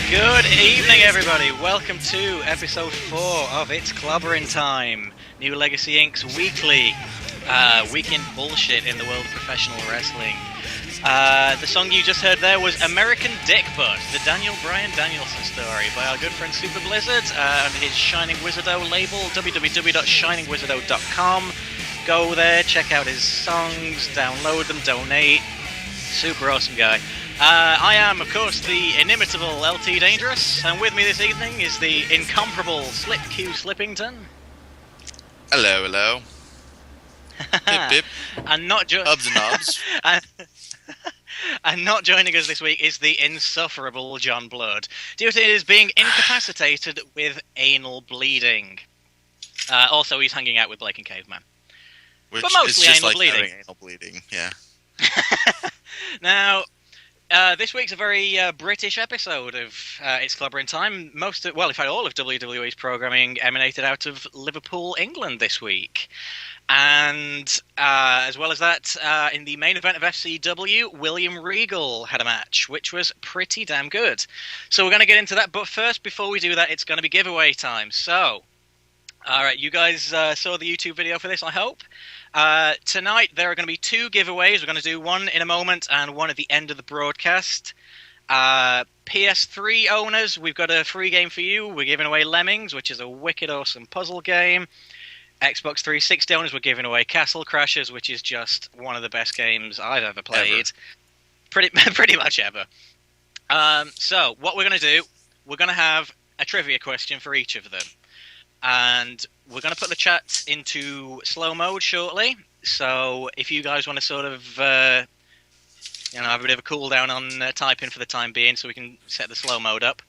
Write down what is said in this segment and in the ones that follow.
Good evening, everybody. Welcome to episode 4 of It's Clobberin Time, New Legacy Inc.'s weekly weekend bullshit in the world of professional wrestling. The song you just heard there was American Dick Butt, the Daniel Bryan Danielson story by our good friend Super Blizzard and his Shining Wizardo label, www.shiningwizardo.com. Go there, check out his songs, download them, donate. Super awesome guy. I am, of course, the inimitable LT Dangerous, and with me this evening is the incomparable Slip Q Slippington. Hello, hello. Pip, pip. And not Hubs and knobs. And not joining us this week is the insufferable John Blood, due to his being incapacitated with anal bleeding. Also, he's hanging out with Blake and Caveman. Which but mostly is just anal like bleeding. Anal bleeding, yeah. Now, this week's a very British episode of It's Clobberin Time. In fact, all of WWE's programming emanated out of Liverpool, England this week. And as well as that, in the main event of FCW, William Regal had a match, which was pretty damn good. So we're going to get into that. But first, before we do that, it's going to be giveaway time. So, all right, you guys saw the YouTube video for this, I hope. Tonight, there are going to be 2 giveaways. We're going to do one in a moment and one at the end of the broadcast. PS3 owners, we've got a free game for you. We're giving away Lemmings, which is a wicked awesome puzzle game. Xbox 360 owners, we're giving away Castle Crashers, which is just one of the best games I've ever played. Pretty much ever. So, what we're going to do, we're going to have a trivia question for each of them. And we're going to put the chat into slow mode shortly. So, if you guys want to sort of, have a bit of a cool down on typing for the time being, so we can set the slow mode up.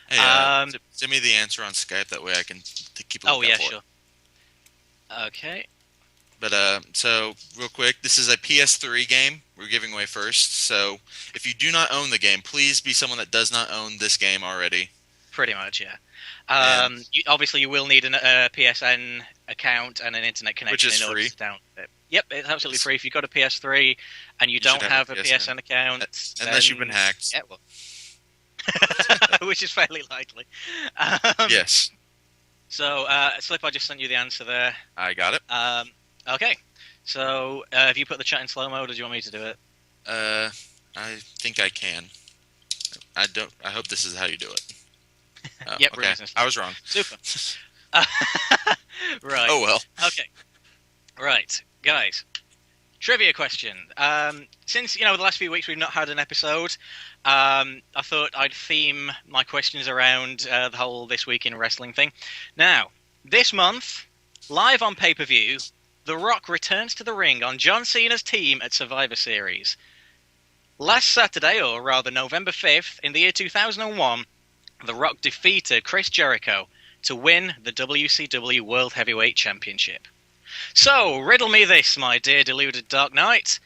Hey, send me the answer on Skype, that way I can keep a lookout for sure. it. Okay. But, so, real quick, this is a PS3 game we're giving away first. So, if you do not own the game, please be someone that does not own this game already. Pretty much, yeah. Obviously, you will need a PSN account and an internet connection. Which is free. To download it. Yep, it's absolutely free. If you've got a PS3 and you don't have a PSN account... Unless you've been hacked. Yeah, well. Which is fairly likely. Yes. So, Slip, I just sent you the answer there. I got it. Okay. So, have you put the chat in slow mode, or do you want me to do it? I think I can. I hope this is how you do it. Yep, okay. I was wrong. Super. Right. Oh, well. Okay. Right. Guys, trivia question. Since, the last few weeks we've not had an episode, I thought I'd theme my questions around the whole This Week in Wrestling thing. Now, this month, live on pay-per-view, The Rock returns to the ring on John Cena's team at Survivor Series. Last Saturday, or rather November 5th, in the year 2001, The Rock defeated Chris Jericho to win the WCW World Heavyweight Championship. So, riddle me this, my dear deluded Dark Knight.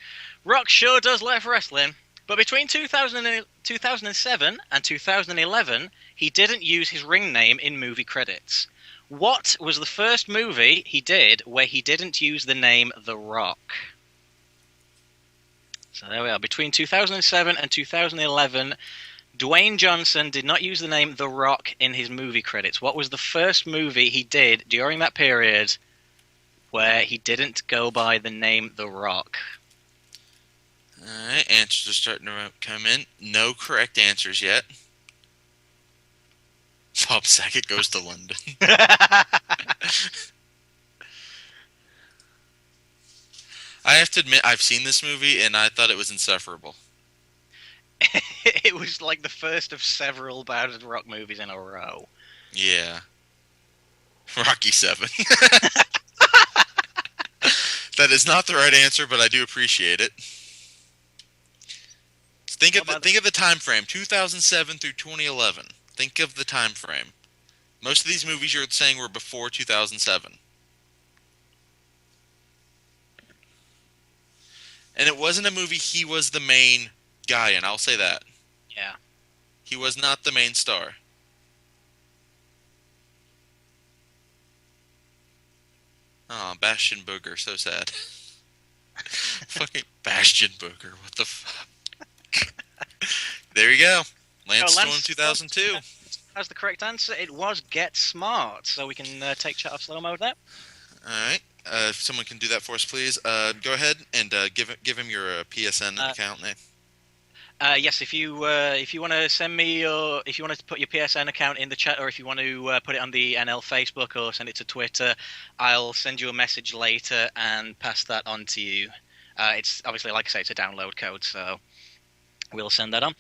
Rock sure does love wrestling, but between 2007 and 2011, he didn't use his ring name in movie credits. What was the first movie he did where he didn't use the name The Rock? So there we are. Between 2007 and 2011, Dwayne Johnson did not use the name The Rock in his movie credits. What was the first movie he did during that period where he didn't go by the name The Rock? Alright, answers are starting to come in. No correct answers yet. Bob Saget goes to London. I have to admit, I've seen this movie, and I thought it was insufferable. It was like the first of several bad Rock movies in a row. Yeah. Rocky 7. That is not the right answer, but I do appreciate it. Think of the time frame, 2007 through 2011. Think of the time frame. Most of these movies you're saying were before 2007. And it wasn't a movie he was the main guy in, I'll say that. Yeah. He was not the main star. Oh, Bastion Booger, so sad. Fucking Bastion Booger, what the fuck? There you go. Lance Storm Lance 2002. has the correct answer. It was Get Smart, so we can take chat off slow mode there. All right. If someone can do that for us, please. Go ahead and give him your PSN account name. Yes, if you want to send me if you want to put your PSN account in the chat, or if you want to put it on the NL Facebook or send it to Twitter, I'll send you a message later and pass that on to you. It's obviously, like I say, it's a download code, so we'll send that on.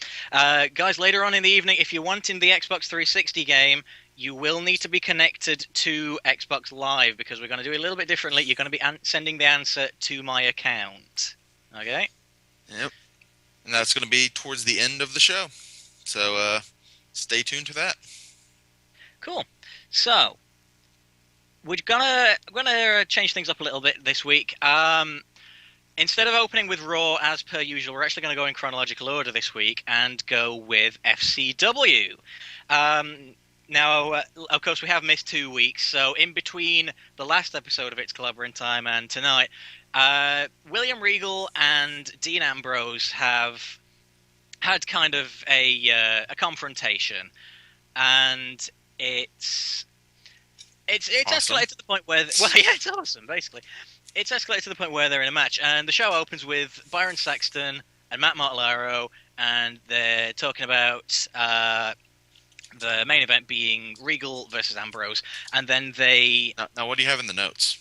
Guys, later on in the evening, if you're wanting the Xbox 360 game, you will need to be connected to Xbox Live, because we're going to do it a little bit differently. You're going to be sending the answer to my account. Okay? Yep. And that's going to be towards the end of the show. So stay tuned to that. Cool. So, we're gonna change things up a little bit this week. Instead of opening with Raw as per usual, we're actually going to go in chronological order this week and go with FCW. Now, of course, we have missed 2 weeks, so in between the last episode of It's Clobberin Time and tonight, William Regal and Dean Ambrose have had kind of a confrontation, and it's Awesome. escalated to the point where it's awesome. Basically, it's escalated to the point where they're in a match, and the show opens with Byron Saxton and Matt Martellaro, and they're talking about the main event being Regal versus Ambrose, and then they... Now, what do you have in the notes?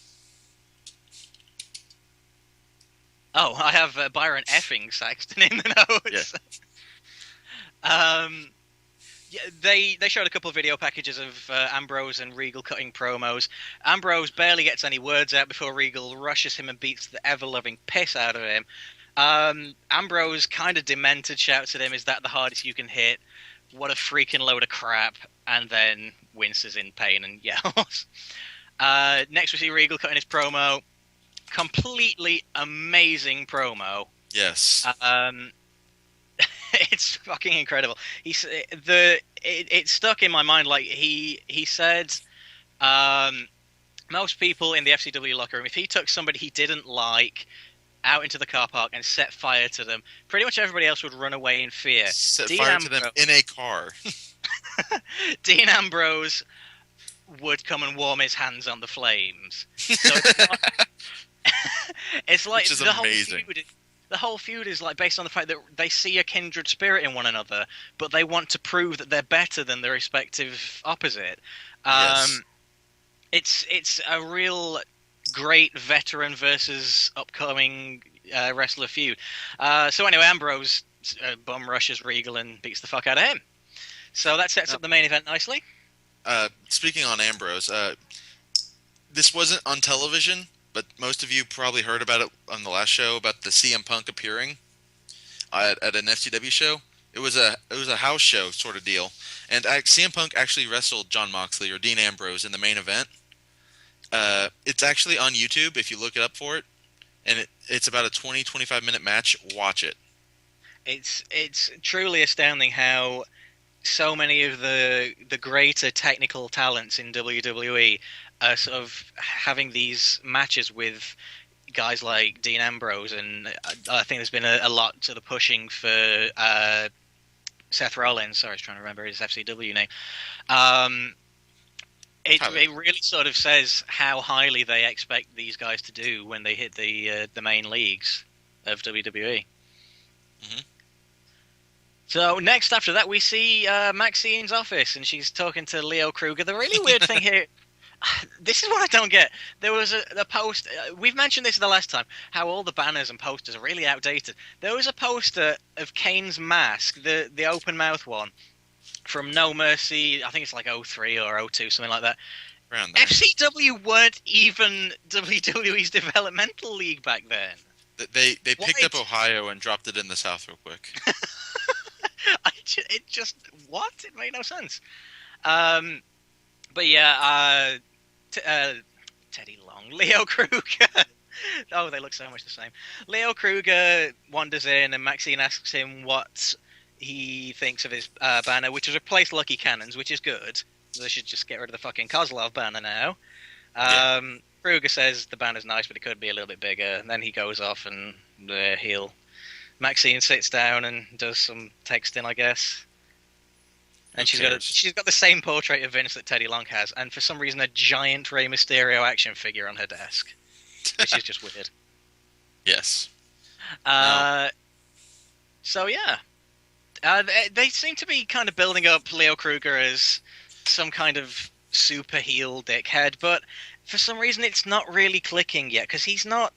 Oh, I have Byron effing Saxton in the notes. Yeah. Yeah, they showed a couple of video packages of Ambrose and Regal cutting promos. Ambrose barely gets any words out before Regal rushes him and beats the ever-loving piss out of him. Ambrose, kind of demented, shouts at him, "Is that the hardest you can hit? What a freaking load of crap," and then winces in pain and yells. Next we see Regal cutting his promo. Completely amazing promo. Yes. It's fucking incredible. It stuck in my mind. Like he said, most people in the FCW locker room, if he took somebody he didn't like out into the car park and set fire to them, pretty much everybody else would run away in fear. Set fire to them in a car. Dean Ambrose would come and warm his hands on the flames. So it's like Which is the amazing. The whole feud is like based on the fact that they see a kindred spirit in one another, but they want to prove that they're better than their respective opposite. Yes. It's a real great veteran versus upcoming wrestler feud. So anyway, Ambrose bum rushes Regal and beats the fuck out of him. So that sets up the main event nicely. Speaking on Ambrose, this wasn't on television, but most of you probably heard about it on the last show about the CM Punk appearing at an FCW show. It was a house show sort of deal, and CM Punk actually wrestled Jon Moxley or Dean Ambrose in the main event. It's actually on YouTube if you look it up for it, and it's about a 20-25 minute match. Watch it. It's truly astounding how so many of the greater technical talents in WWE are sort of having these matches with guys like Dean Ambrose, and I think there's been a lot to the pushing for Seth Rollins. Sorry, I was trying to remember his FCW name. It really sort of says how highly they expect these guys to do when they hit the main leagues of WWE. Mm-hmm. So next after that, we see Maxine's office, and she's talking to Leo Kruger. The really weird thing here, this is what I don't get. There was a post, we've mentioned this the last time, how all the banners and posters are really outdated. There was a poster of Kane's mask, the open mouth one, from No Mercy, I think it's like 03 or 02, something like that. Around there. FCW weren't even WWE's developmental league back then. They picked up Ohio and dropped it in the South real quick. It made no sense. But yeah, Teddy Long, Leo Kruger. Oh, they look so much the same. Leo Kruger wanders in, and Maxine asks him what he thinks of his banner, which has replaced Lucky Cannons, which is good. They should just get rid of the fucking Kozlov banner now. Kruger says the banner's nice, but it could be a little bit bigger. And then he goes off, and Maxine sits down and does some texting, I guess. And Who cares? she's got the same portrait of Vince that Teddy Long has, and for some reason a giant Rey Mysterio action figure on her desk, which is just weird. Yes. Uh, so yeah, they seem to be kind of building up Leo Kruger as some kind of super heel dickhead, but for some reason it's not really clicking yet because he's not.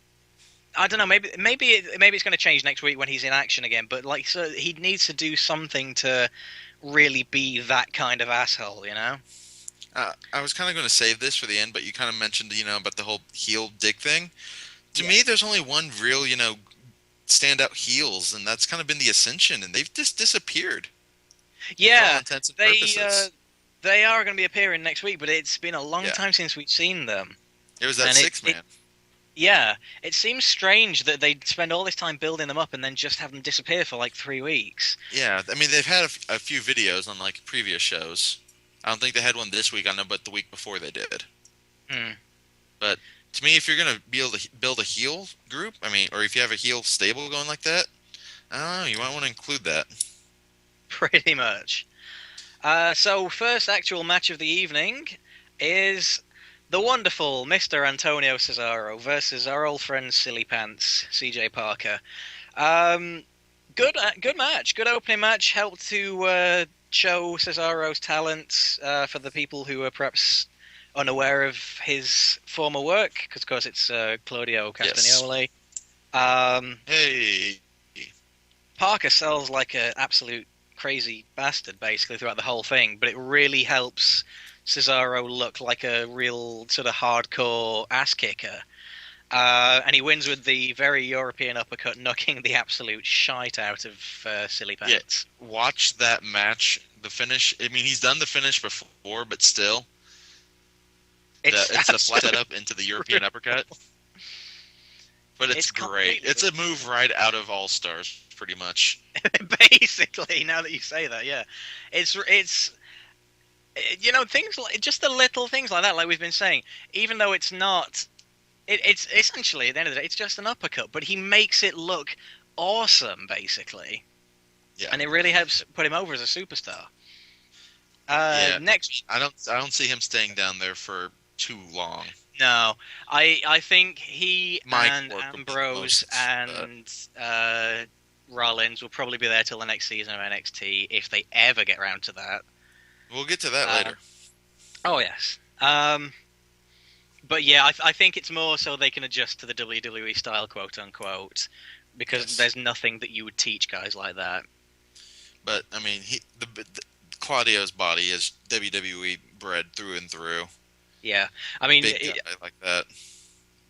I don't know. Maybe it's going to change next week when he's in action again. But like, so he needs to do something to really be that kind of asshole, you know? I was kind of going to save this for the end, but you kind of mentioned, about the whole heel dick thing. To me, there's only one real, standout heels, and that's kind of been the Ascension, and they've just disappeared. Yeah, for all intents and purposes. They are going to be appearing next week, but it's been a long time since we've seen them. It was that six-man. Yeah, it seems strange that they'd spend all this time building them up and then just have them disappear for like 3 weeks. Yeah, I mean, they've had a few videos on like previous shows. I don't think they had one this week, I know, but the week before they did. But to me, if you're going to be able to build a heel group, or if you have a heel stable going like that, I don't know, you might want to include that. Pretty much. So, first actual match of the evening is the wonderful Mr. Antonio Cesaro versus our old friend Silly Pants, CJ Parker. Good match. Good opening match. Helped to show Cesaro's talents for the people who are perhaps unaware of his former work, because of course it's Claudio Castagnoli. Yes. Hey! Parker sells like an absolute crazy bastard, basically, throughout the whole thing, but it really helps Cesaro look like a real sort of hardcore ass kicker. And he wins with the very European uppercut, knocking the absolute shite out of Silly Pants. Yeah, watch that match. The finish, he's done the finish before, but still. It's a flat setup into the European uppercut. But it's great. It's a move right out of All Stars, pretty much. Basically, now that you say that, yeah. It's things like just the little things like that, like we've been saying, even though it's not, it's essentially at the end of the day, it's just an uppercut, but he makes it look awesome, basically. Yeah. And it really helps put him over as a superstar. Next, I don't see him staying down there for too long. No, I think he and Ambrose and Rollins will probably be there till the next season of NXT if they ever get around to that. We'll get to that later. Oh, yes. But yeah, I think it's more so they can adjust to the WWE style, quote unquote, because there's nothing that you would teach guys like that. But Claudio's body is WWE bred through and through. Yeah, big guy like that.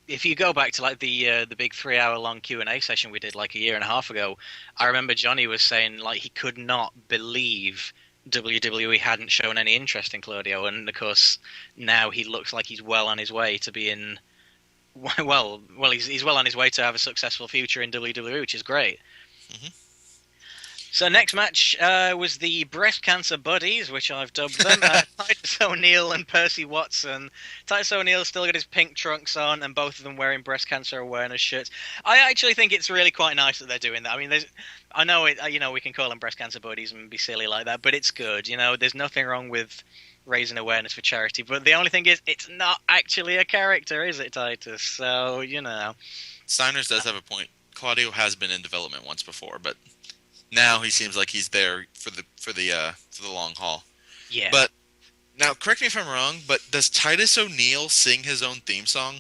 If you go back to like the big 3-hour-long Q&A session we did like a year and a half ago, I remember Johnny was saying like he could not believe WWE hadn't shown any interest in Claudio, and of course now he looks like he's well on his way to be in. Well, he's well on his way to have a successful future in WWE, which is great. Mm-hmm. So next match was the Breast Cancer Buddies, which I've dubbed them. Titus O'Neil and Percy Watson. Titus O'Neil's still got his pink trunks on, and both of them wearing breast cancer awareness shirts. I actually think it's really quite nice that they're doing that. I know we can call them Breast Cancer Buddies and be silly like that, but it's good. There's nothing wrong with raising awareness for charity. But the only thing is, it's not actually a character, is it, Titus? So Steiner's does have a point. Claudio has been in development once before, but now he seems like he's there for the long haul. Yeah. But now, correct me if I'm wrong, but does Titus O'Neil sing his own theme song?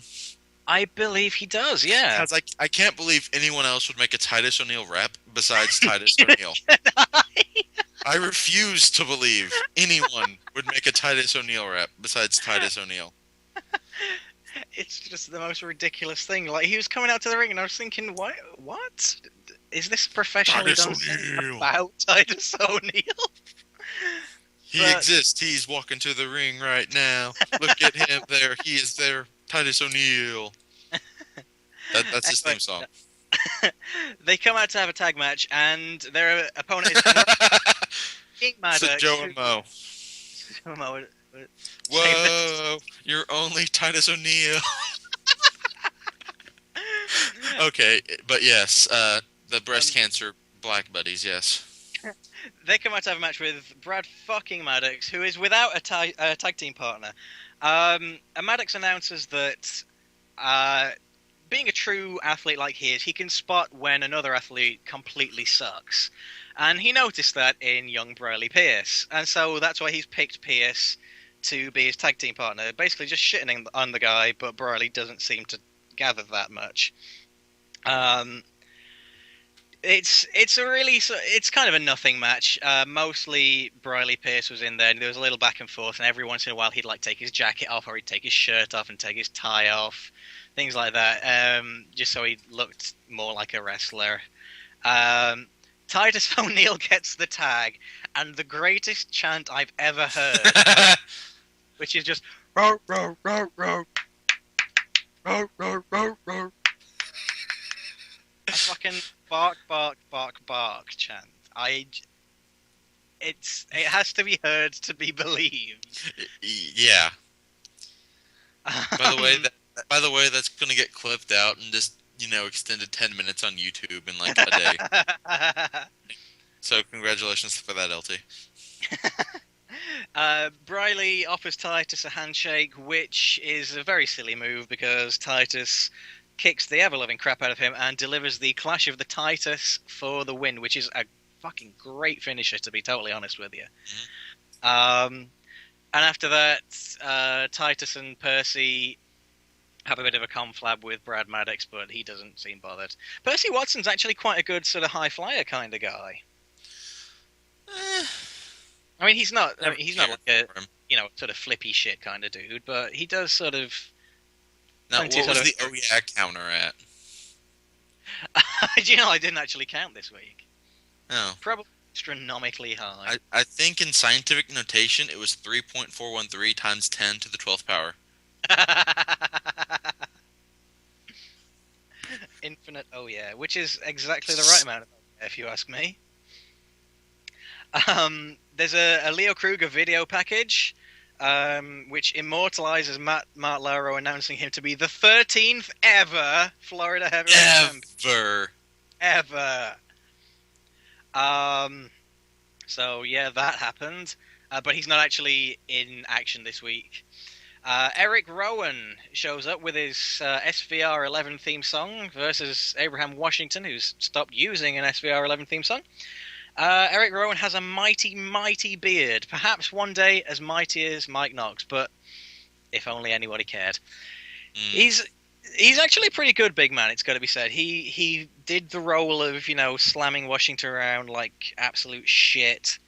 I believe he does. Yeah. Because I can't believe anyone else would make a Titus O'Neil rap besides Titus O'Neil. I refuse to believe anyone would make a Titus O'Neil rap besides Titus O'Neil. It's just the most ridiculous thing. Like, he was coming out to the ring, and I was thinking, what? Is this professionally done about Titus O'Neil? He exists. He's walking to the ring right now. Look at him there. He is there. Titus O'Neil. That's his theme song. They come out to have a tag match, and their opponent is King Maddox. It's Joe and Mo. Whoa, you're only Titus O'Neil. Okay, but yes, the breast cancer black buddies, yes. They come out to have a match with Brad fucking Maddox, who is without a tag team partner. And Maddox announces that being a true athlete like he is, he can spot when another athlete completely sucks. And he noticed that in young Briley Pierce. And so that's why he's picked Pierce to be his tag team partner. Basically just shitting on the guy, but Briley doesn't seem to gather that much. It's kind of a nothing match. Mostly Briley Pierce was in there, and there was a little back and forth, and every once in a while he'd like take his jacket off, or he'd take his shirt off and take his tie off, things like that, just so he looked more like a wrestler. Titus O'Neil gets the tag, and the greatest chant I've ever heard, which is just row, row, row, row, row, row, row, row. A fucking bark, bark, bark, bark chant. It has to be heard to be believed. Yeah. By the way, that's gonna get clipped out and just extended 10 minutes on YouTube in like a day. So congratulations for that, LT. Briley offers Titus a handshake, which is a very silly move because Titus kicks the ever-loving crap out of him and delivers the Clash of the Titus for the win, which is a fucking great finisher, to be totally honest with you. Mm-hmm. And after that, Titus and Percy have a bit of a conflab with Brad Maddox, but he doesn't seem bothered. Percy Watson's actually quite a good sort of high flyer kind of guy. I mean, he's not like a sort of flippy shit kind of dude, but he does sort of. Now, what was the oh yeah counter at? I didn't actually count this week. Oh. Probably astronomically high. I think in scientific notation it was 3.413 times 10 to the 12th power. Infinite oh yeah, which is exactly the right amount of oh yeah, if you ask me. There's a Leo Kruger video package which immortalizes Matt Lauro announcing him to be the 13th ever Florida Heavyweight Champion. Ever. So yeah, that happened. But he's not actually in action this week. Eric Rowan shows up with his SVR 11 theme song versus Abraham Washington, who's stopped using an SVR 11 theme song. Eric Rowan has a mighty, mighty beard. Perhaps one day as mighty as Mike Knox, but if only anybody cared. He's actually a pretty good big man, it's got to be said. He did the role of, slamming Washington around like absolute shit.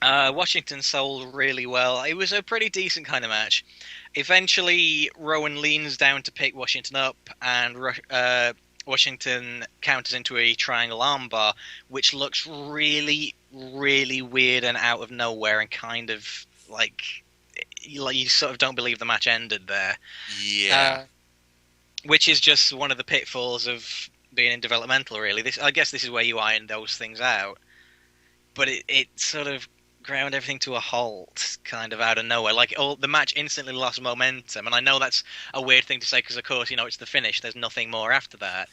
Washington sold really well. It was a pretty decent kind of match. Eventually, Rowan leans down to pick Washington up, and Washington counters into a triangle armbar, which looks really, really weird and out of nowhere, and kind of like you sort of don't believe the match ended there. Yeah. Which is just one of the pitfalls of being in developmental, really. I guess this is where you iron those things out. But it sort of ground everything to a halt, kind of out of nowhere. Like, the match instantly lost momentum, and I know that's a weird thing to say because, of course, it's the finish. There's nothing more after that.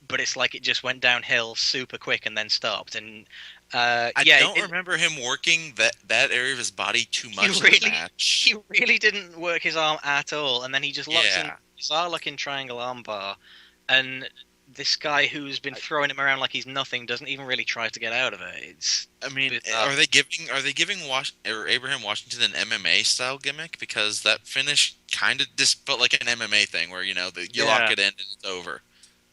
But it's like it just went downhill super quick and then stopped. And I don't remember him working that area of his body too much in the match. He really didn't work his arm at all, and then he just locks in bizarre-looking triangle armbar, and this guy who's been throwing him around like he's nothing doesn't even really try to get out of it. Are they giving Abraham Washington an MMA style gimmick? Because that finish kind of just felt like an MMA thing where you lock it in and it's over.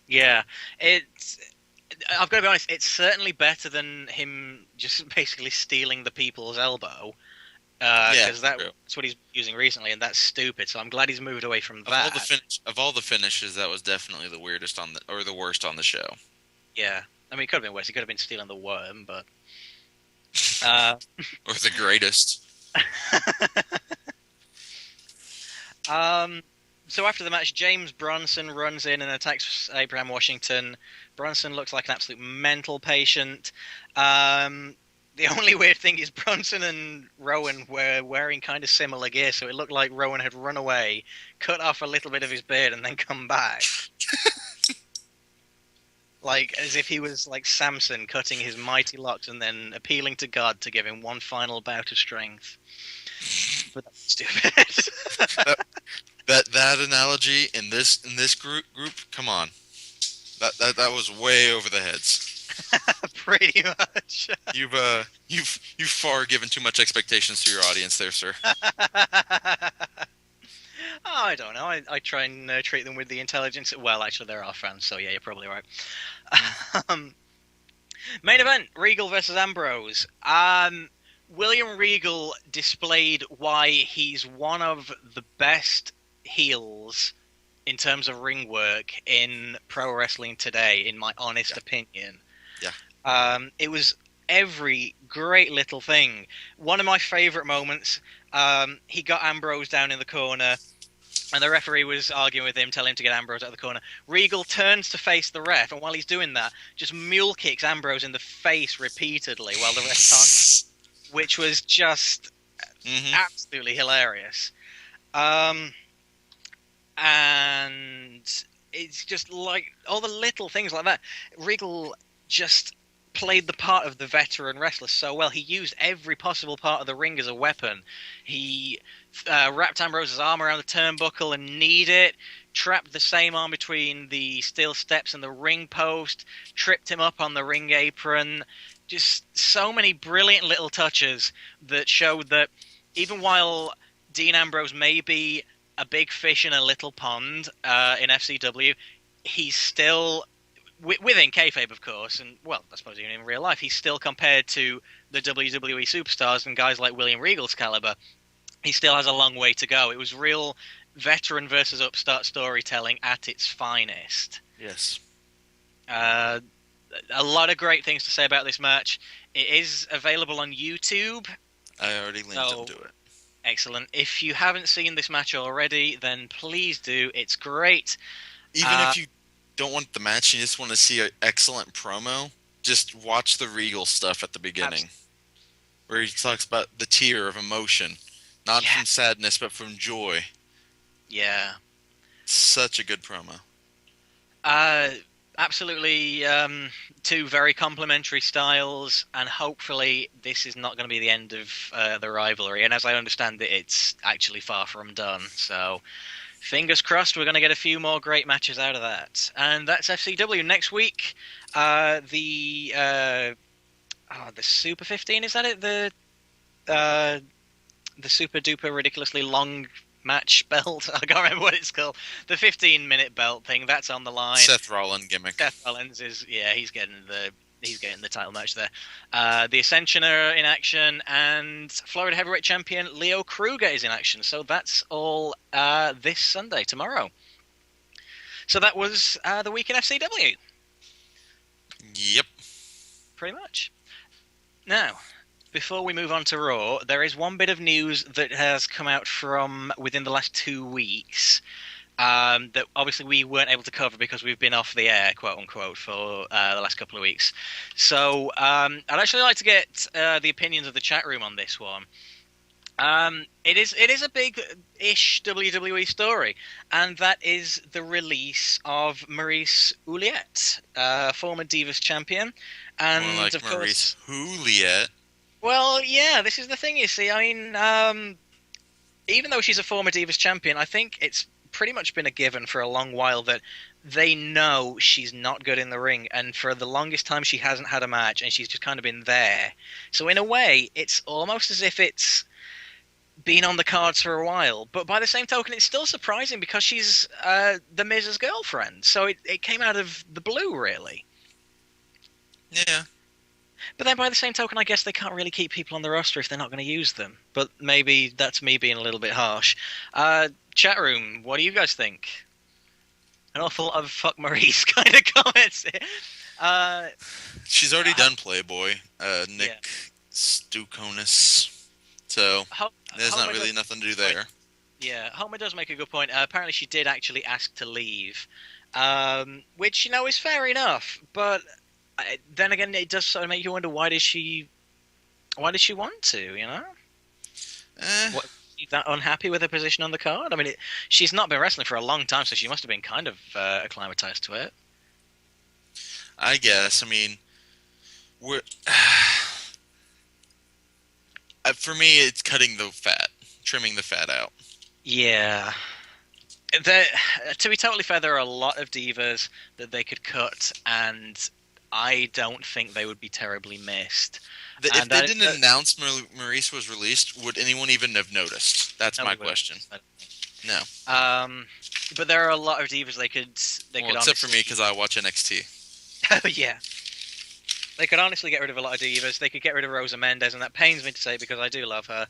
Yeah, I've got to be honest. It's certainly better than him just basically stealing the people's elbow. Because that's what he's using recently, and that's stupid. So I'm glad he's moved away from that. Of all the finishes, that was definitely the weirdest the worst on the show. Yeah, I mean, it could have been worse. He could have been stealing the worm, but or the greatest. So after the match, James Bronson runs in and attacks Abraham Washington. Bronson looks like an absolute mental patient. The only weird thing is Bronson and Rowan were wearing kind of similar gear, so it looked like Rowan had run away, cut off a little bit of his beard, and then come back. Like, as if he was like Samson cutting his mighty locks and then appealing to God to give him one final bout of strength. But that's stupid. That analogy in this group, come on, that was way over the heads. Pretty much. You've far given too much expectations to your audience there, sir. Oh, I don't know. I try and treat them with the intelligence. Well, actually, they're our fans, so yeah, you're probably right. Main event: Regal versus Ambrose. William Regal displayed why he's one of the best heels in terms of ring work in pro wrestling today, in my honest opinion. Yeah. It was every great little thing. One of my favourite moments, he got Ambrose down in the corner, and the referee was arguing with him, telling him to get Ambrose out of the corner. Regal turns to face the ref, and while he's doing that, just mule kicks Ambrose in the face repeatedly while the ref talks, which was just absolutely hilarious. And it's just like all the little things like that. Regal just played the part of the veteran wrestler so well. He used every possible part of the ring as a weapon. He wrapped Ambrose's arm around the turnbuckle and kneed it, trapped the same arm between the steel steps and the ring post, tripped him up on the ring apron. Just so many brilliant little touches that showed that even while Dean Ambrose may be a big fish in a little pond in FCW, he's still, within kayfabe, of course, and, well, I suppose even in real life, he's still compared to the WWE superstars and guys like William Regal's caliber. He still has a long way to go. It was real veteran versus upstart storytelling at its finest. Yes. A lot of great things to say about this match. It is available on YouTube. I already linked them to it. Excellent. If you haven't seen this match already, then please do. It's great. Even if you don't want the match, you just want to see an excellent promo, just watch the Regal stuff at the beginning. Where he talks about the tear of emotion. Not from sadness, but from joy. Yeah. Such a good promo. Absolutely two very complementary styles, and hopefully this is not going to be the end of the rivalry. And as I understand it, it's actually far from done. So fingers crossed we're going to get a few more great matches out of that. And that's FCW. Next week, the Super 15, is that it? The super duper ridiculously long match belt. I can't remember what it's called. The 15-minute belt thing, that's on the line. Seth Rollins gimmick. Seth Rollins is, he's getting the title match there. The Ascension are in action, and Florida Heavyweight Champion Leo Kruger is in action. So that's all this Sunday, tomorrow. So that was the week in FCW. Yep. Pretty much. Now, before we move on to Raw, there is one bit of news that has come out from within the last 2 weeks that obviously we weren't able to cover because we've been off the air, quote unquote, for the last couple of weeks. So I'd actually like to get the opinions of the chat room on this one. It is a big-ish WWE story, and that is the release of Maurice Ouellet, former Divas champion, and more like of Maurice course, Ouellet. Well, yeah, this is the thing, you see. I mean, even though she's a former Divas champion, I think it's pretty much been a given for a long while that they know she's not good in the ring, and for the longest time she hasn't had a match, and she's just kind of been there. So in a way, it's almost as if it's been on the cards for a while, but by the same token, it's still surprising because she's the Miz's girlfriend, so it came out of the blue, really. Yeah. But then by the same token, I guess they can't really keep people on the roster if they're not going to use them. But maybe that's me being a little bit harsh. Chat room, what do you guys think? An awful lot of fuck Maurice kind of comments here. She's already done Playboy, Nick Stukonis. So there's not really nothing to do there. Yeah, Homer does make a good point. Apparently she did actually ask to leave, which, is fair enough. But then again, it does sort of make you wonder, why does she want to, What, is that unhappy with her position on the card? I mean, she's not been wrestling for a long time, so she must have been kind of acclimatized to it. I guess. I mean, we're for me, it's cutting the fat, trimming the fat out. Yeah. There, to be totally fair, there are a lot of divas that they could cut, and I don't think they would be terribly missed. If And they that didn't announce Maurice was released, would anyone even have noticed? That's my nobody would question. have. No. But there are a lot of divas they could Well, except for me, because I watch NXT. Oh yeah. They could honestly get rid of a lot of divas. They could get rid of Rosa Mendez, and that pains me to say because I do love her.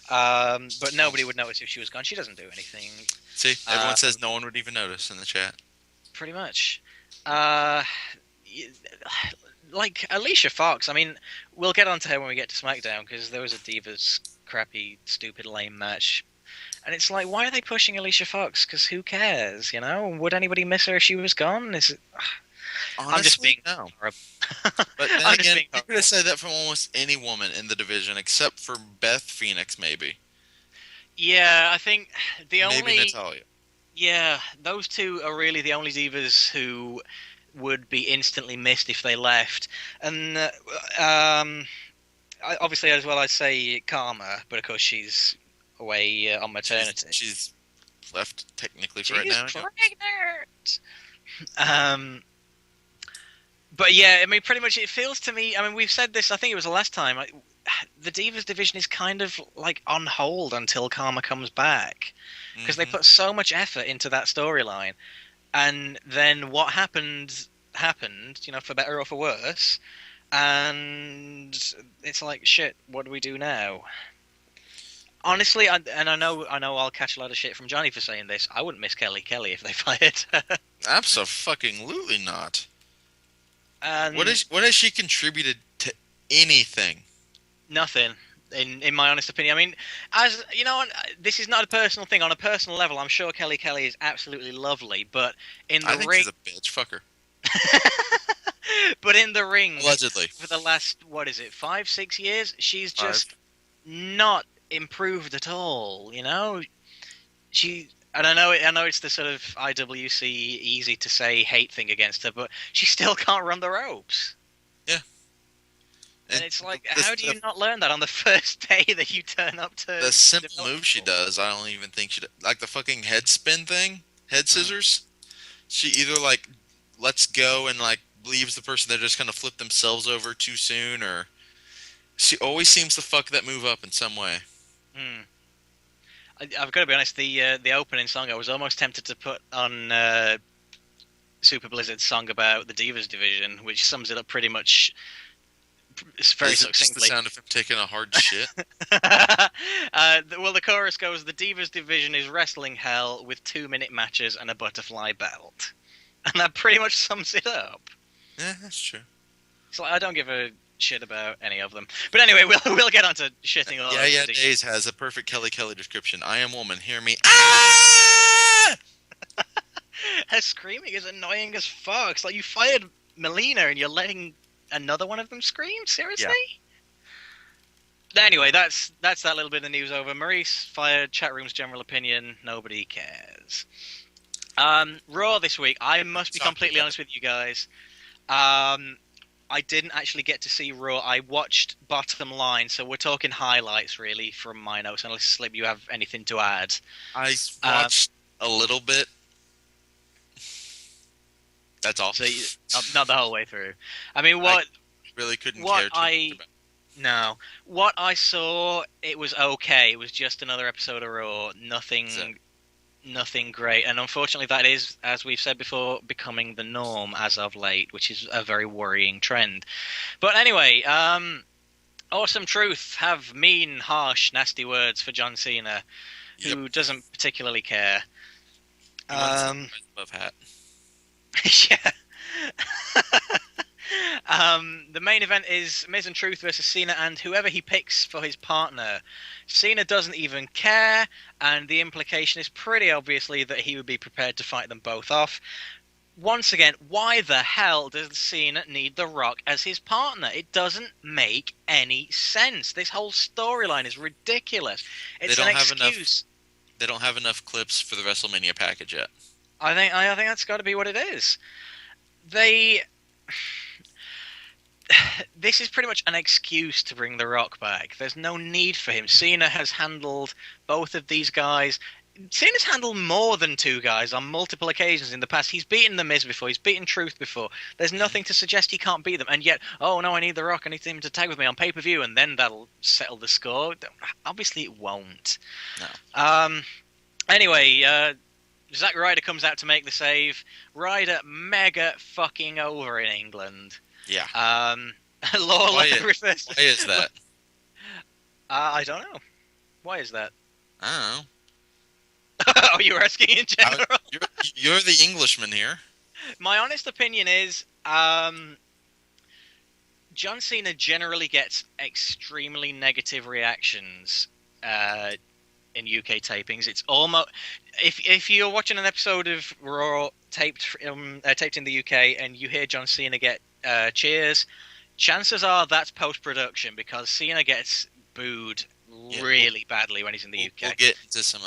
But nobody would notice if she was gone. She doesn't do anything. See, everyone says no one would even notice in the chat. Pretty much. Like Alicia Fox. I mean, we'll get onto her when we get to SmackDown because there was a Divas crappy, stupid, lame match. And it's like, why are they pushing Alicia Fox? Because who cares, you know? Would anybody miss her if she was gone? Honestly, I'm just being no. horrible. But then again, you could have said that from almost any woman in the division, except for Beth Phoenix, maybe. Yeah, I think maybe Natalya. Yeah, those two are really the only divas who would be instantly missed if they left. And obviously, as well, I'd say Karma, but of course she's away on maternity. She's left technically for right now. Pregnant. But yeah, I mean, pretty much it feels to me. I mean, we've said this. I think it was the last time. The Divas division is kind of like on hold until Karma comes back because they put so much effort into that storyline, and then what happened, you know, for better or for worse, and it's like shit. What do we do now? Honestly, I know I'll catch a lot of shit from Johnny for saying this. I wouldn't miss Kelly if they fired her. Absolutely not. What has she contributed to anything? Nothing, in my honest opinion. I mean, as you know, this is not a personal thing. On a personal level, I'm sure Kelly is absolutely lovely, but in the I think ring, she's a bitch. Fuck her. But in the ring, allegedly, for the last 5-6 years, she's just not improved at all. You know, and I know it's the sort of IWC easy to say hate thing against her, but she still can't run the ropes. Yeah. And it's like, how do you not learn that on the first day that you turn up to... The simple move she does, I don't even think she does. Like the fucking head spin thing, head scissors. She either like lets go and like leaves the person that just kind of flip themselves over too soon, or she always seems to fuck that move up in some way. I've got to be honest, the opening song, I was almost tempted to put on Super Blizzard's song about the Divas division, which sums it up pretty much very succinctly. Just the sound of him taking a hard shit? Well, the chorus goes, the Divas division is wrestling hell with 2-minute matches and a butterfly belt. And that pretty much sums it up. Yeah, that's true. So I don't give a shit about any of them. But anyway, we'll get on to shitting all over. Yeah, Days has a perfect Kelly description. I am woman, hear me. Ah! Her screaming is annoying as fuck. It's like you fired Melina and you're letting another one of them scream? Seriously? Yeah. Anyway, that's that little bit of news over. Maurice fired, chat room's general opinion, nobody cares. Raw this week, I must be completely honest with you guys. I didn't actually get to see Raw. I watched Bottom Line, so we're talking highlights, really, from my notes, unless, Slip, you have anything to add. I watched a little bit. That's all. So not the whole way through. I mean, what... I really couldn't care too much about. No. What I saw, it was okay. It was just another episode of Raw. Nothing great. And unfortunately, that is, as we've said before, becoming the norm as of late, which is a very worrying trend. But anyway, Awesome Truth have mean, harsh, nasty words for John Cena, who doesn't particularly care. Above hat. Yeah. The main event is Miz and Truth versus Cena and whoever he picks for his partner. Cena doesn't even care, and the implication is pretty obviously that he would be prepared to fight them both off. Once again, why the hell does Cena need The Rock as his partner? It doesn't make any sense. This whole storyline is ridiculous. It's an excuse. They don't have enough clips for the WrestleMania package yet. I think that's got to be what it is. They this is pretty much an excuse to bring The Rock back. There's no need for him. Cena has handled both of these guys. Cena's handled more than two guys on multiple occasions in the past. He's beaten The Miz before. He's beaten Truth before. There's nothing to suggest he can't beat them. And yet, oh no, I need The Rock. I need him to tag with me on pay-per-view, and then that'll settle the score. Obviously, it won't. No. Anyway, Zack Ryder comes out to make the save. Ryder mega fucking over in England. Yeah. Lawler refers. Why is that? I don't know. Why is that? I don't know. Oh, you were asking in general? You're the Englishman here. My honest opinion is, John Cena generally gets extremely negative reactions in UK tapings. It's almost if you're watching an episode of Raw taped in the UK and you hear John Cena get cheers, chances are that's post-production because Cena gets booed really badly when he's in the UK. We'll get into some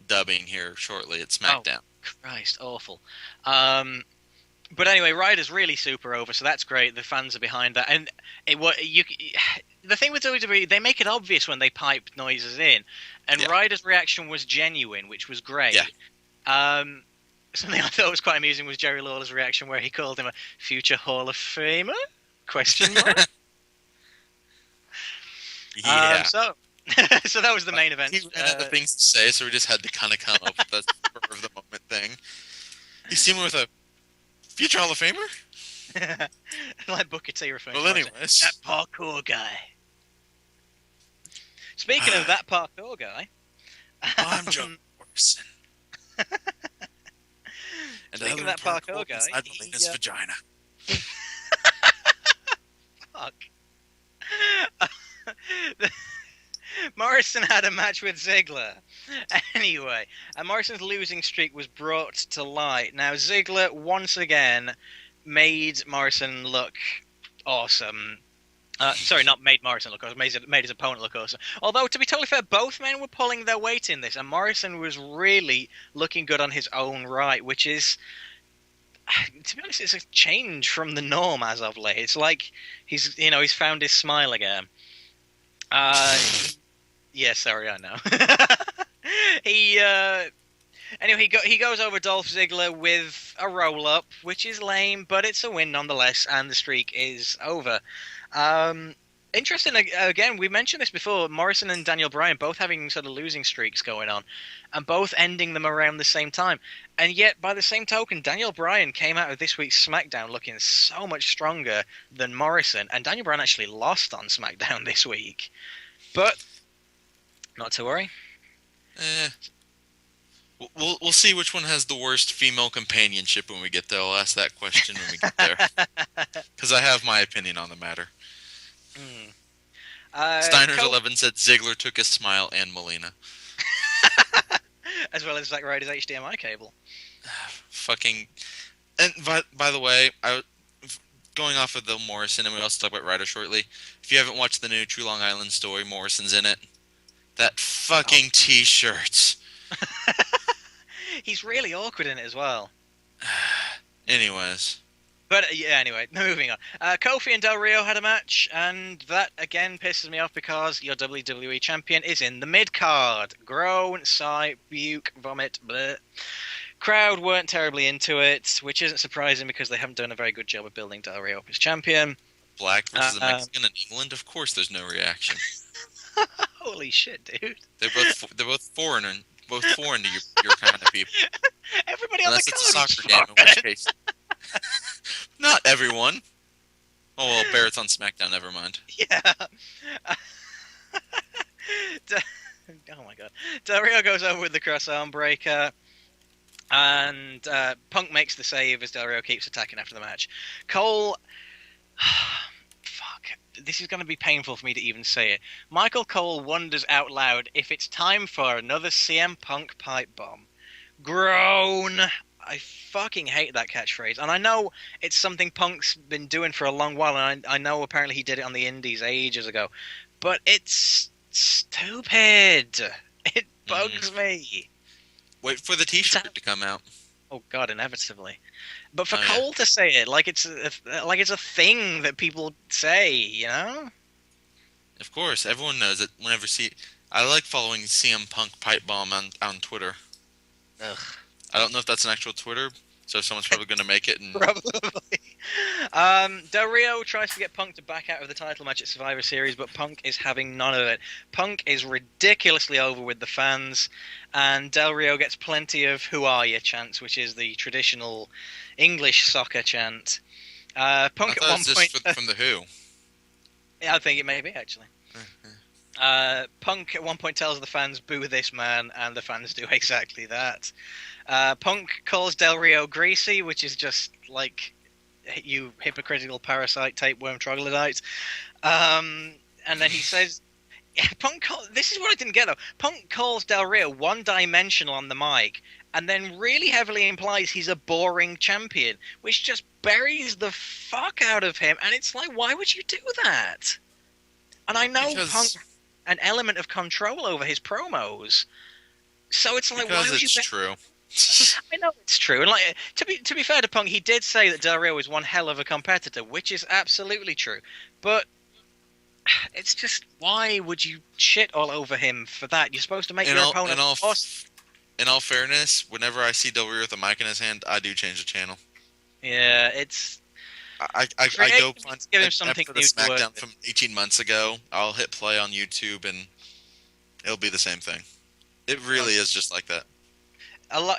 dubbing here shortly at SmackDown. Oh, Christ, awful. But anyway, Ryder's really super over, so that's great. The fans are behind that, and the thing with WWE, they make it obvious when they pipe noises in, and Ryder's reaction was genuine, which was great. Yeah. Something I thought was quite amusing was Jerry Lawler's reaction, where he called him a future Hall of Famer? Question mark. Yeah. So that was the main event. He ran out of things to say, so we just had to kind of come up with that spur of the moment thing. You see him with a future Hall of Famer? Like Booker T referring Well, to anyways. that parkour guy. Speaking of that parkour guy, I'm John Morrison. And speaking of that parkour guy, his vagina. Fuck. Morrison had a match with Ziggler. Anyway, Morrison's losing streak was brought to light. Now, Ziggler once again made Morrison look awesome. Sorry, not made Morrison look awesome, made his opponent look awesome. Although, to be totally fair, both men were pulling their weight in this, and Morrison was really looking good on his own right, which is, to be honest, it's a change from the norm as of late. It's like he's found his smile again. Yeah, sorry, I know. Anyway, he goes over Dolph Ziggler with a roll-up, which is lame, but it's a win nonetheless, and the streak is over. Interesting, again, we mentioned this before, Morrison and Daniel Bryan both having sort of losing streaks going on, and both ending them around the same time. And yet, by the same token, Daniel Bryan came out of this week's SmackDown looking so much stronger than Morrison, and Daniel Bryan actually lost on SmackDown this week. But not to worry. We'll see which one has the worst female companionship when we get there. I'll ask that question when we get there. Because I have my opinion on the matter. Steiner's 11 said Ziggler took his smile and Melina. As well as Zack Ryder's HDMI cable. Fucking... And by the way, going off of the Morrison, and we also talk about Ryder shortly, if you haven't watched the new True Long Island story, Morrison's in it. That fucking t-shirt. He's really awkward in it as well. Anyways. But, anyway, moving on. Kofi and Del Rio had a match, and that, again, pisses me off because your WWE champion is in the mid-card. Groan, sigh, puke, vomit, bleh. Crowd weren't terribly into it, which isn't surprising because they haven't done a very good job of building Del Rio up as champion. Black versus a Mexican in England? Of course there's no reaction. Holy shit, dude. They're both foreign to your kind of people. Everybody Unless on the it's a card soccer game, in which case... Not everyone. Oh, well, Barrett's on SmackDown, never mind. Yeah. Oh my god. Del Rio goes over with the cross-arm breaker, and Punk makes the save as Del Rio keeps attacking after the match. Cole... Fuck. This is going to be painful for me to even say it. Michael Cole wonders out loud if it's time for another CM Punk pipe bomb. Groan. I fucking hate that catchphrase. And I know it's something Punk's been doing for a long while, and I know apparently he did it on the Indies ages ago. But it's stupid. It bugs me. Wait for the t-shirt to come out. Oh God, inevitably. But for Oh yeah, Cole to say it like it's a thing that people say, you know? of course, everyone knows it. Whenever see, I like following CM Punk pipe bomb on Twitter. Ugh. I don't know if that's an actual Twitter, so someone's probably going to make it. And Probably. Del Rio tries to get Punk to back out of the title match at Survivor Series, but Punk is having none of it. Punk is ridiculously over with the fans, and Del Rio gets plenty of "Who are you?" chants, which is the traditional English soccer chant. I Punk at thought it one was just point, from the Who. yeah, I think it may be actually. Punk at one point tells the fans, "Boo this man," and the fans do exactly that. Punk calls Del Rio greasy, which is just like, you hypocritical parasite, tapeworm troglodyte. And then he says, this is what I didn't get though. Punk calls Del Rio one-dimensional on the mic, and then really heavily implies he's a boring champion, which just buries the fuck out of him. And it's like, why would you do that? And I know Punk Because an element of control over his promos, so it's like, why because would you? it's true. I know it's true, and like to be fair to Punk, he did say that Del Rio is one hell of a competitor, which is absolutely true. But it's just, why would you shit all over him for that? You're supposed to make your opponent boss. In all fairness, whenever I see Del Rio with a mic in his hand, I do change the channel. Yeah, it's I go find give him an something episode of new to work SmackDown with. from 18 months ago. I'll hit play on YouTube and it'll be the same thing. It really is just like that.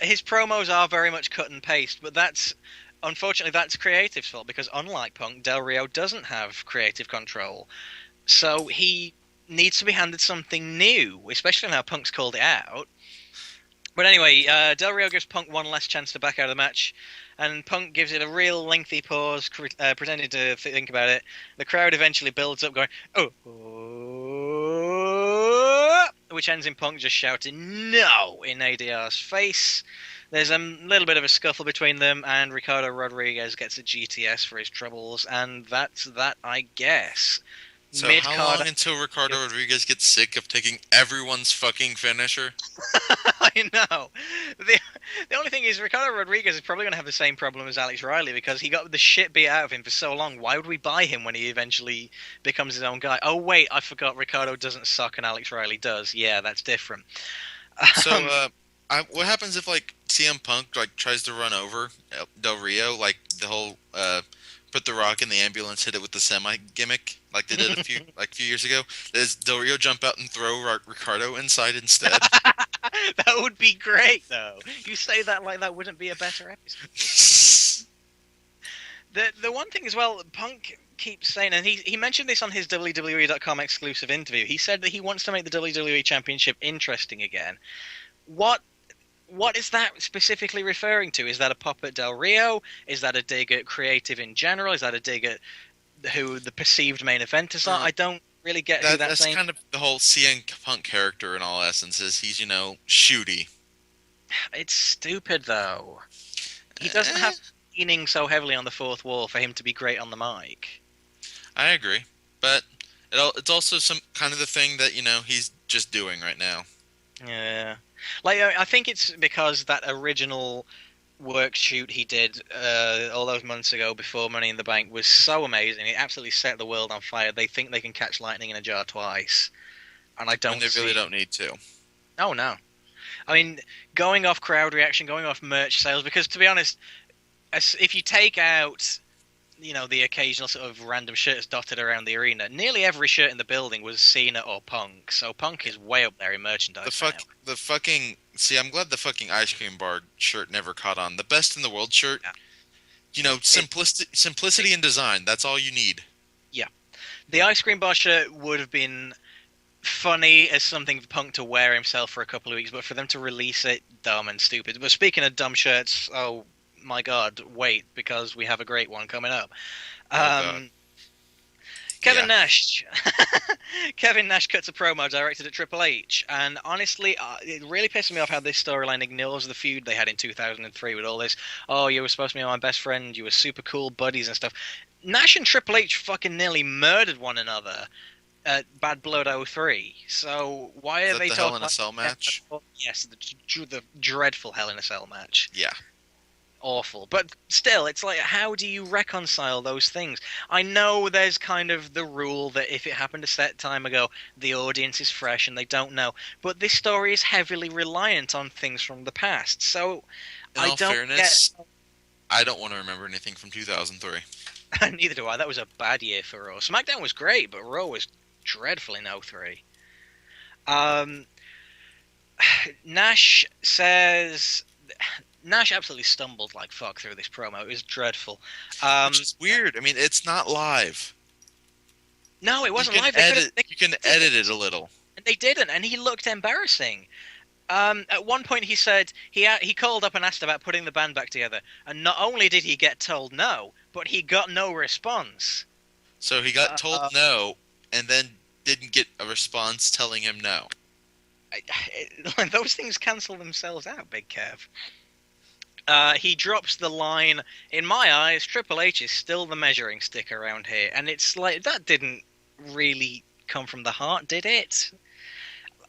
His promos are very much cut and paste, but unfortunately that's creative's fault, because unlike Punk, Del Rio doesn't have creative control. So he needs to be handed something new, especially now Punk's called it out. But anyway, Del Rio gives Punk one last chance to back out of the match, and Punk gives it a real lengthy pause, pretending to think about it. The crowd eventually builds up, going, "Oh," which ends in Punk just shouting "No" in ADR's face. There's a little bit of a scuffle between them, and Ricardo Rodriguez gets a GTS for his troubles, and that's that, I guess. So Mid how card. long until Ricardo Rodriguez gets sick of taking everyone's fucking finisher? I know. The only thing is, Ricardo Rodriguez is probably going to have the same problem as Alex Riley, because he got the shit beat out of him for so long. Why would we buy him when he eventually becomes his own guy? Oh wait, I forgot Ricardo doesn't suck and Alex Riley does. Yeah, that's different. So Um, what happens if like CM Punk like tries to run over Del Rio, like the whole put the Rock in the ambulance, hit it with the semi gimmick, like they did a few years ago? Does Del Rio jump out and throw Ricardo inside instead? that would be great, though. You say that like that wouldn't be a better episode. The one thing as well, Punk keeps saying, and he mentioned this on his WWE.com exclusive interview. He said that he wants to make the WWE Championship interesting again. What is that specifically referring to? Is that a pop at Del Rio? Is that a dig at creative in general? Is that a dig at who the perceived main eventers are? I don't really get who that's saying. That's kind of the whole CM Punk character in all essence. Is he's shooty. It's stupid though. He doesn't have leaning so heavily on the fourth wall for him to be great on the mic. I agree, but it's also some kind of the thing that he's just doing right now. Yeah, like I think it's because that original work shoot he did all those months ago before Money in the Bank was so amazing. It absolutely set the world on fire. They think they can catch lightning in a jar twice, and I don't. When they really don't need to. Oh no, I mean, going off crowd reaction, going off merch sales, because to be honest, if you take out the occasional sort of random shirts dotted around the arena, nearly every shirt in the building was Cena or Punk. So Punk is way up there in merchandise. See, I'm glad the fucking ice cream bar shirt never caught on. The best in the world shirt. Yeah. Simplicity in design. That's all you need. Yeah, the ice cream bar shirt would have been funny as something for Punk to wear himself for a couple of weeks, but for them to release it, dumb and stupid. But speaking of dumb shirts, oh my god, wait, because we have a great one coming up. Kevin Nash. Kevin Nash cuts a promo directed at Triple H, and honestly, it really pisses me off how this storyline ignores the feud they had in 2003 with all this, oh, you were supposed to be my best friend, you were super cool buddies and stuff. Nash and Triple H fucking nearly murdered one another at Bad Blood 03, so why are they talking Hell in a Cell match? Yes, the dreadful Hell in a Cell match. Yeah. awful. But still, it's like, how do you reconcile those things? I know there's kind of the rule that if it happened a set time ago, the audience is fresh and they don't know. But this story is heavily reliant on things from the past, so In I all don't get. fairness, I don't want to remember anything from 2003. Neither do I. That was a bad year for Raw. SmackDown was great, but Raw was dreadful in '03. Um, Nash says Nash absolutely stumbled like fuck through this promo. It was dreadful. Which is weird. I mean, it's not live. No, it wasn't You can live. They edit. they You can edit it a little. and they didn't, and he looked embarrassing. At one point, he said he called up and asked about putting the band back together, and not only did he get told no, but he got no response. So he got told Uh, no, and then didn't get a response telling him no. those things cancel themselves out, Big Kev. He drops the line, in my eyes, Triple H is still the measuring stick around here. And it's like, that didn't really come from the heart, did it?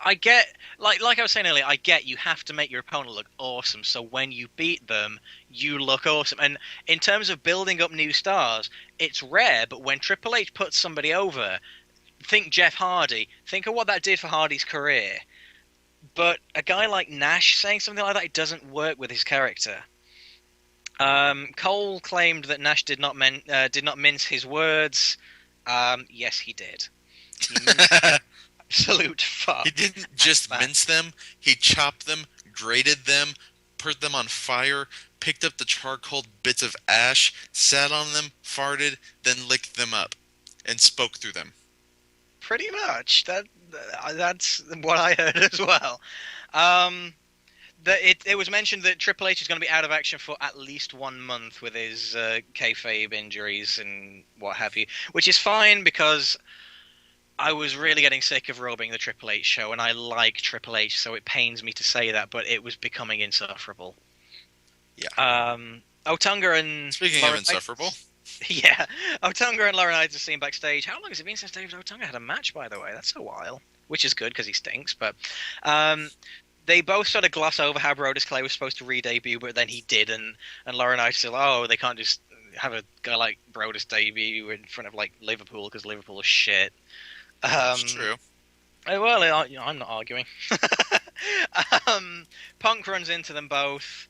I get, like I was saying earlier, I get you have to make your opponent look awesome. So when you beat them, you look awesome. And in terms of building up new stars, it's rare, but when Triple H puts somebody over, think Jeff Hardy, think of what that did for Hardy's career. But a guy like Nash saying something like that, it doesn't work with his character. Cole claimed that Nash did not mince his words. Yes, he did. He minced absolute fuck. He didn't just mince them. He chopped them, grated them, put them on fire, picked up the charcoal bits of ash, sat on them, farted, then licked them up, and spoke through them. Pretty much. That's what I heard as well. Um, it was mentioned that Triple H is going to be out of action for at least 1 month with his kayfabe injuries and what have you, which is fine because I was really getting sick of Raw being the Triple H show, and I like Triple H, so it pains me to say that, but it was becoming insufferable. Yeah. Otunga and Speaking of insufferable. Yeah, Otunga and Laurinaitis are seen backstage. How long has it been since David Otunga had a match, by the way? That's a while, which is good because he stinks, but they both sort of gloss over how Brodus Clay was supposed to re-debut, but then he didn't, and Laurinaitis said, oh, they can't just have a guy like Brodus debut in front of, like, Liverpool because Liverpool is shit. That's true. Well, I'm not arguing. Punk runs into them both.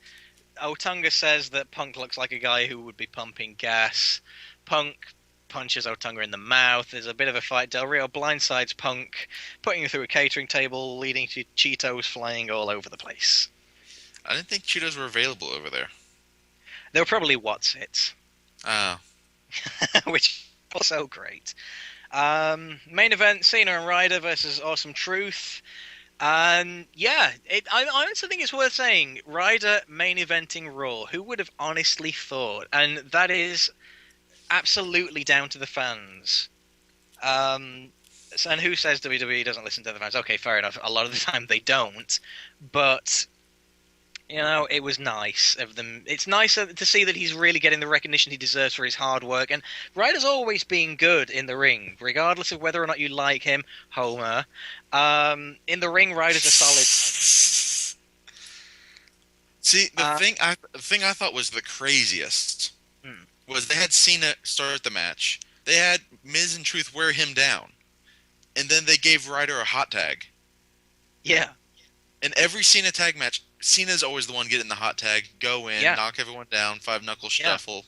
Otunga says that Punk looks like a guy who would be pumping gas. Punk punches Otunga in the mouth. There's a bit of a fight. Del Rio blindsides Punk, putting him through a catering table, leading to Cheetos flying all over the place. I didn't think Cheetos were available over there. They were probably What's-Its. Oh. Which was so great. Main event, Cena and Ryder versus Awesome Truth. Yeah, I honestly think it's worth saying, Ryder main eventing Raw. Who would have honestly thought? And that is absolutely down to the fans. And who says WWE doesn't listen to the fans? Okay, fair enough. A lot of the time they don't. But, you know, it was nice of them. It's nice to see that he's really getting the recognition he deserves for his hard work. And Ryder's always been good in the ring, regardless of whether or not you like him, Homer. In the ring, Ryder's a solid. See, the thing I thought was the craziest was they had Cena start the match. They had Miz and Truth wear him down, and then they gave Ryder a hot tag. Yeah. In every Cena tag match, Cena's always the one getting the hot tag, go in, knock everyone down, 5-knuckle shuffle.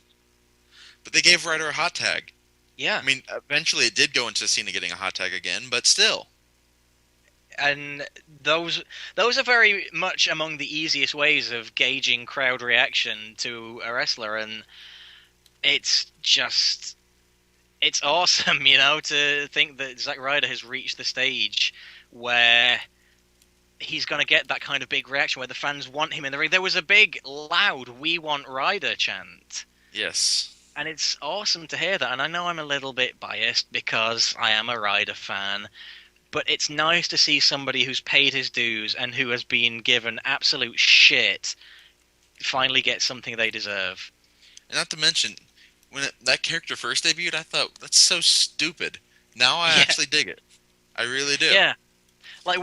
But they gave Ryder a hot tag. Yeah. I mean, eventually it did go into Cena getting a hot tag again, but still. And those are very much among the easiest ways of gauging crowd reaction to a wrestler, and it's awesome, you know, to think that Zack Ryder has reached the stage where he's going to get that kind of big reaction where the fans want him in the ring. There was a big, loud "We want Ryder" chant. Yes. And it's awesome to hear that. And I know I'm a little bit biased because I am a Ryder fan, but it's nice to see somebody who's paid his dues and who has been given absolute shit finally get something they deserve. And not to mention, when that character first debuted, I thought, that's so stupid. Now I actually dig it. I really do. Yeah. Like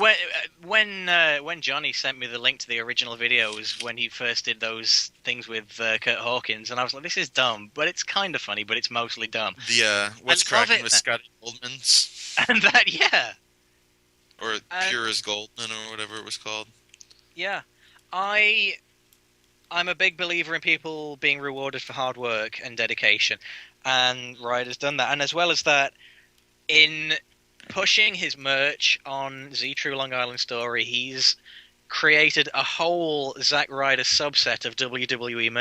when Johnny sent me the link to the original videos when he first did those things with Kurt Hawkins, and I was like, this is dumb, but it's kind of funny, but it's mostly dumb. The What's I love Cracking it, with Scotty Goldman's, and that yeah, or and Pure as Goldman, or whatever it was called. yeah, I I'm a big believer in people being rewarded for hard work and dedication, and Ryder's done that, and as well as that, in pushing his merch on Z True Long Island Story, he's created a whole Zack Ryder subset of WWE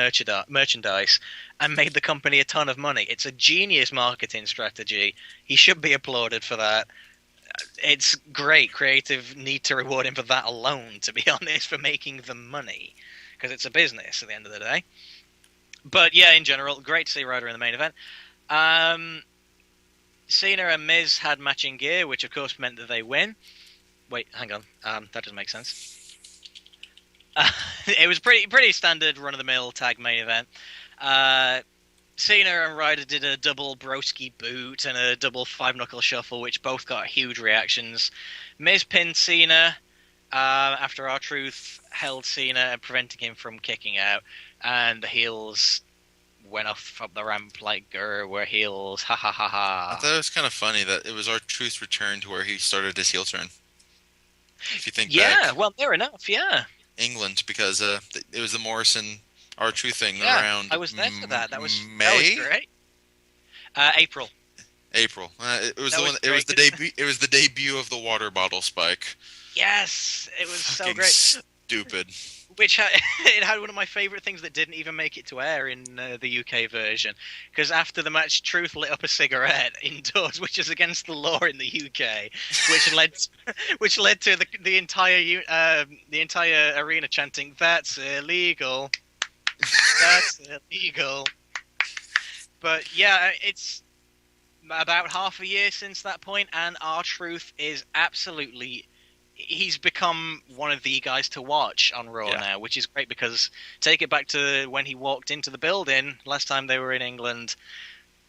merchandise and made the company a ton of money. It's a genius marketing strategy. He should be applauded for that. It's great. Creative need to reward him for that alone, to be honest, for making them money. Because it's a business at the end of the day. But yeah, in general, great to see Ryder in the main event. Cena and Miz had matching gear, which of course meant that they win. Wait, hang on. That doesn't make sense. It was pretty standard run-of-the-mill tag main event. Cena and Ryder did a double broski boot and a double five-knuckle shuffle, which both got huge reactions. Miz pinned Cena after R-Truth held Cena, preventing him from kicking out, and the heels went off up the ramp like we're heels, ha ha ha ha. I thought it was kind of funny that it was R-Truth's return to where he started his heel turn. If you think back, well, fair enough, yeah. England, because it was the Morrison R-Truth thing Yeah, around. I was there for that. That was May. Great. April. April. It was That the was one. It was the great. debut. It was the debut of the water bottle spike. Yes, it was so Fucking great. stupid. Which it had one of my favourite things that didn't even make it to air in the UK version. Because after the match, Truth lit up a cigarette indoors, which is against the law in the UK, which led to the entire arena chanting, "That's illegal, that's illegal." But yeah, it's about half a year since that point, and R-Truth is absolutely. He's become one of the guys to watch on Raw now, which is great because take it back to when he walked into the building last time they were in England,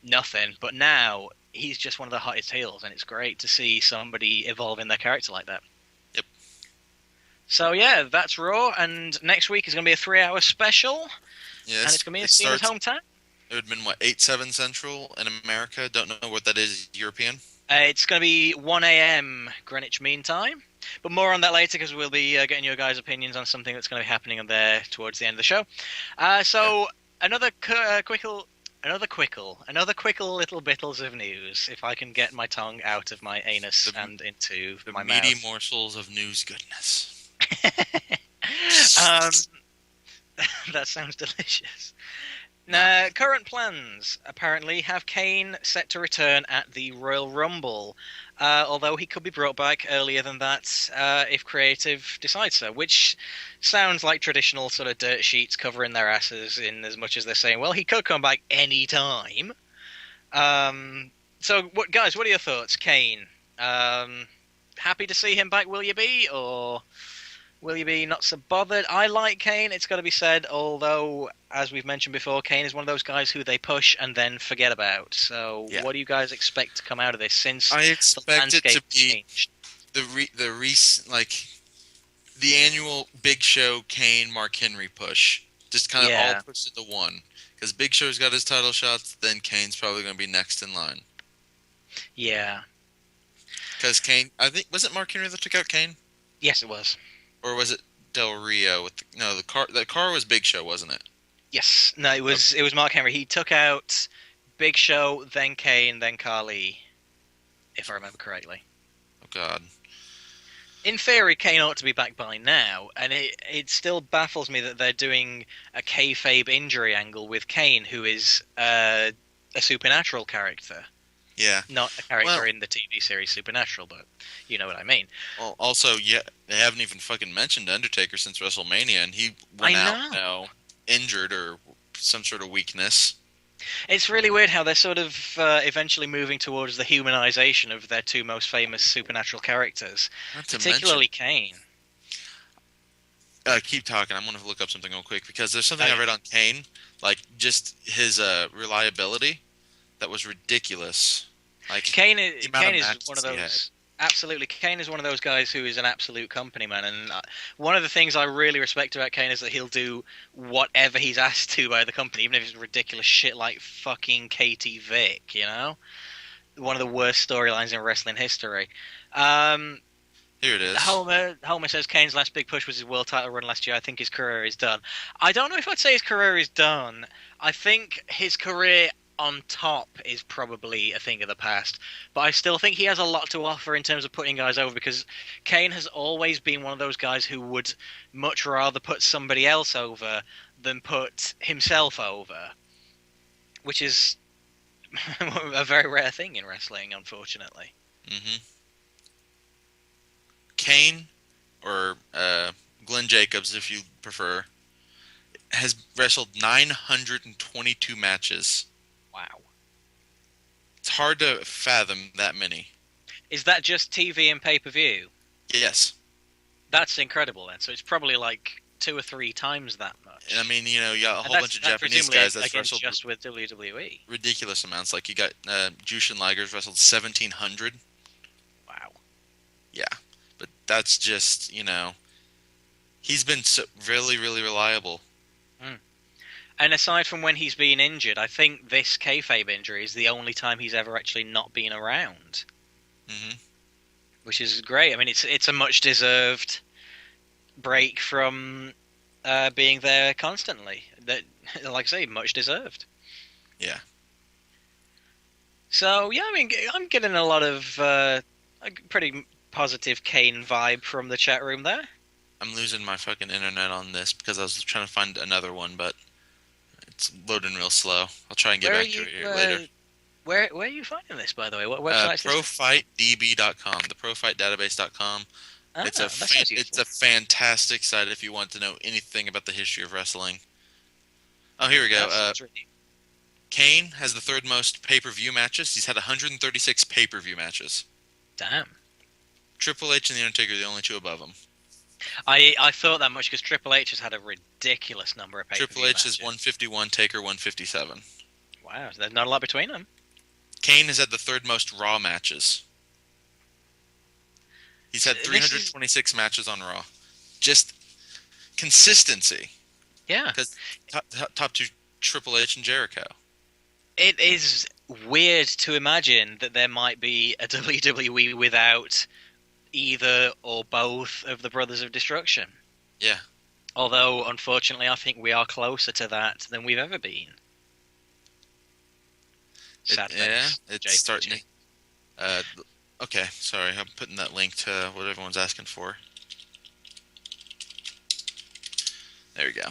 nothing. But now he's just one of the hottest heels, and it's great to see somebody evolving their character like that. Yep. So yeah, that's Raw, and next week is going to be a 3-hour special, Yes, and it's going to be in Cena's hometown. It would have been, 8/7 Central in America? Don't know what that is, European? It's going to be 1 a.m. Greenwich Mean Time. But more on that later because we'll be getting your guys' opinions on something that's going to be happening on there towards the end of the show. Another quickle little bittles of news, if I can get my tongue out of my anus and into my mouth. The meaty morsels of news goodness. That sounds delicious. Now, current plans apparently have Kane set to return at the Royal Rumble, although he could be brought back earlier than that if Creative decides so, which sounds like traditional sort of dirt sheets covering their asses in as much as they're saying, well, he could come back any time. So, what are your thoughts? Kane, happy to see him back, will you be, or will you be not so bothered? I like Kane, it's got to be said, although, as we've mentioned before, Kane is one of those guys who they push and then forget about. So, what do you guys expect to come out of this? Since I expect it to be changed? the annual Big Show Kane Mark Henry push, just kind of all pushed into one. Because Big Show's got his title shots, then Kane's probably going to be next in line. Yeah. Because Kane, I think, was it Mark Henry that took out Kane? Yes, it was. Or was it Del Rio? The car was Big Show, wasn't it? Yes. No, it was Mark Henry. He took out Big Show, then Kane, then Khali, if I remember correctly. Oh, God. In theory, Kane ought to be back by now, and it still baffles me that they're doing a kayfabe injury angle with Kane, who is a supernatural character. Yeah. Not a character in the TV series Supernatural, but you know what I mean. Well, also, they haven't even fucking mentioned Undertaker since WrestleMania, and he went out now injured or some sort of weakness. It's really weird how they're sort of eventually moving towards the humanization of their two most famous supernatural characters, particularly Kane. Keep talking. I'm going to look up something real quick, because there's something I read on Kane, like just his reliability, that was ridiculous. Like Kane is one of those. Absolutely. Kane is one of those guys who is an absolute company man, and one of the things I really respect about Kane is that he'll do whatever he's asked to by the company, even if it's ridiculous shit like fucking Katie Vick, you know? One of the worst storylines in wrestling history. Um, Here it is. Homer says Kane's last big push was his world title run last year. I think his career is done. I don't know if I'd say his career is done. I think his career on top is probably a thing of the past. But I still think he has a lot to offer in terms of putting guys over, because Kane has always been one of those guys who would much rather put somebody else over than put himself over, which is a very rare thing in wrestling, unfortunately. Mm-hmm. Kane, or Glenn Jacobs, if you prefer, has wrestled 922 matches. Wow. It's hard to fathom that many. Is that just TV and pay-per-view? Yes. That's incredible then. So it's probably like 2 or 3 times that much. And I mean, you got a whole bunch of Japanese guys that's wrestled just with WWE. ridiculous amounts. Like you got Jushin Liger's wrestled 1,700. Wow. Yeah, but that's just he's been so really, really reliable. And aside from when he's been injured, I think this kayfabe injury is the only time he's ever actually not been around. Mm-hmm. Which is great. I mean, it's a much deserved break from being there constantly. That, like I say, much deserved. Yeah. So yeah, I mean, I'm getting a lot of a pretty positive Kane vibe from the chat room there. I'm losing my fucking internet on this because I was trying to find another one, but it's loading real slow. I'll try and get back to it here later. Where are you finding this, by the way? What website is this? ProFightDB.com, the ProFightDatabase.com. It's a fantastic site if you want to know anything about the history of wrestling. Oh, here we go. Kane has the 3rd most pay-per-view matches. He's had 136 pay-per-view matches. Damn. Triple H and The Undertaker are the only 2 above him. I thought that much because Triple H has had a ridiculous number of pay-per-view Triple H matches. is 151, Taker 157. Wow, so there's not a lot between them. Kane has had the 3rd most Raw matches. He's had 326 matches on Raw. Just consistency. Yeah. Because top 2, Triple H and Jericho. It is weird to imagine that there might be a WWE without either or both of the Brothers of Destruction. Yeah. Although, unfortunately, I think we are closer to that than we've ever been. It's starting to... okay, sorry, I'm putting that link to what everyone's asking for. There we go.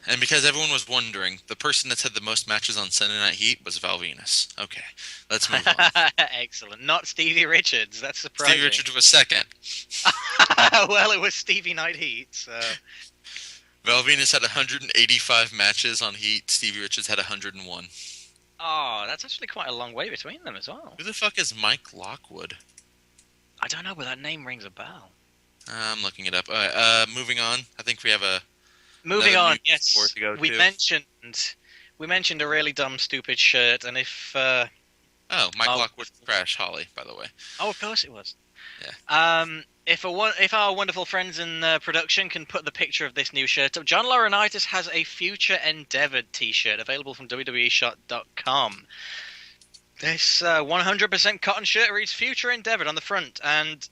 And because everyone was wondering, the person that's had the most matches on Sunday Night Heat was Val Venus. Okay, let's move on. Excellent. Not Stevie Richards. That's surprising. Stevie Richards was 2nd. Well, it was Stevie Night Heat, so... Val Venus had 185 matches on Heat. Stevie Richards had 101. Oh, that's actually quite a long way between them as well. Who the fuck is Mike Lockwood? I don't know, but that name rings a bell. I'm looking it up. All right, moving on. I think we have a... Moving on, yes. We to. mentioned a really dumb, stupid shirt, and if... Mike Lockwood Crash Holly, by the way. Oh, of course it was. Yeah. If our wonderful friends in production can put the picture of this new shirt up, John Laurinaitis has a Future Endeavored t-shirt available from WWEshop.com. This 100% cotton shirt reads Future Endeavored on the front, and...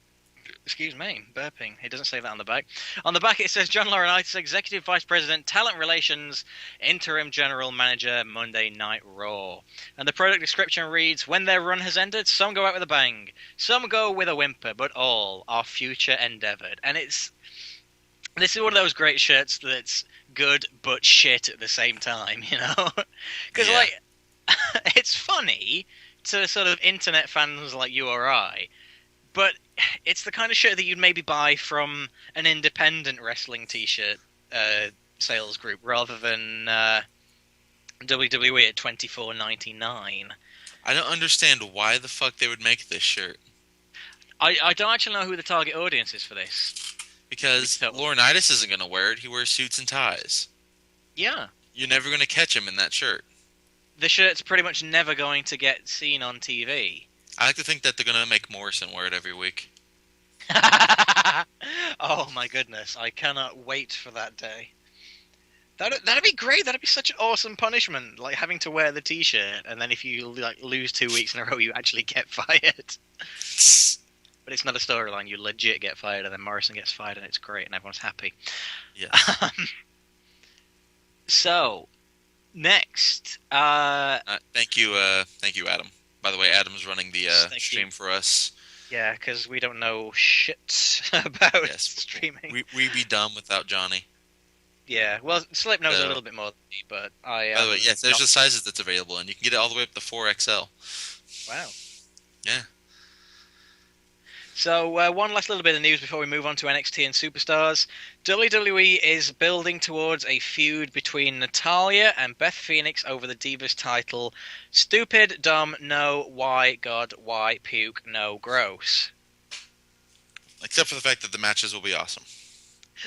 Excuse me, burping. It doesn't say that on the back. On the back it says John Laurinaitis, Executive Vice President, Talent Relations, Interim General Manager, Monday Night Raw. And the product description reads, when their run has ended, some go out with a bang, some go with a whimper, but all are future endeavored. And this is one of those great shirts that's good but shit at the same time, you know? Because, it's funny to sort of internet fans like you or I, but it's the kind of shirt that you'd maybe buy from an independent wrestling t-shirt sales group rather than WWE at $24.99. I don't understand why the fuck they would make this shirt. I don't actually know who the target audience is for this. Because Laurinaitis isn't going to wear it. He wears suits and ties. Yeah. You're never going to catch him in that shirt. The shirt's pretty much never going to get seen on TV. I like to think that they're gonna make Morrison wear it every week. Oh my goodness, I cannot wait for that day. That'd be great. That'd be such an awesome punishment, like having to wear the T-shirt, and then if you like lose 2 weeks in a row, you actually get fired. But it's not a storyline. You legit get fired, and then Morrison gets fired, and it's great, and everyone's happy. Yes. So next, thank you, Adam. By the way, Adam's running the stream for us. Yeah, because we don't know shit about streaming. We'd be dumb without Johnny. Yeah, well, Slip knows a little bit more than me, but I... By the way, yes, there's the sizes that's available, and you can get it all the way up to 4XL. Wow. Yeah. So, one last little bit of news before we move on to NXT and Superstars. WWE is building towards a feud between Natalya and Beth Phoenix over the Divas title. Stupid, dumb, no, why, God, why, puke, no, gross. Except for the fact that the matches will be awesome.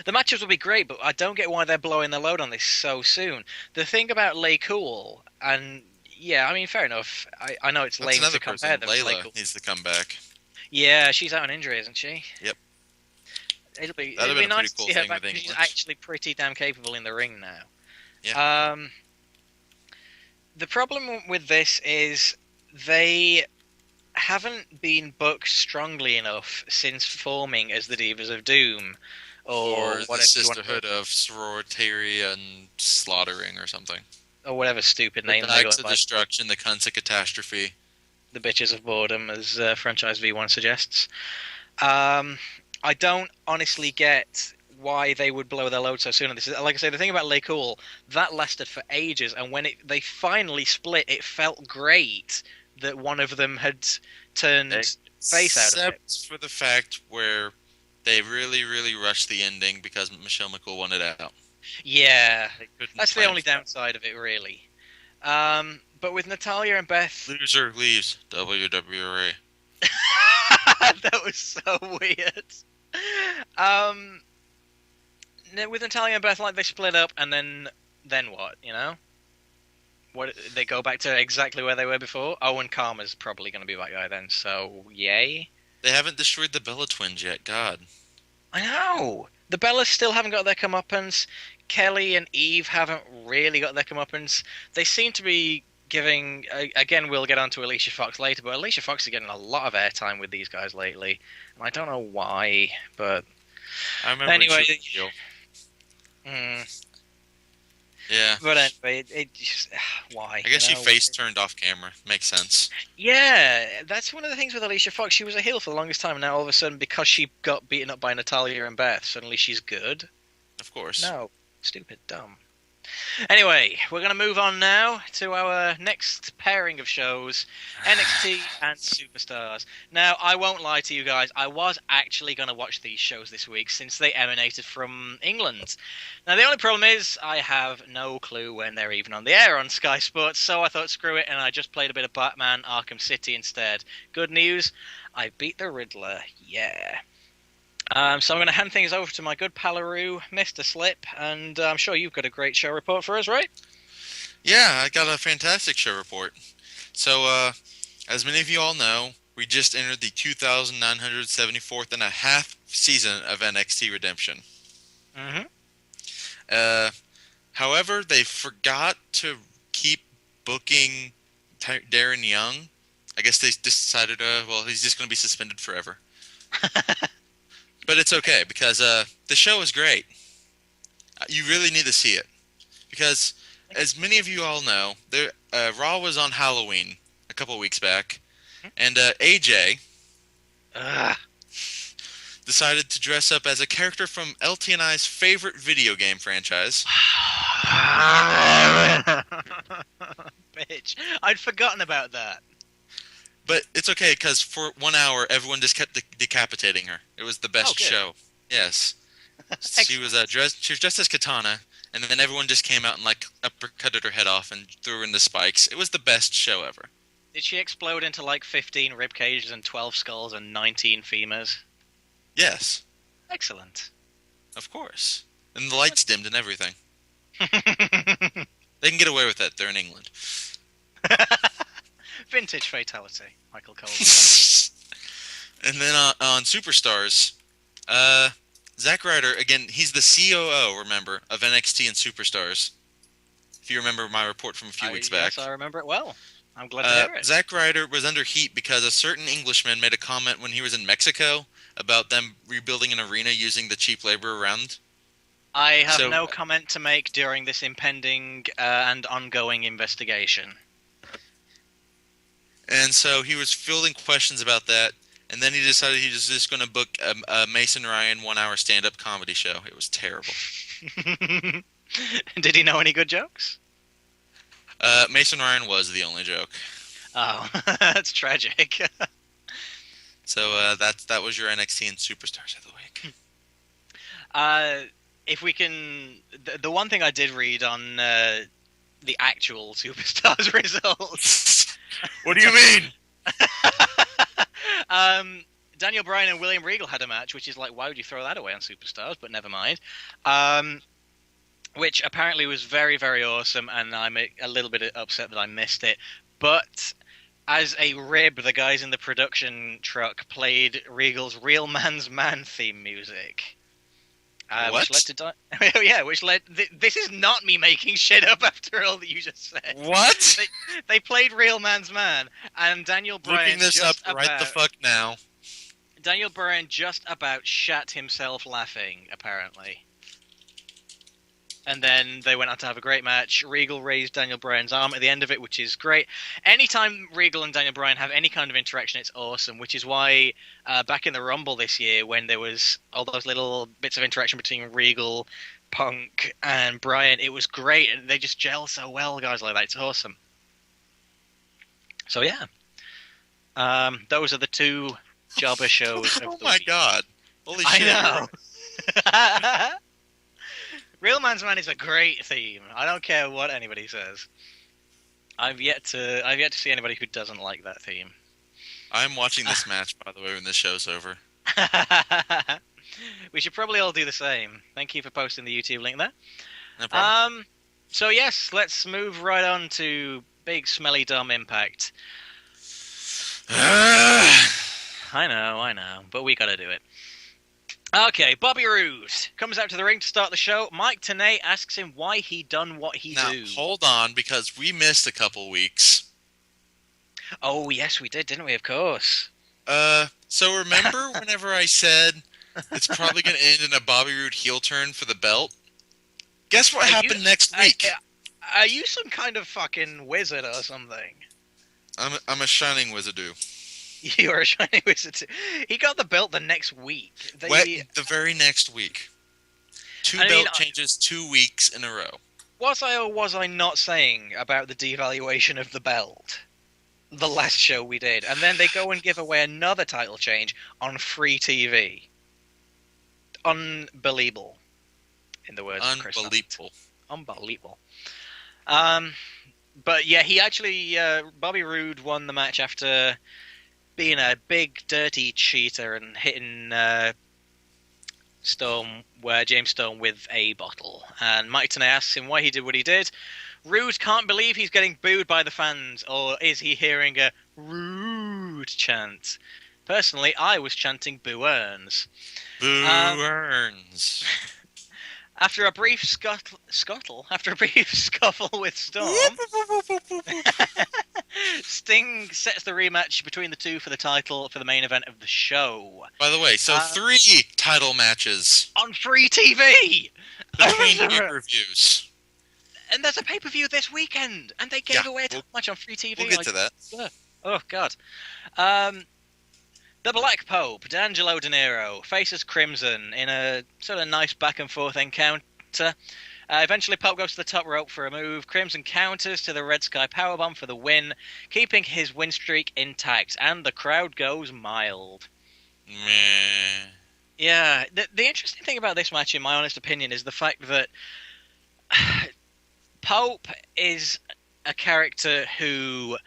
The matches will be great, but I don't get why they're blowing their load on this so soon. The thing about Lay Cool, and yeah, I mean, fair enough. I know it's lame to compare them. Layla needs to come back. Yeah, she's out on injury, isn't she? Yep. It'll be nice to see her back. She's actually pretty damn capable in the ring now. Yeah. The problem with this is they haven't been booked strongly enough since forming as the Divas of Doom. Or the Sisterhood of Sororitarian Slaughtering or something. Or whatever stupid name they got. The Destruction, the Cunts of Catastrophe. The Bitches of Boredom, as Franchise V1 suggests. I don't honestly get why they would blow their load so soon. This is, like I say, the thing about Lay Cool, that lasted for ages, and when they finally split, it felt great that one of them had turned face out of it. Except for the fact where they really, really rushed the ending because Michelle McCool wanted out. Yeah, that's the only downside of it, really. But with Natalya and Beth... Loser leaves WWE. That was so weird. With Natalya and Beth, like, they split up, and then what, you know? What, they go back to exactly where they were before? Oh, and Karma's probably going to be that guy then, so yay. They haven't destroyed the Bella Twins yet, God. I know! The Bellas still haven't got their comeuppance. Kelly and Eve haven't really got their comeuppance. They seem to be giving... Again, we'll get on to Alicia Fox later, but Alicia Fox is getting a lot of airtime with these guys lately. And I don't know why, but... I remember anyway, yeah. But anyway, it just... Why? I guess she face-turned off camera. Makes sense. Yeah, that's one of the things with Alicia Fox. She was a heel for the longest time, and now all of a sudden, because she got beaten up by Natalya and Beth, suddenly she's good. Of course. No. Stupid. Dumb. Anyway, we're going to move on now to our next pairing of shows, NXT and Superstars. Now, I won't lie to you guys, I was actually going to watch these shows this week since they emanated from England. Now, the only problem is I have no clue when they're even on the air on Sky Sports, so I thought screw it, and I just played a bit of Batman Arkham City instead. Good news, I beat the Riddler, yeah. So I'm going to hand things over to my good Palaroo, Mr. Slip, and I'm sure you've got a great show report for us, right? Yeah, I got a fantastic show report. So, as many of you all know, we just entered the 2,974th and a half season of NXT Redemption. Mm-hmm. However, they forgot to keep booking Darren Young. I guess they decided, well, he's just going to be suspended forever. But it's okay, because the show is great. You really need to see it. Because, as many of you all know, Raw was on Halloween a couple of weeks back, and AJ decided to dress up as a character from LTNI's favorite video game franchise. Bitch, I'd forgotten about that. But it's okay, because for 1 hour, everyone just kept decapitating her. It was the best show. Yes. She was dressed as Katana, and then everyone just came out and like uppercutted her head off and threw her into spikes. It was the best show ever. Did she explode into like 15 rib cages and 12 skulls and 19 femurs? Yes. Excellent. Of course. And the lights dimmed and everything. They can get away with that. They're in England. Vintage fatality, Michael Cole. And then on Superstars, Zack Ryder, again, he's the COO, remember, of NXT and Superstars. If you remember my report from a few weeks back. Yes, I remember it well. I'm glad to hear it. Zack Ryder was under heat because a certain Englishman made a comment when he was in Mexico about them rebuilding an arena using the cheap labor around. I have no comment to make during this impending and ongoing investigation. And so he was fielding questions about that, and then he decided he was just going to book a Mason Ryan 1-hour stand-up comedy show. It was terrible. Did he know any good jokes? Mason Ryan was the only joke. Oh, that's tragic. So that was your NXT and Superstars of the week. If we can... The one thing I did read on the actual Superstars results... What do you mean? Daniel Bryan and William Regal had a match, which is like, why would you throw that away on Superstars? But never mind. Which apparently was very, very awesome, and I'm a little bit upset that I missed it. But as a rib, the guys in the production truck played Regal's Real Man's Man theme music. What? Which led... This is not me making shit up after all that you just said. What? They played Real Man's Man, and Daniel Bryan... Looking this up right the fuck now. Daniel Bryan just about shat himself laughing, apparently. And then they went on to have a great match. Regal raised Daniel Bryan's arm at the end of it, which is great. Anytime Regal and Daniel Bryan have any kind of interaction, it's awesome, which is why back in the Rumble this year, when there was all those little bits of interaction between Regal, Punk, and Bryan, it was great. And they just gel so well, guys like that. It's awesome. So, yeah. Those are the two jobber shows of the week. Oh, my God. Holy shit. I know. Real Man's Man is a great theme. I don't care what anybody says. I've yet to see anybody who doesn't like that theme. I'm watching this match, by the way, when this show's over. We should probably all do the same. Thank you for posting the YouTube link there. No problem. So yes, let's move right on to big smelly dumb Impact. I know, but we gotta do it. Okay, Bobby Roode comes out to the ring to start the show. Mike Tenay asks him why he done what he now, do. Hold on, because we missed a couple weeks. Oh, yes, we did, didn't we? Of course. So remember whenever I said it's probably going to end in a Bobby Roode heel turn for the belt? Guess what happened next week? Are you some kind of fucking wizard or something? I'm a shining wizardoo. You're a shining wizard. He got the belt the next week. The very next week. Two belt changes 2 weeks in a row. Was I or was I not saying about the devaluation of the belt? The last show we did. And then they go and give away another title change on free TV. Unbelievable. In the words of Chris. Unbelievable. But yeah, he actually... Bobby Roode won the match after... being a big, dirty cheater and hitting James Storm with a bottle. And Mike Tenay asks him why he did what he did. Roode can't believe he's getting booed by the fans, or is he hearing a Roode chant? Personally, I was chanting Boo Earns. Boo Earns. After a brief scuffle with Storm, Sting sets the rematch between the two for the title for the main event of the show. By the way, so 3 title matches on free TV between pay-per-views. And there's a pay-per-view this weekend, and they gave away a title match on free TV. We'll get to that. Oh God. The Black Pope, D'Angelo De Niro, faces Crimson in a sort of nice back-and-forth encounter. Eventually, Pope goes to the top rope for a move. Crimson counters to the Red Sky Powerbomb for the win, keeping his win streak intact, and the crowd goes mild. Meh. Yeah, the interesting thing about this match, in my honest opinion, is the fact that Pope is a character who...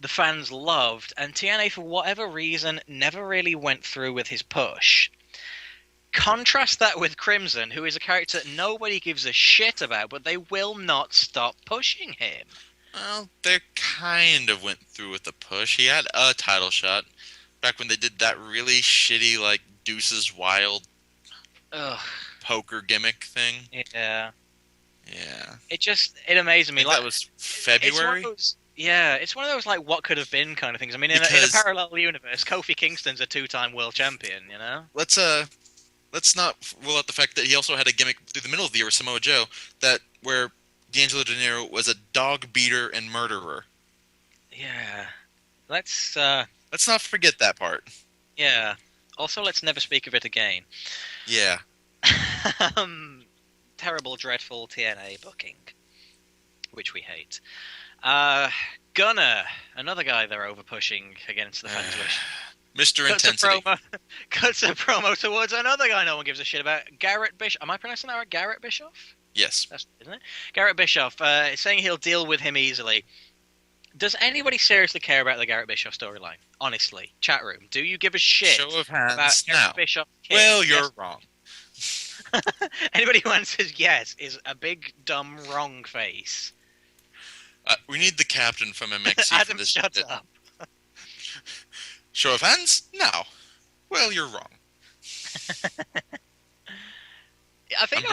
the fans loved, and TNA, for whatever reason, never really went through with his push. Contrast that with Crimson, who is a character nobody gives a shit about, but they will not stop pushing him. Well, they kind of went through with the push. He had a title shot back when they did that really shitty, like, Deuces Wild Ugh. poker gimmick thing. Yeah. Yeah. It amazes I me. think Like, that was it's one of February. those. Yeah, it's one of those like what could have been kind of things. I mean, in a Because parallel universe, Kofi Kingston's a two-time world champion. You know. let's not rule out the fact that he also had a gimmick through the middle of the year with Samoa Joe that where D'Angelo De Niro was a dog beater and murderer. Yeah. Let's. Let's not forget that part. Yeah. Also, let's never speak of it again. Yeah. Terrible, dreadful TNA booking, which we hate. Gunner, another guy they're over pushing against the fans' wish. Mr. Intensity. Cuts a promo towards another guy no one gives a shit about, Garrett Bischoff. Am I pronouncing that right? Garrett Bischoff? Yes. That's, isn't it? Garrett Bischoff, saying he'll deal with him easily. Does anybody seriously care about the Garrett Bischoff storyline? Honestly, chat room, do you give a shit Show of hands about now. Garrett Bischoff? Well, you're wrong. Anybody who answers yes is a big dumb wrong face. We need the captain from MXC Adam, for this. shut up. Show of hands? No. Well, you're wrong. I think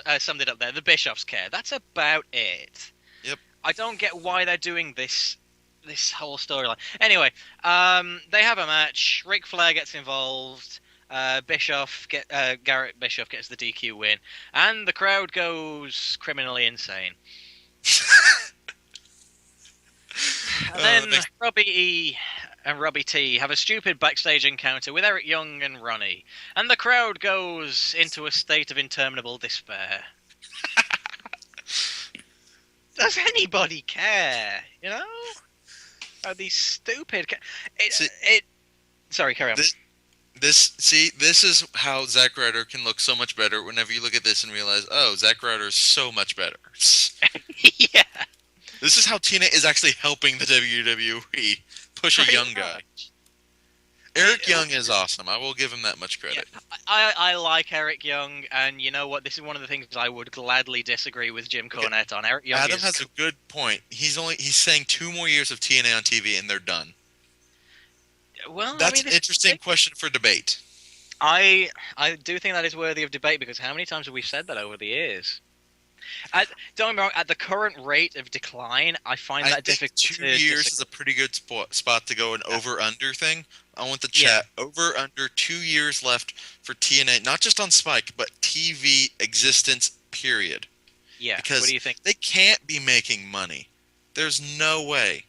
I summed it up there. The Bischoffs care. That's about it. Yep. I don't get why they're doing this whole storyline. Anyway, they have a match. Ric Flair gets involved. Garrett Bischoff gets the DQ win, and the crowd goes criminally insane. And then Robbie E and Robbie T have a stupid backstage encounter with Eric Young and Ronnie, and the crowd goes into a state of interminable despair. Does anybody care? You know? Are these stupid? Sorry, carry on. This is how Zack Ryder can look so much better whenever you look at this and realize, oh, Zack Ryder is so much better. Yeah. This is how TNA is actually helping the WWE push a young guy. Eric Young is awesome. I will give him that much credit. Yeah, I like Eric Young, and you know what? This is one of the things I would gladly disagree with Jim Cornette on. Eric Young Adam has a good point. He's saying 2 more years of TNA on TV and they're done. Well, that's an interesting question for debate. I do think that is worthy of debate because how many times have we said that over the years? Don't get me wrong, at the current rate of decline, I find that difficult. 2 years is a pretty good spot to go an over-under thing. I want the chat. Over-under 2 years left for TNA, not just on Spike, but TV existence, period. Yeah, because what do you think? They can't be making money. There's no way.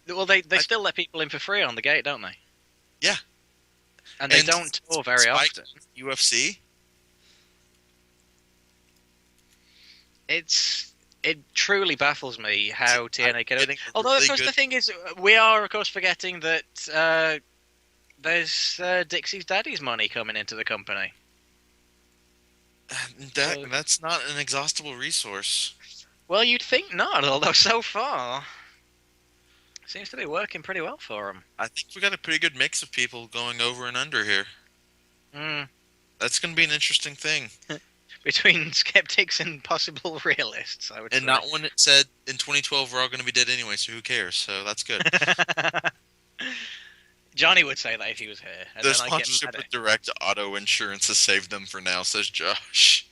Well, they still let people in for free on the gate, don't they? Yeah. And they don't tour very often. UFC? It truly baffles me how TNA can. Although, really of course, the thing is, we are, of course, forgetting that there's Dixie's daddy's money coming into the company. That's not an exhaustible resource. Well, you'd think not, although so far seems to be working pretty well for him. I think we got a pretty good mix of people going over and under here. That's going to be an interesting thing. Between skeptics and possible realists, I would say. And not one that said in 2012 we're all going to be dead anyway, so who cares? So that's good. Johnny would say that if he was here. And the sponsorship with Direct Auto Insurance has saved them for now, says Josh.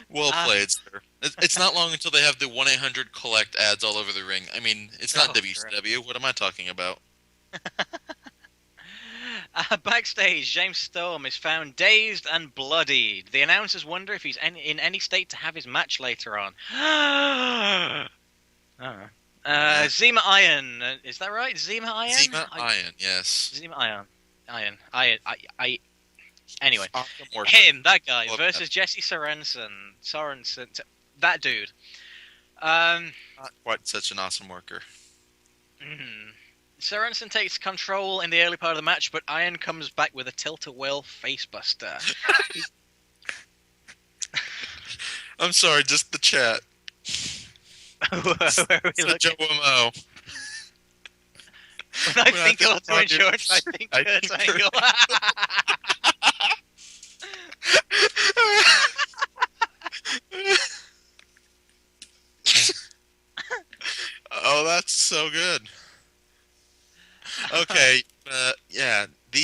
Well played, sir. It's not long until they have the 1-800-COLLECT ads all over the ring. I mean, it's not WCW. What am I talking about? Backstage, James Storm is found dazed and bloodied. The announcers wonder if he's in any state to have his match later on. Zema Iron, is that right? Zema Iron? Zema Iron, yes. Zema Iron. Anyway, him, that guy, versus Jesse Sorensen. That dude. Not quite such an awesome worker. Sorensen takes control in the early part of the match, but Iron comes back with a tilt-a-whirl facebuster. I'm sorry, just the chat. Where are we looking? Joe Mo. When I think auto insurance, I think Kurt Angle.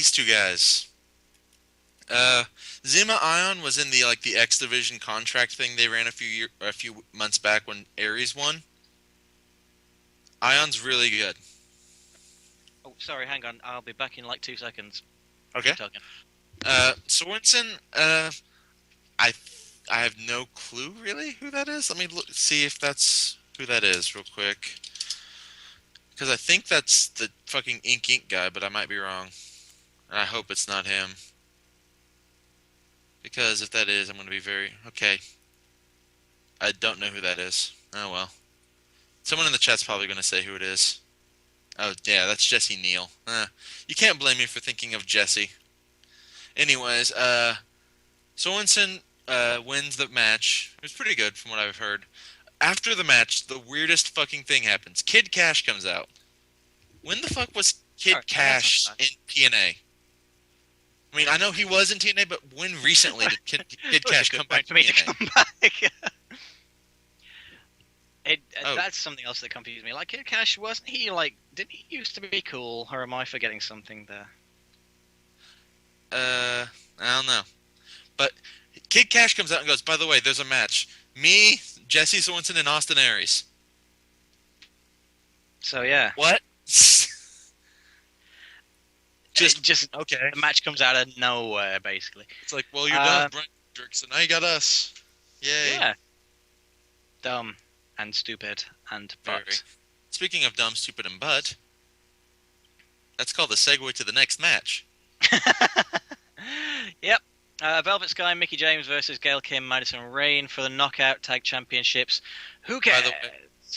these two guys. Zima Ion was in the X Division contract thing they ran a few months back when Aries won. Ion's really good. Oh, sorry, hang on. I'll be back in like 2 seconds. Okay. Keep talking. Sorensen, I have no clue really who that is. Let me see if that's who that is real quick. Because I think that's the fucking Ink guy, but I might be wrong. And I hope it's not him. Because if that is, I'm going to be very... Okay. I don't know who that is. Oh, well. Someone in the chat's probably going to say who it is. Oh, yeah, that's Jesse Neal. You can't blame me for thinking of Jesse. Anyways, Sorensen wins the match. It was pretty good from what I've heard. After the match, the weirdest fucking thing happens. Kid Cash comes out. When the fuck was Kid Cash in TNA? I mean, I know he was in TNA, but when recently did Kid Cash come back to TNA? That's something else that confused me. Like, Kid Cash, wasn't he, like... Didn't he used to be cool? Or am I forgetting something there? I don't know. But Kid Cash comes out and goes, by the way, there's a match. Me, Jesse Sorensen, and Austin Aries. So, yeah. What? Just okay. The match comes out of nowhere, basically. It's like, well, you're done, Brian Hendricks, so now you got us. Yay. Yeah. Dumb and stupid and butt. Very. Speaking of dumb, stupid, and butt, that's called the segue to the next match. Yep. Velvet Sky, Mickie James versus Gail Kim, Madison Rayne for the Knockout Tag Championships. Who cares? By the way,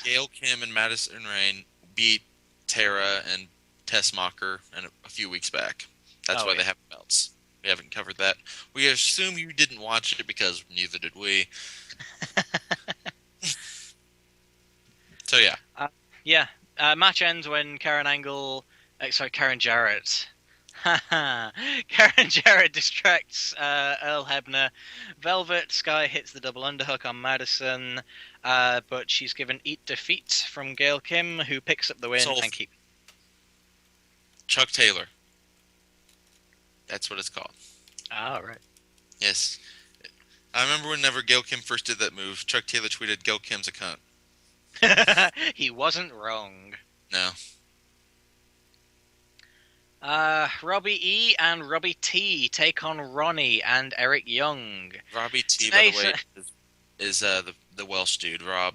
Gail Kim and Madison Rayne beat Tara and Tess Mocker a few weeks back. That's why they have belts. We haven't covered that. We assume you didn't watch it because neither did we. So yeah. Match ends when Karen Jarrett. Karen Jarrett distracts Earl Hebner. Velvet Sky hits the double underhook on Madison, but she's given Eat Defeat from Gail Kim, who picks up the win and keeps. Chuck Taylor. That's what it's called. Ah, right. Yes. I remember whenever Gail Kim first did that move, Chuck Taylor tweeted, Gail Kim's a cunt. He wasn't wrong. No. Robbie E and Robbie T take on Ronnie and Eric Young. Robbie T, by the way, is the Welsh dude. Rob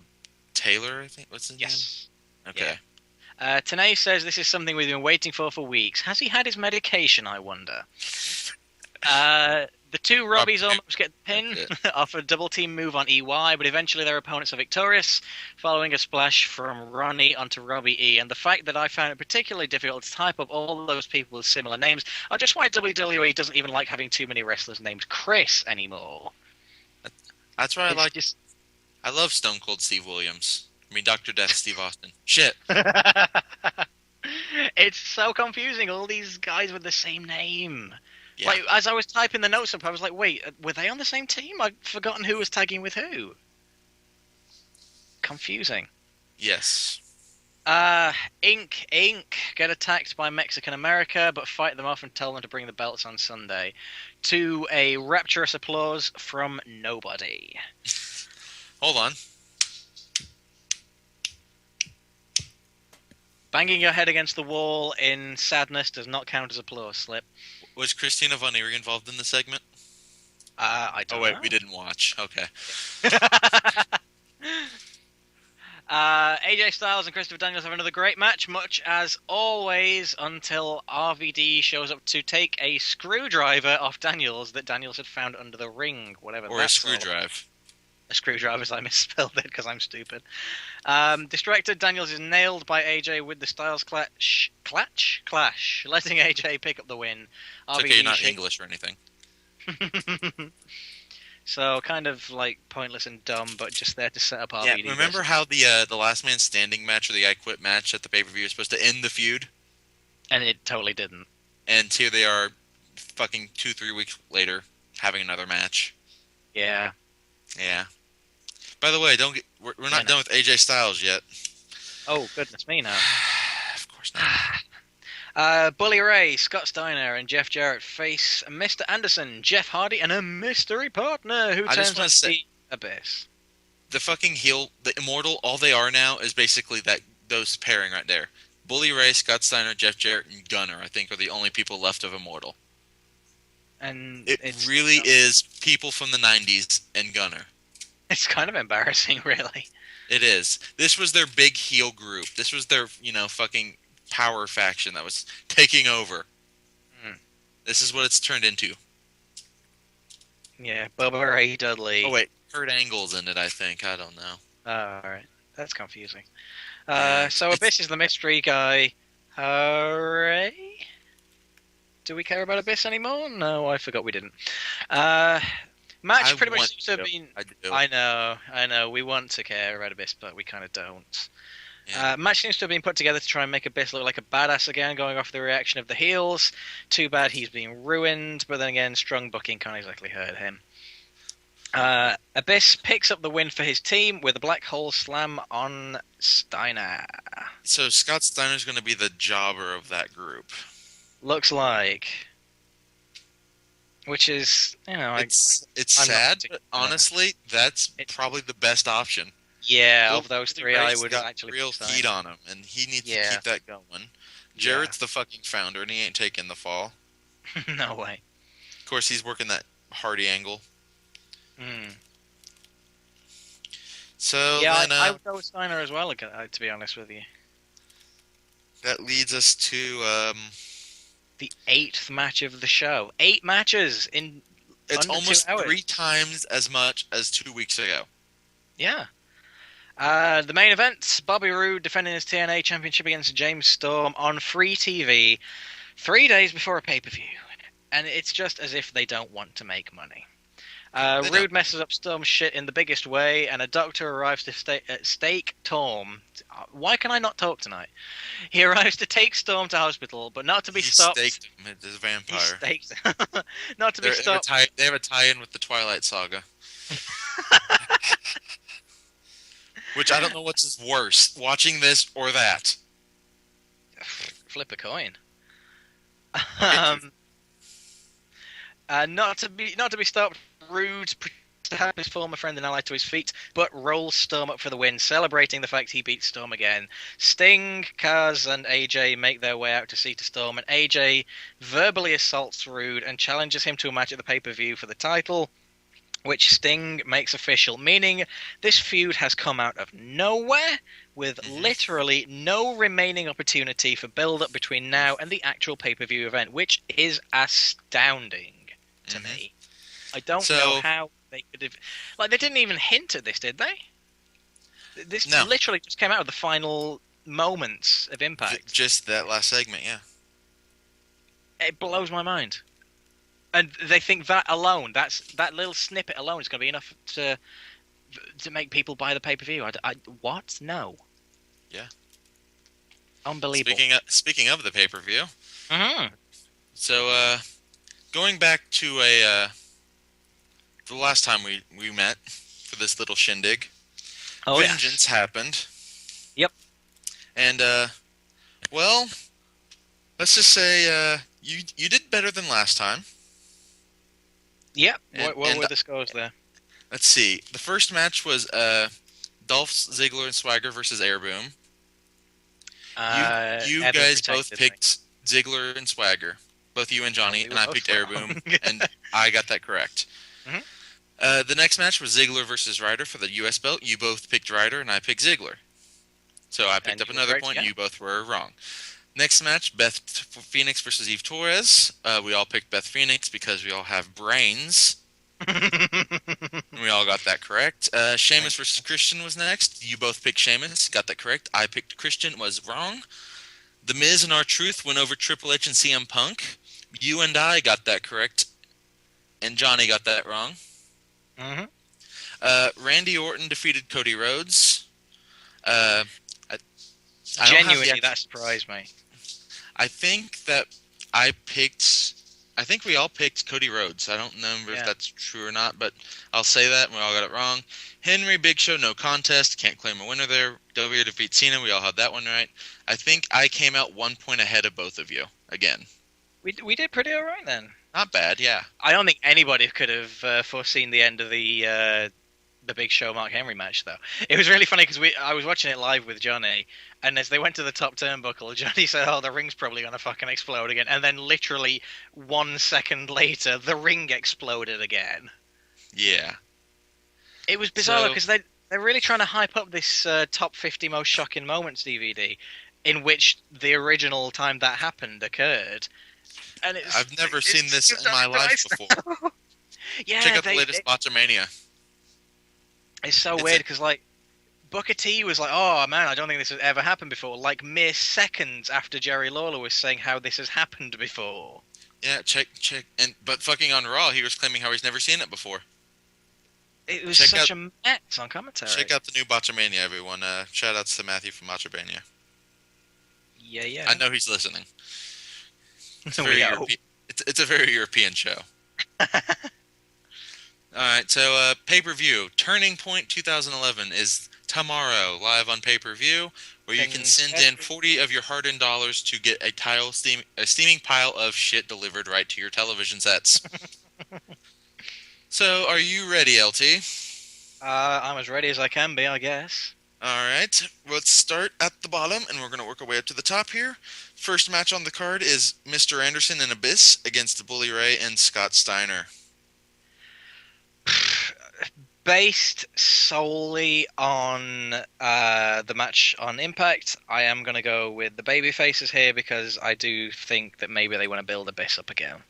Taylor, I think. What's his name? Okay. Yeah. Tenay says this is something we've been waiting for weeks. Has he had his medication, I wonder? The two Robbies almost get the pin off a double team move on EY, but eventually their opponents are victorious, following a splash from Ronnie onto Robbie E. And the fact that I found it particularly difficult to type up all those people with similar names are just why WWE doesn't even like having too many wrestlers named Chris anymore. That's why I love Stone Cold Steve Williams. I mean, Dr. Death Steve Austin. Shit. It's so confusing, all these guys with the same name. Yeah. Like, as I was typing the notes up, I was like, wait, were they on the same team? I'd forgotten who was tagging with who. Confusing. Yes. Inc. get attacked by Mexican America, but fight them off and tell them to bring the belts on Sunday. To a rapturous applause from nobody. Hold on. Banging your head against the wall in sadness does not count as applause, Slip. Was Christina Von Erich involved in the segment? I don't know. Oh, wait, we didn't watch. Okay. AJ Styles and Christopher Daniels have another great match, much as always, until RVD shows up to take a screwdriver off Daniels that Daniels had found under the ring, whatever or that's a screwdriver. A screwdriver, as I misspelled it because I'm stupid. Distracted, Daniels is nailed by AJ with the Styles clash, letting AJ pick up the win. It's okay, you're not English or anything. So kind of like pointless and dumb, but just there to set up RVD. Yeah, remember how the Last Man Standing match or the I Quit match at the pay-per-view was supposed to end the feud? And it totally didn't. And here they are, fucking 2-3 weeks later, having another match. Yeah. Yeah. By the way, we're not done with AJ Styles yet. Oh, goodness me, no. Of course not. Bully Ray, Scott Steiner, and Jeff Jarrett face Mr. Anderson, Jeff Hardy, and a mystery partner who I just turns want out to to say be Abyss. the fucking heel, the Immortal. All they are now is basically that those pairing right there. Bully Ray, Scott Steiner, Jeff Jarrett, and Gunner. I think are the only people left of Immortal. And It really is people from the '90s and Gunner. it's kind of embarrassing, really. It is. This was their big heel group. This was their, fucking power faction that was taking over. Mm. This is what it's turned into. Yeah, Bubba Ray Dudley. Oh wait, Kurt Angle's in it. I think. I don't know. Alright. That's confusing. Yeah, So Abyss is the mystery guy. Hooray? Do we care about Abyss anymore? No, I forgot we didn't. Match I pretty much want seems to have to. been... I do. I know. We want to care about Abyss, but we kind of don't. Yeah. Match seems to have been put together to try and make Abyss look like a badass again, going off the reaction of the heels. Too bad he's being ruined, but then again, strong booking can't exactly hurt him. Abyss picks up the win for his team with a black hole slam on Steiner. So Scott Steiner's going to be the jobber of that group. Looks like. Which is, It's I'm not sad, particularly- but honestly, that's probably the best option. yeah, of those three, I Ray's would got actually real pick heat on him, and he needs Yeah. to keep that going. Jarrett's the fucking founder, and he ain't taking the fall. Steiner. No way. Of course, he's working that Hardy angle. Mm. So Yeah, then, I would go with Steiner as well, to be honest with you. that leads us to The 8th match of the show. 8 matches in it's under almost 2 hours. 3 times as much as 2 weeks ago. Yeah. The main event, Bobby Roode defending his TNA championship against James Storm on free TV 3 days before a pay-per-view. And it's just as if they don't want to make money. Roode messes up Storm's shit in the biggest way, and a doctor arrives to stake Storm. Why can I not talk tonight? He arrives to take Storm to hospital, but not to be He stopped. staked him as a vampire. He staked. Not to be stopped. They have a tie-in with the Twilight Saga. Which I don't know what's worse, watching this or that. Flip a coin. Not to be stopped. Rude to have his former friend and ally to his feet, but rolls Storm up for the win, celebrating the fact he beat Storm again. Sting, Kaz, and AJ make their way out to see to Storm, and AJ verbally assaults Rude and challenges him to a match at the pay-per-view for the title, which Sting makes official, meaning this feud has come out of nowhere, with literally no remaining opportunity for build-up between now and the actual pay-per-view event, which is astounding to me. I don't know how they could have... Like, they didn't even hint at this, did they? This literally just came out of the final moments of Impact. Just that last segment, yeah. It blows my mind. And they think that alone, that little snippet alone is going to be enough to make people buy the pay-per-view. What? No. Yeah. Unbelievable. Speaking of the pay-per-view, Mm-hmm. going back to the last time we met for this little shindig, Vengeance happened. Yep. And well, let's just say you did better than last time. Yep. And- What and- were the scores there? Let's see. The first match was Dolph Ziggler and Swagger versus Airboom. You Evan guys protected both me. picked Ziggler and Swagger. Both you and Johnny, We and I were picked both Airboom, wrong. and I got that correct. Mhm. The next match was Ziggler versus Ryder for the U.S. belt. You both picked Ryder, and I picked Ziggler. So I picked And up you were another correct point. again. You both were wrong. Next match, Beth Phoenix versus Eve Torres. We all picked Beth Phoenix because we all have brains. We all got that correct. Sheamus versus Christian was next. You both picked Sheamus. Got that correct. I picked Christian. Was wrong. The Miz and R-Truth went over Triple H and CM Punk. You and I got that correct. And Johnny got that wrong. Mm-hmm. Randy Orton defeated Cody Rhodes. I don't have Genuinely, the- that surprised me. I think that I picked I think we all picked Cody Rhodes. I don't remember if Yeah. that's true or not, but I'll say that. We all got it wrong. Henry, Big Show, no contest. Can't claim a winner there. W defeats Cena. We all had that one right. I think I came out 1 point ahead of both of you. Again. We did pretty all right then. Not bad, yeah. I don't think anybody could have foreseen the end of the Big Show Mark Henry match, though. It was really funny because I was watching it live with Johnny, and as they went to the top turnbuckle, Johnny said, "Oh, the ring's probably gonna fucking explode again," and then literally 1 second later, the ring exploded again. Yeah. It was bizarre because they're really trying to hype up this top 50 most shocking moments DVD, in which the original time that happened occurred. And I've never seen this in my life before. Yeah, check out the latest Botchamania. It's so weird because like Booker T was like, "Oh man, I don't think this has ever happened before." Like mere seconds after Jerry Lawler was saying how this has happened before. Yeah, check, but fucking on Raw, he was claiming how he's never seen it before. It was such a mess on commentary. Check out the new Botchamania, everyone. Shout outs to Matthew from Botchamania. Yeah. I know he's listening. It's a very European show. Alright, so pay-per-view. Turning Point 2011 is tomorrow, live on pay-per-view, where you can send in 40 of your hard-earned dollars to get a steaming pile of shit delivered right to your television sets. So, are you ready, LT? I'm as ready as I can be, I guess. Alright, let's start at the bottom, and we're going to work our way up to the top here. First match on the card is Mr. Anderson and Abyss against Bully Ray and Scott Steiner. Based solely on the match on Impact, I am going to go with the baby faces here because I do think that maybe they want to build Abyss up again.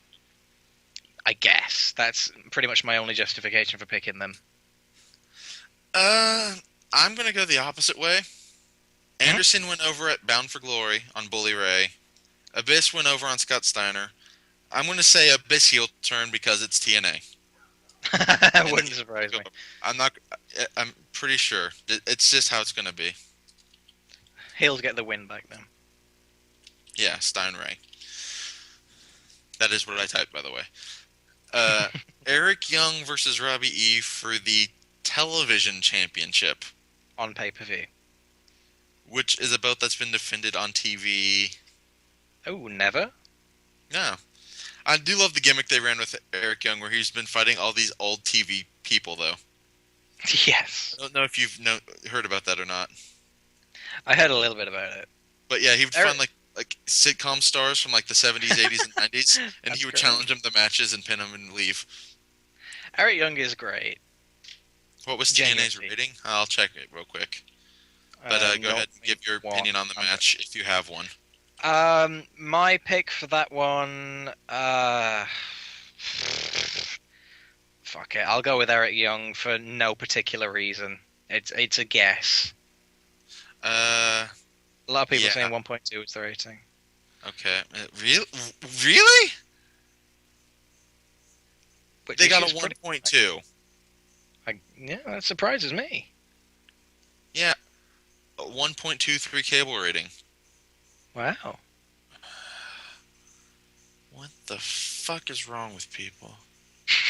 I guess. That's pretty much my only justification for picking them. I'm going to go the opposite way. Anderson went over at Bound for Glory on Bully Ray. Abyss went over on Scott Steiner. I'm going to say Abyss heel turn because it's TNA. That wouldn't surprise me. I'm pretty sure. It's just how it's going to be. He'll get the win back then. Yeah, Stein Ray. That is what I typed, by the way. Eric Young versus Robbie E for the television championship. On pay-per-view. Which is a belt that's been defended on TV. Oh, never? No. I do love the gimmick they ran with Eric Young, where he's been fighting all these old TV people, though. Yes. I don't know if you've heard about that or not. I heard a little bit about it. But yeah, he would find like sitcom stars from like the 70s, 80s, and 90s, and he would challenge them to matches and pin them and leave. Eric Young is great. What was TNA's rating? I'll check it real quick. But go ahead and give your opinion on the match if you have one. My pick for that one, fuck it, I'll go with Eric Young for no particular reason. It's a guess. A lot of people saying 1.2 is the rating. Okay, really? But they got a 1.2. Yeah, that surprises me. Yeah, a 1.23 cable rating. Wow. What the fuck is wrong with people?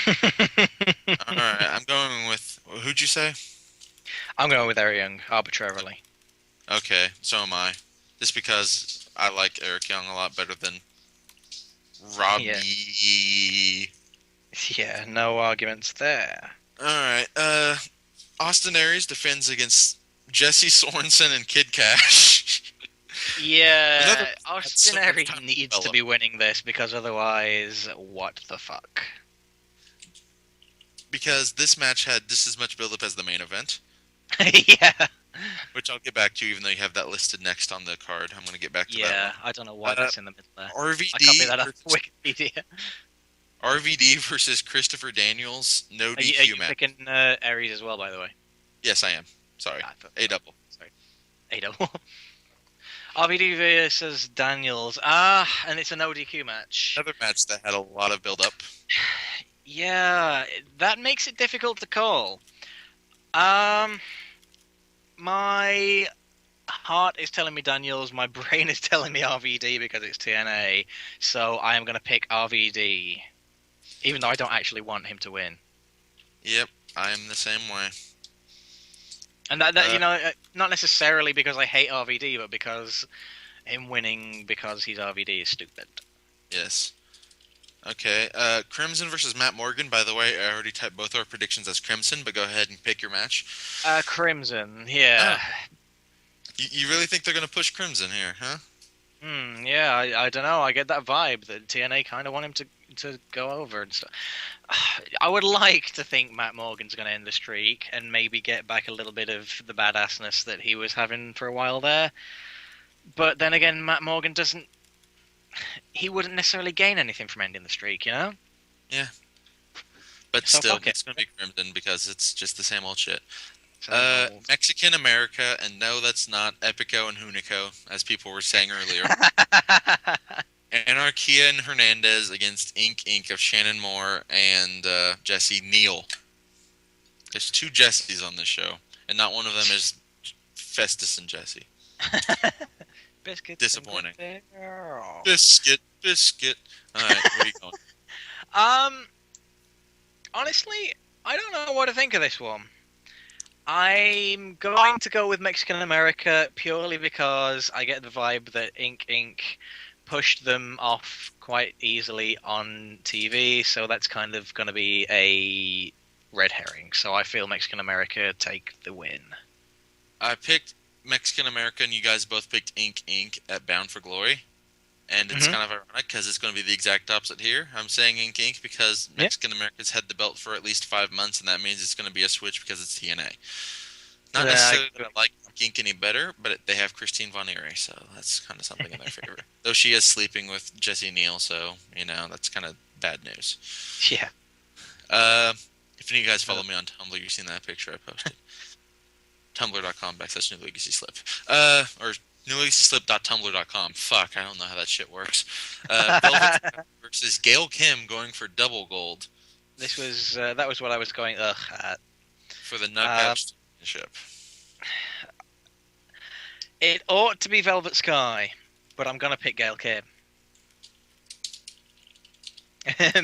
Alright, I'm going with... Who'd you say? I'm going with Eric Young, arbitrarily. Okay, so am I. Just because I like Eric Young a lot better than Robbie. Yeah, no arguments there. Alright, Austin Aries defends against Jesse Sorensen and Kid Cash. Yeah, Austin Aries needs to be winning this because otherwise, what the fuck? Because this match had just as much build-up as the main event. Yeah. Which I'll get back to, even though you have that listed next on the card. I'm going to get back to that. Yeah, I don't know why that's in the middle there. RVD I copied that off Wikipedia. RVD versus Christopher Daniels, no DQ match. Are you picking Aries as well, by the way? Yes, I am. Sorry. A-double. Sorry. A-double. RVD versus Daniels. And it's a no DQ match. Another match that had a lot of build-up. Yeah, that makes it difficult to call. My heart is telling me Daniels, my brain is telling me RVD because it's TNA, so I am going to pick RVD, even though I don't actually want him to win. Yep, I am the same way. And not necessarily because I hate RVD, but because him winning because he's RVD is stupid. Yes. Okay, Crimson versus Matt Morgan. By the way, I already typed both our predictions as Crimson, but go ahead and pick your match. Crimson, yeah. Oh. You really think they're going to push Crimson here, huh? Yeah, I don't know. I get that vibe that TNA kind of want him to go over and stuff. I would like to think Matt Morgan's going to end the streak and maybe get back a little bit of the badassness that he was having for a while there. But then again, Matt Morgan doesn't... He wouldn't necessarily gain anything from ending the streak, you know? Yeah. But so still, it's going to be Crimson because it's just the same old shit. Mexican America, and no, that's not Epico and Hunico, as people were saying earlier. Anarquia and Hernandez against Inc. of Shannon Moore and Jesse Neal. There's two Jessies on this show, and not one of them is Festus and Jesse. Biscuit. Disappointing. Biscuit. All right, where are you going? Honestly, I don't know what to think of this one. I'm going to go with Mexican America purely because I get the vibe that Inc. pushed them off quite easily on TV, so that's kind of going to be a red herring. So I feel Mexican America take the win. I picked Mexican America, and you guys both picked Inc. at Bound for Glory. And it's kind of ironic because it's going to be the exact opposite here. I'm saying Inc. because Mexican America's had the belt for at least 5 months, and that means it's going to be a switch because it's TNA. Not necessarily that I like Inc. any better, but they have Christine Von Eerie, so that's kind of something in their favor. Though she is sleeping with Jesse Neal, so, that's kind of bad news. Yeah. If any of you guys follow me on Tumblr, you've seen that picture I posted. Tumblr.com/New Legacy Slip. Or newlegacyslip.tumblr.com. Fuck, I don't know how that shit works. Velvet versus Gail Kim going for double gold. This was that was what I was going at. For the Knockout Championship. It ought to be Velvet Sky, but I'm gonna pick Gail Kim.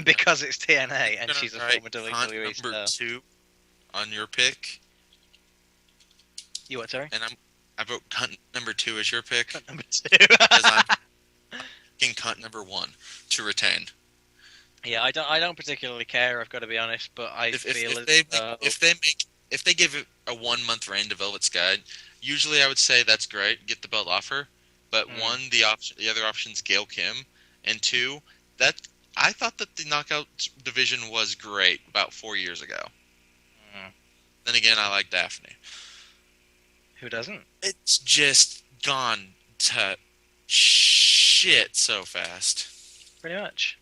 Because it's TNA and she's a former WWE star. Number 2 on your pick. You what, sorry? And I vote cunt number 2 as your pick. Cunt number 2. Because I'm picking cunt number 1 to retain. Yeah, I don't particularly care. I've got to be honest, but if they give it a 1 month reign to Velvet Sky, usually I would say that's great, get the belt off her. But one, the other option's Gail Kim, and 2, that I thought that the Knockout division was great about 4 years ago. Then again, I like Daphne. Who doesn't? It's just gone to shit so fast. Pretty much.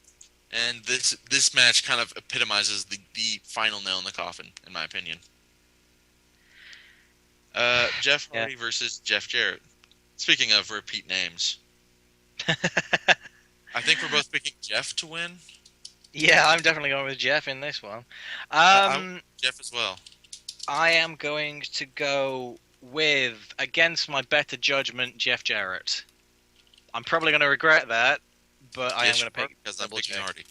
And this match kind of epitomizes the final nail in the coffin, in my opinion. Jeff Hardy versus Jeff Jarrett. Speaking of repeat names. I think we're both picking Jeff to win. Yeah, I'm definitely going with Jeff in this one. Jeff as well. I am going to go with, against my better judgment, Jeff Jarrett. I'm probably going to regret that, but I am going to pick because I'm picking Hardy.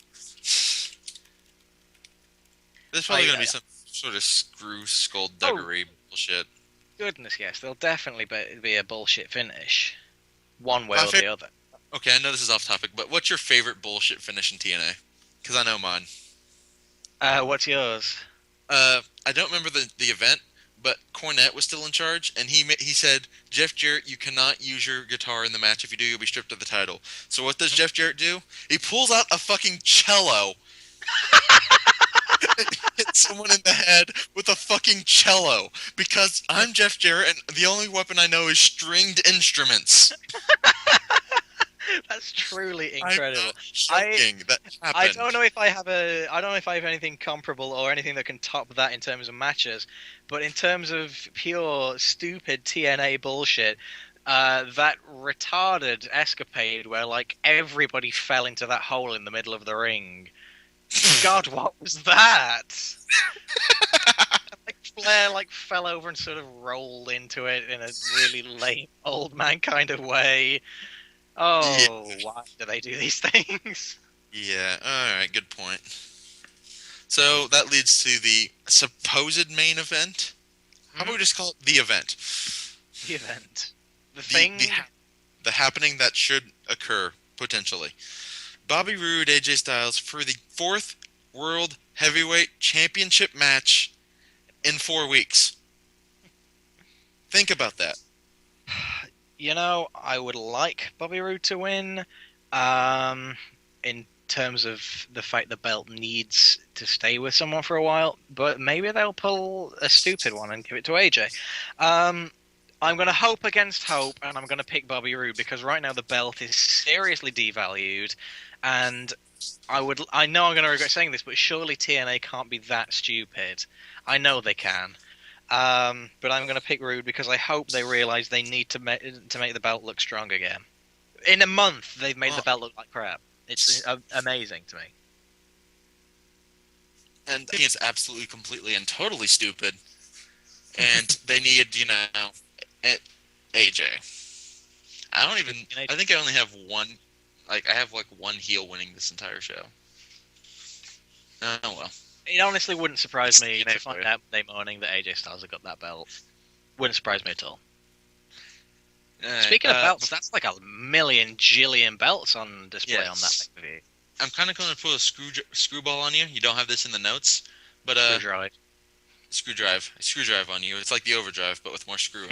There's probably going to be some sort of skullduggery bullshit. Goodness, yes. There'll definitely be a bullshit finish. One way or the other. Okay, I know this is off topic, but what's your favorite bullshit finish in TNA? Because I know mine. What's yours? I don't remember the event, but Cornette was still in charge, and he said, Jeff Jarrett, you cannot use your guitar in the match. If you do, you'll be stripped of the title. So what does Jeff Jarrett do? He pulls out a fucking cello and hits someone in the head with a fucking cello. Because I'm Jeff Jarrett, and the only weapon I know is stringed instruments. That's truly incredible. That happened. I don't know if I have anything comparable or anything that can top that in terms of matches, but in terms of pure stupid TNA bullshit, that retarded escapade where like everybody fell into that hole in the middle of the ring. God, what was that? Like Flair like fell over and sort of rolled into it in a really lame old man kind of way. Oh, why do they do these things? Yeah, alright, good point. So that leads to the supposed main event. How about we just call it the event? The event. The The, thing. the happening that should occur, potentially. Bobby Roode, AJ Styles for the 4th World Heavyweight Championship match in 4 weeks. Think about that. You know, I would like Bobby Roode to win. In terms of the fact the belt needs to stay with someone for a while, but maybe they'll pull a stupid one and give it to AJ. I'm going to hope against hope, and I'm going to pick Bobby Roode because right now the belt is seriously devalued, and I know I'm going to regret saying this, but surely TNA can't be that stupid. I know they can. But I'm going to pick Roode because I hope they realize they need to make the belt look strong again. In a month, they've made the belt look like crap. It's amazing to me. And I think it's absolutely, completely, and totally stupid. And they need, AJ. I think I only have one. I have one heel winning this entire show. Oh well. It honestly wouldn't surprise me to find out Monday morning that AJ Styles have got that belt. Wouldn't surprise me at all. Speaking of belts, that's like a million jillion belts on display on that pay-per-view. I'm kind of going to put a screwball on you. You don't have this in the notes, but screwdrive on you. It's like the overdrive, but with more screw.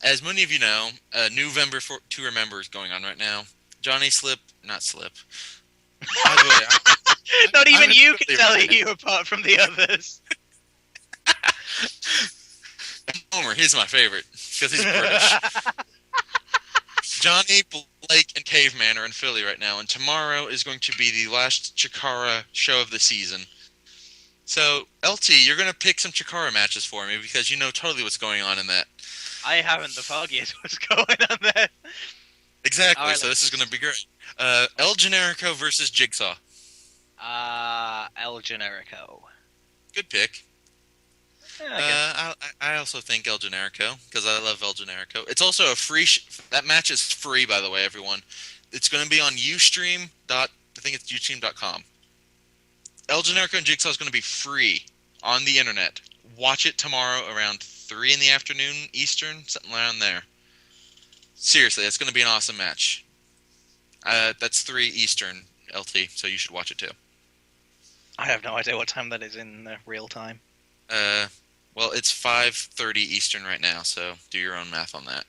As many of you know, November to Remember is going on right now. Johnny not Slip. By the way, not even you can tell you apart from the others. Homer, he's my favorite because he's British. Johnny, Blake, and Caveman are in Philly right now, and tomorrow is going to be the last Chikara show of the season. So, LT, you're going to pick some Chikara matches for me because you know totally what's going on in that. I haven't the foggiest what's going on there. Exactly, right, so this is going to be great. El Generico versus Jigsaw. El Generico. Good pick. Yeah, I also think El Generico because I love El Generico. It's also a free. That match is free, by the way, everyone. It's going to be on Ustream. I think it's Ustream.com. El Generico and Jigsaw is going to be free on the internet. Watch it tomorrow around 3 in the afternoon Eastern, something around there. Seriously, it's going to be an awesome match. That's 3 Eastern, LT, so you should watch it too. I have no idea what time that is in real time. Well, it's 5:30 Eastern right now, so do your own math on that.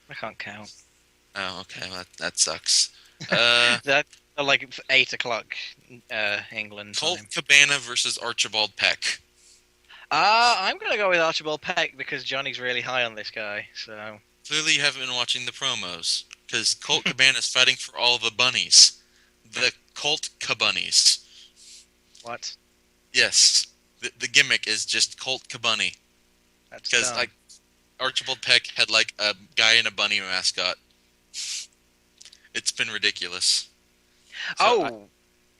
I can't count. Oh, okay, well, that sucks. That's like 8 o'clock England time. Colt Cabana versus Archibald Peck. I'm going to go with Archibald Peck because Johnny's really high on this guy, so... Clearly you haven't been watching the promos, because Colt Cabana is fighting for all the bunnies. The Colt Cabunnies. What? Yes. The gimmick is just Colt Cabunny. That's because Archibald Peck had a guy in a bunny mascot. It's been ridiculous.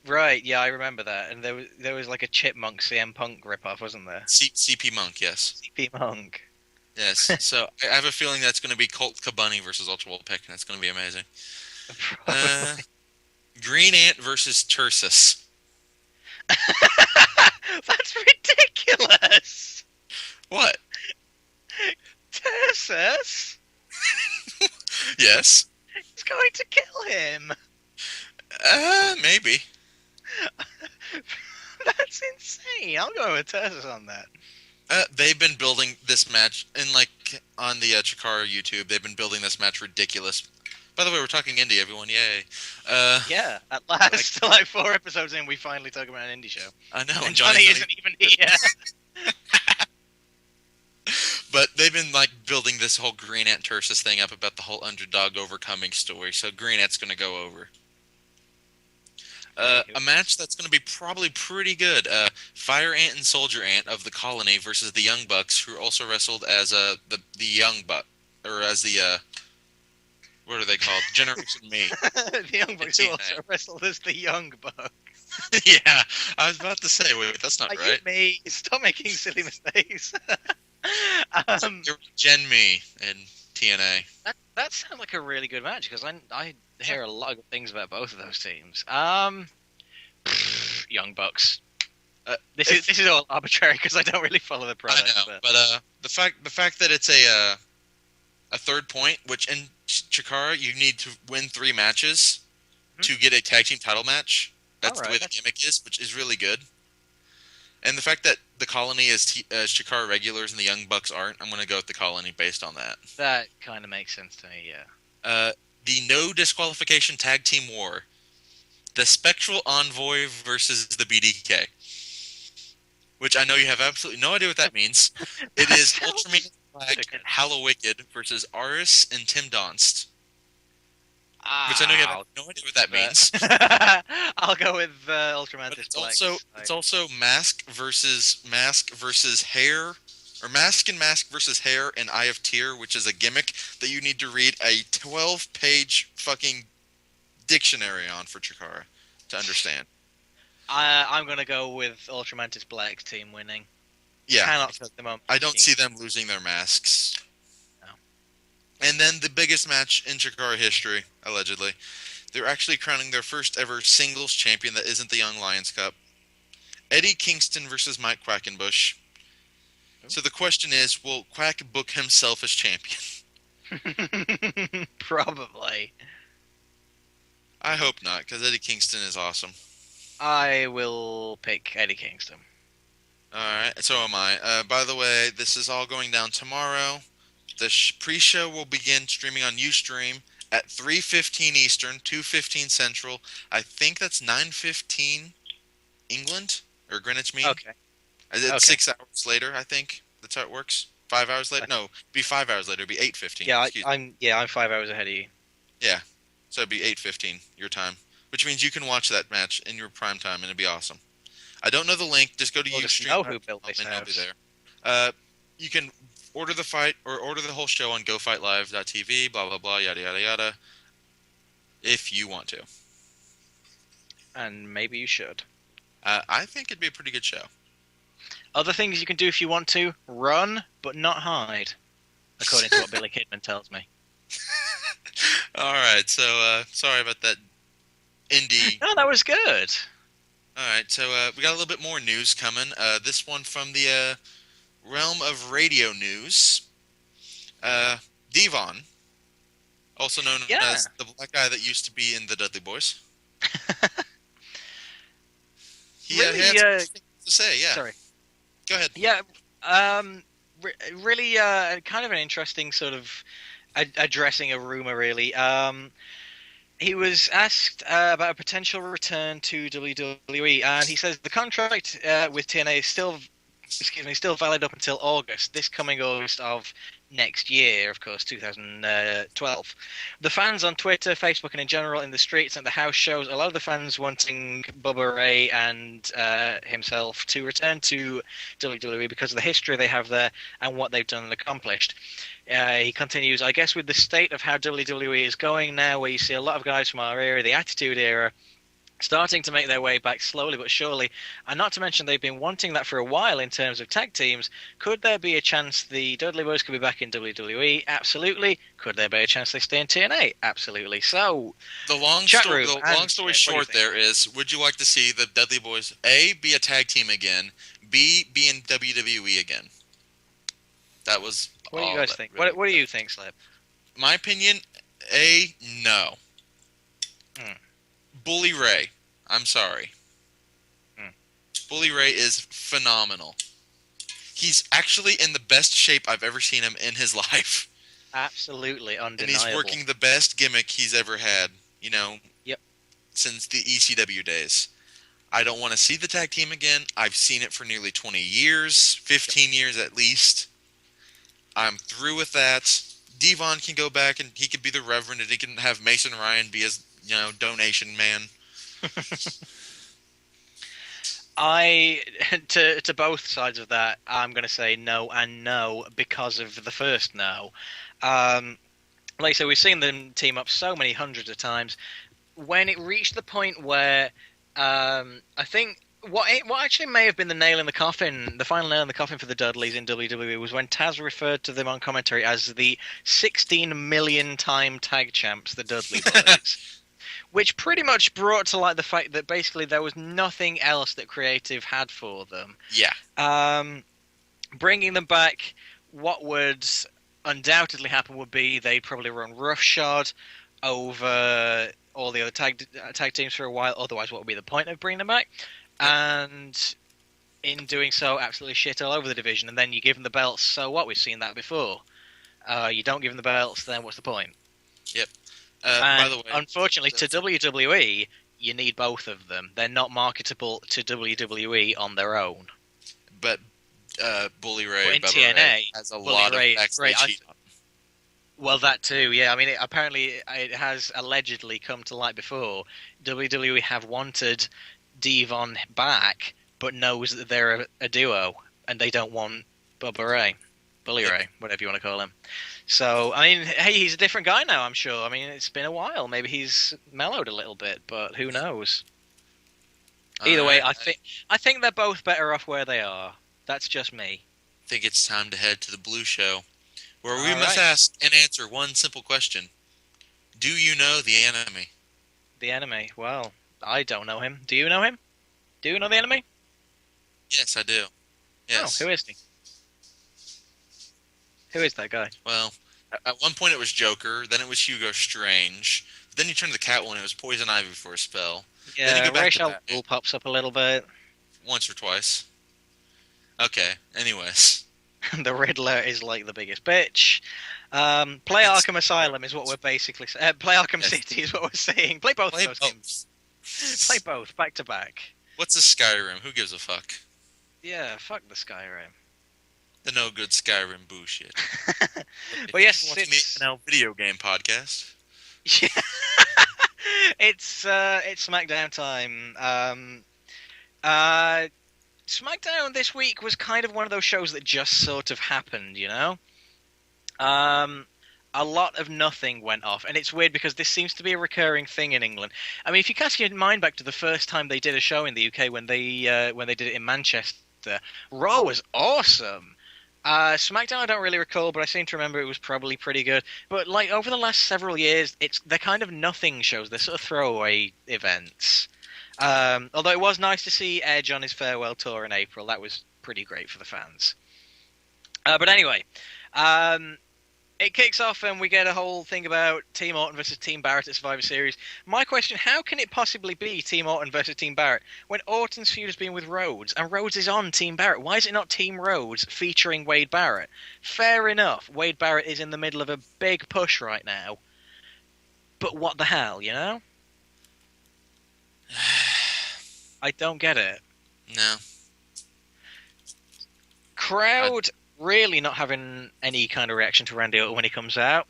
Right, yeah, I remember that. And there was like a Chipmunk CM Punk ripoff, wasn't there? CP Monk, yes. CP Monk. Yes, so I have a feeling that's going to be Colt Cabunny versus Archibald Peck, and it's going to be amazing. Green Ant versus Tursus. That's ridiculous! What? Tursus? Yes. He's going to kill him. Maybe. That's insane. I'll go with Tursus on that. They've been building this match on the Chikara YouTube. They've been building this match ridiculous. By the way, we're talking indie, everyone. Yay. Yeah, at last, 4 episodes in, we finally talk about an indie show. I know. And Johnny isn't even here. But they've been building this whole Green Ant Tursus thing up about the whole underdog overcoming story. So Green Ant's going to go over. A match that's going to be probably pretty good. Fire Ant and Soldier Ant of the Colony versus the Young Bucks, who also wrestled as the Young Buck, or as the what are they called? Generation Me. The Young Bucks who also wrestled as the Young Bucks. Yeah, I was about to say, wait, that's not Are you right. me? Stop making silly mistakes. So um, you're Gen Me in TNA. that sounds like a really good match because I Sure. hear a lot of good things about both of those teams. Young Bucks. If This is all arbitrary because I don't really follow the I product, know, but but the fact that it's a third point, which in Chikara you need to win 3 matches hmm? to get a tag team title match. All That's the way right, the gimmick is, which is really good. And the fact that the Colony is Chikara regulars and the Young Bucks aren't, I'm going to go with the Colony based on that. that kind of makes sense to me. Yeah. The no disqualification tag team war, the Spectral Envoy versus the BDK, which I know you have absolutely no idea what that means. It That is sounds Ultraman Flag and ridiculous. Hallowicked versus Aris and Tim Donst, which I know you have Ah, no idea what that but means. I'll go with But Ultramantis it's Black. also Mask versus Hair, or Mask versus Hair and Eye of Tear, which is a gimmick that you need to read a 12-page fucking dictionary on for Chikara to understand. I'm gonna go with Ultramantis Black team winning. Yeah, Cannot put them on. I don't see them losing their masks. No. And then the biggest match in Chikara history, allegedly. They're actually crowning their first ever singles champion that isn't the Young Lions Cup. Eddie Kingston versus Mike Quackenbush. So the question is, will Quack book himself as champion? Probably. I hope not, because Eddie Kingston is awesome. I will pick Eddie Kingston. Alright, so am I. By the way, this is all going down tomorrow. The pre-show will begin streaming on Ustream at 3:15 Eastern, 2:15 Central. I think that's 9:15 England or Greenwich Mean. Okay. It's Okay. 6 hours later, I think. That's how it works. 5 hours later? No, it'd be 5 hours later. It'd be 8:15. Yeah, Excuse me. I'm 5 hours ahead of you. Yeah, so it'd be 8:15 your time, which means you can watch that match in your prime time, and it'd be awesome. I don't know the link. Just go to We'll just Ustream. know who built this And I'll be house. there. You can order the fight or order the whole show on GoFightLive.tv. Blah blah blah. Yada yada yada. If you want to, And maybe you should. I think it'd be a pretty good show. Other things you can do if you want to: run, but not hide, according to what Billy Kidman tells me. All right. So sorry about that indie. No, that was good. All right. So we got a little bit more news coming. This one from the realm of radio news. Devon, also known Yeah. as the black guy that used to be in the Dudley Boys. He Really, had some things to say. Yeah. Sorry. Go ahead. Yeah. Really, kind of an interesting sort of addressing a rumor. Really. He was asked about a potential return to WWE, and he says the contract with TNA is still valid up until August, this coming August of next year, of course, 2012. The fans on Twitter, Facebook, and in general in the streets and the house shows, a lot of the fans wanting Bubba Ray and himself to return to WWE because of the history they have there and what they've done and accomplished. He continues, I guess with the state of how WWE is going now, where you see a lot of guys from our era, the Attitude Era, starting to make their way back slowly but surely, and not to mention they've been wanting that for a while in terms of tag teams. Could there be a chance the Dudley Boyz could be back in WWE? Absolutely. Could there be a chance they stay in TNA? Absolutely. So, The long story short there is, would you like to see the Dudley Boyz A, be a tag team again, B, be in WWE again? That was what do you all guys that think? really- What do you think, Slip? My opinion, A, no. Bully Ray, I'm sorry. Bully Ray is phenomenal. He's actually in the best shape I've ever seen him in his life. Absolutely And undeniable. he's working the best gimmick he's ever had, Yep. since the ECW days. I don't want to see the tag team again. I've seen it for nearly 20 years, 15 years at least. I'm through with that. Devon can go back and he can be the Reverend, and he can have Mason Ryan be his, donation man. To both sides of that, I'm going to say no and no because of the first no. Like I said, we've seen them team up so many hundreds of times. When it reached the point where I think what actually may have been the nail in the coffin, the final nail in the coffin for the Dudleys in WWE was when Taz referred to them on commentary as the 16 million time tag champs, the Dudley Boyz. Which pretty much brought to light the fact that basically there was nothing else that creative had for them. Yeah. Bringing them back, what would undoubtedly happen would be they'd probably run roughshod over all the other tag teams for a while. Otherwise, what would be the point of bringing them back? And in doing so, absolutely shit all over the division. And then you give them the belts. So what? We've seen that before. You don't give them the belts, then what's the point? Yep. And by the way, unfortunately, to WWE, you need both of them. They're not marketable to WWE on their own. But Bully Ray in Bubba TNA Ray has a lot of backstage heat on. Well, that too, yeah. I mean, apparently it has allegedly come to light before. WWE have wanted Devon back, but knows that they're a duo, and they don't want Bubba Ray. Bully Ray, whatever you want to call him. So, I mean, hey, he's a different guy now, I'm sure. I mean, it's been a while. Maybe he's mellowed a little bit, but who knows? Either way, I think they're both better off where they are. That's just me. I think it's time to head to the Blue Show, where we must ask and answer one simple question. Do you know the enemy? The enemy? Well, I don't know him. Do you know him? Do you know the enemy? Yes, I do. Yes. Oh, who is he? Who is that guy? Well, at one point it was Joker, then it was Hugo Strange, then you turned to the Catwoman, it was Poison Ivy for a spell. Yeah, Rachel pops up a little bit. Once or twice. Okay, anyways. The Riddler is like the biggest bitch. Play Arkham Asylum is what we're basically saying. Play Arkham City is what we're saying. Play both of those games. Play both, back to back. What's a Skyrim? Who gives a fuck? Yeah, fuck the Skyrim. The no good Skyrim bullshit. But yes, it's the NL video game podcast. Yeah. It's SmackDown time. SmackDown this week was kind of one of those shows that just sort of happened, you know? A lot of nothing went off, and it's weird because this seems to be a recurring thing in England. I mean, if you cast your mind back to the first time they did a show in the UK when they did it in Manchester, Raw was awesome. SmackDown I don't really recall, but I seem to remember it was probably pretty good. But like over the last several years, they're kind of nothing shows. They're sort of throwaway events. Although it was nice to see Edge on his farewell tour in April. That was pretty great for the fans. But anyway, it kicks off and we get a whole thing about Team Orton versus Team Barrett at Survivor Series. My question, how can it possibly be Team Orton versus Team Barrett when Orton's feud has been with Rhodes and Rhodes is on Team Barrett? Why is it not Team Rhodes featuring Wade Barrett? Fair enough, Wade Barrett is in the middle of a big push right now. But what the hell, you know? I don't get it. No. Crowd really not having any kind of reaction to Randy Orton when he comes out.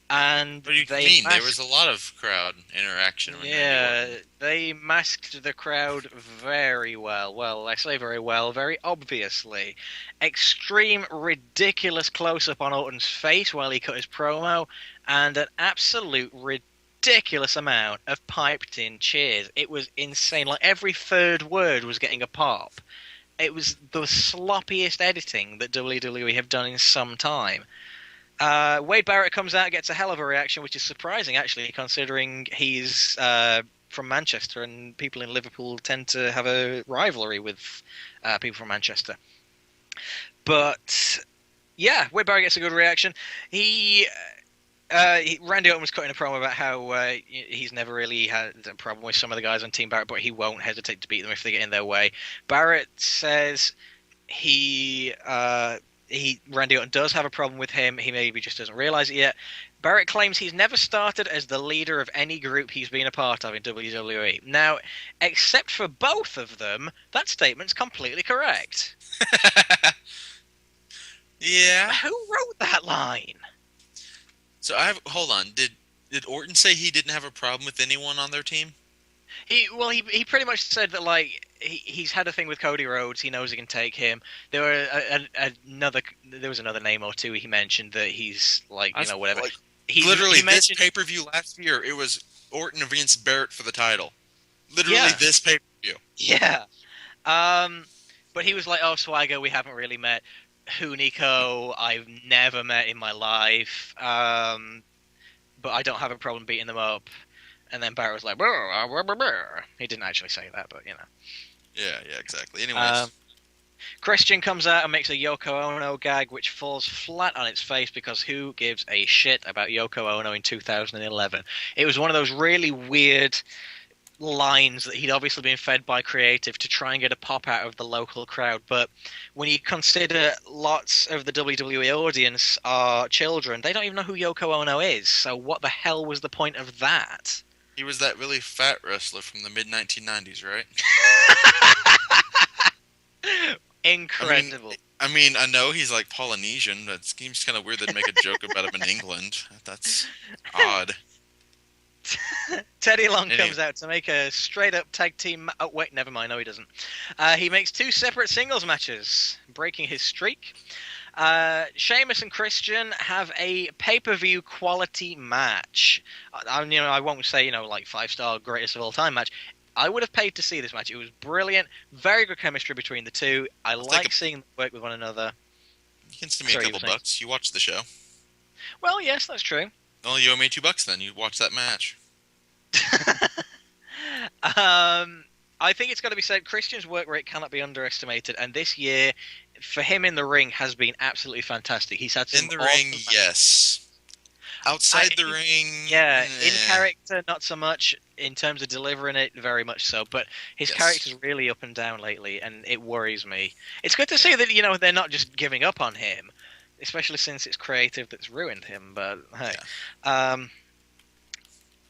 And what do you mean? There was a lot of crowd interaction. Yeah, they masked the crowd very well. Well, I say very well, very obviously. Extreme, ridiculous close-up on Orton's face while he cut his promo, and an absolute ridiculous amount of piped-in cheers. It was insane. Like, every third word was getting a pop. It was the sloppiest editing that WWE have done in some time. Wade Barrett comes out, gets a hell of a reaction, which is surprising, actually, considering he's from Manchester, and people in Liverpool tend to have a rivalry with people from Manchester. But, yeah, Wade Barrett gets a good reaction. Randy Orton was cutting a promo about how he's never really had a problem with some of the guys on Team Barrett, but he won't hesitate to beat them if they get in their way. Barrett says Randy Orton does have a problem with him. He maybe just doesn't realize it yet. Barrett claims he's never started as the leader of any group he's been a part of in WWE. Now, except for both of them, that statement's completely correct. Yeah. Who wrote that line? So hold on. Did Orton say he didn't have a problem with anyone on their team? He pretty much said that, like, he's had a thing with Cody Rhodes. He knows he can take him. There was another name or two he mentioned that he's like, you know, whatever. Like, he this pay-per-view last year, it was Orton against Barrett for the title. Literally, this pay-per-view you. Yeah. But he was like, "Oh, Swagger, we haven't really met. Hunico, I've never met in my life. But I don't have a problem beating them up." And then Barrett was like, "Brr, brr, brr, brr." He didn't actually say that, but you know. Yeah, exactly. Anyways. Christian comes out and makes a Yoko Ono gag, which falls flat on its face because who gives a shit about Yoko Ono in 2011? It was one of those really weird lines that he'd obviously been fed by creative to try and get a pop out of the local crowd. But when you consider lots of the WWE audience are children, they don't even know who Yoko Ono is. So what the hell was the point of that? He was that really fat wrestler from the mid-1990s, right? Incredible. I know he's like Polynesian, but it seems kind of weird to make a joke about him in England. That's odd. Teddy Long comes out to make a straight-up tag team... Oh, wait, never mind. No, he doesn't. He makes 2 separate singles matches, breaking his streak. Sheamus and Christian have a pay-per-view quality match. I won't say, like 5-star greatest of all time match. I would have paid to see this match. It was brilliant. Very good chemistry between the two. I like seeing them work with one another. You can send me a couple bucks. You watch the show. Well, yes, that's true. Well, you owe me $2 then. You watch that match. I think it's got to be said, Christian's work rate cannot be underestimated, and this year, for him in the ring, has been absolutely fantastic. He's had some in the ring, yes. Outside the ring, yeah. In character, not so much. In terms of delivering it, very much so. But his character's really up and down lately, and it worries me. It's good to see that they're not just giving up on him, especially since it's creative that's ruined him. But hey,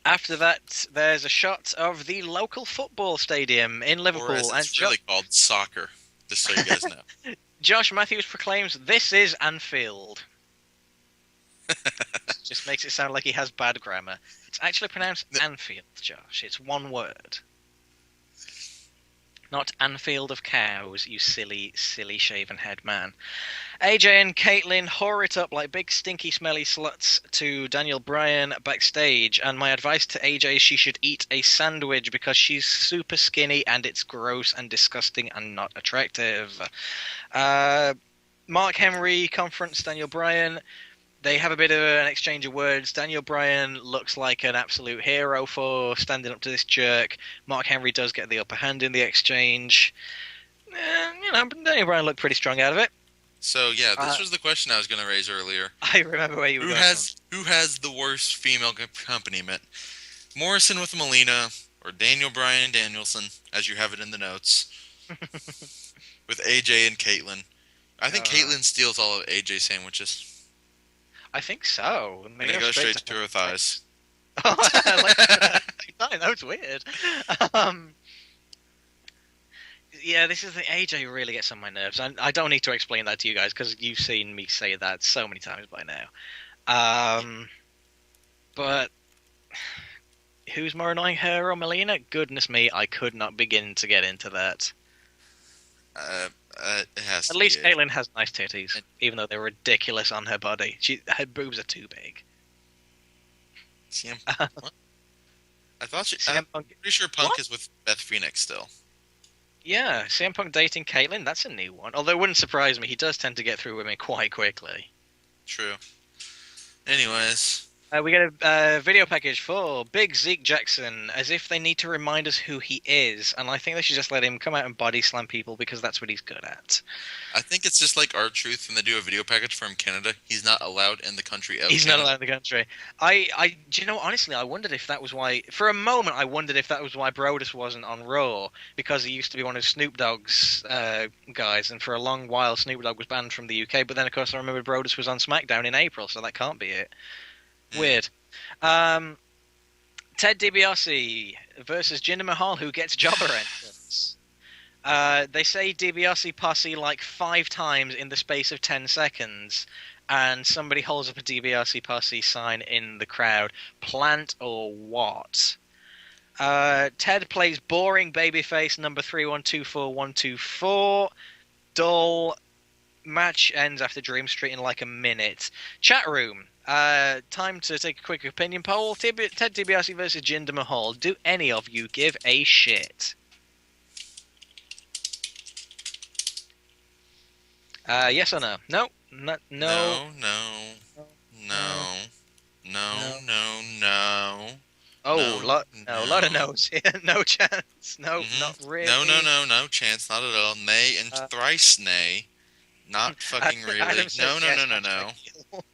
after that, there's a shot of the local football stadium in Liverpool, or as it's really called soccer. Just so you guys know. Josh Matthews proclaims, "This is Anfield." Just makes it sound like he has bad grammar. It's actually pronounced Anfield, Josh. It's one word. Not Anfield of Cows, you silly, silly shaven head man. AJ and Caitlyn whore it up like big stinky smelly sluts to Daniel Bryan backstage, and my advice to AJ is she should eat a sandwich because she's super skinny and it's gross and disgusting and not attractive. Mark Henry confronts Daniel Bryan. They have a bit of an exchange of words. Daniel Bryan looks like an absolute hero for standing up to this jerk. Mark Henry does get the upper hand in the exchange. Daniel Bryan looked pretty strong out of it. So, yeah, this was the question I was going to raise earlier. I remember where you were going. Who has the worst female accompaniment? Morrison with Melina, or Daniel Bryan and Danielson, as you have it in the notes, with AJ and Caitlyn. I think Caitlyn steals all of AJ's sandwiches. I think so. I'm going to go straight to her thighs. That was weird. Yeah, this is the AJ really gets on my nerves. I don't need to explain that to you guys because you've seen me say that so many times by now. But who's more annoying, her or Melina? Goodness me, I could not begin to get into that. It has At least Caitlyn has nice titties, even though they're ridiculous on her body. Her boobs are too big. What? I'm pretty sure Punk is with Beth Phoenix still. Yeah, CM Punk dating Caitlyn, that's a new one. Although it wouldn't surprise me, he does tend to get through women quite quickly. True. Anyways. We get a video package for Big Zeke Jackson, as if they need to remind us who he is, and I think they should just let him come out and body slam people because that's what he's good at. I think it's just like R-Truth when they do a video package from Canada. He's not allowed in the country of He's Canada. not allowed in the country. Honestly, I wondered if that was why... For a moment, I wondered if that was why Brodus wasn't on Raw, because he used to be one of Snoop Dogg's guys, and for a long while Snoop Dogg was banned from the UK, but then, of course, I remember Brodus was on SmackDown in April, so that can't be it. Weird. Ted DiBiase versus Jinder Mahal, who gets jobber entrance. They say DiBiase posse like 5 times in the space of 10 seconds, and somebody holds up a DiBiase posse sign in the crowd. Plant or what? Ted plays boring babyface number 3124124. Dull. Match ends after Dream Street in like a minute. Chat room. Time to take a quick opinion poll. Ted DiBiase versus Jinder Mahal. Do any of you give a shit? Yes or no? No. No. No. No, no, No. no, no, No. no, no, Oh, no, a lot of no. no's here. No chance. No, not No, no, really. no, no chance, not at all. Nay and Uh, thrice nay. Not fucking really. Adam No, says no, no, yes. no, Hashtag no. heel.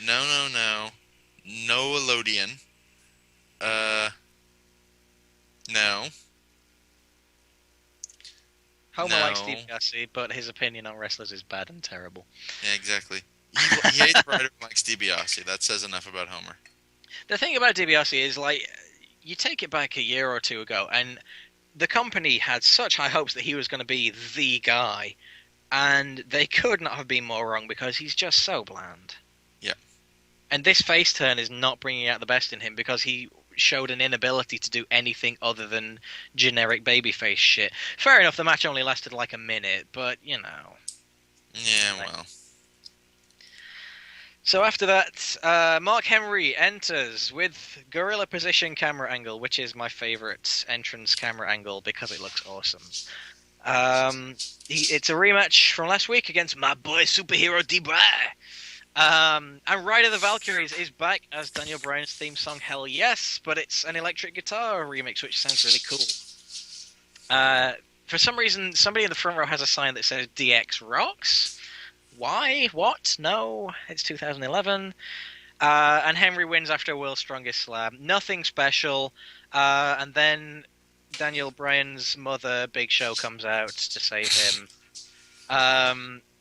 No, no, no. No Elodian. Uh, no. Homer likes No. DiBiase, but his opinion on wrestlers is bad and terrible. Yeah, exactly. He hates Ryder and likes DiBiase. That says enough about Homer. The thing about DiBiase is, like, you take it back a year or two ago, and the company had such high hopes that he was going to be the guy, and they could not have been more wrong because he's just so bland. Yeah. And this face turn is not bringing out the best in him because he showed an inability to do anything other than generic babyface shit. Fair enough, the match only lasted like a minute, but you know. Yeah, well. So after that, Mark Henry enters with gorilla position camera angle, which is my favorite entrance camera angle because it looks awesome. It's a rematch from last week against my boy superhero D-Bry. And Ride of the Valkyries is back as Daniel Bryan's theme song, Hell Yes, but it's an electric guitar remix, which sounds really cool. For some reason, somebody in the front row has a sign that says DX Rocks. Why? What? No, it's 2011. And Henry wins after a World's Strongest Slam. Nothing special. And then Daniel Bryan's mother, Big Show, comes out to save him.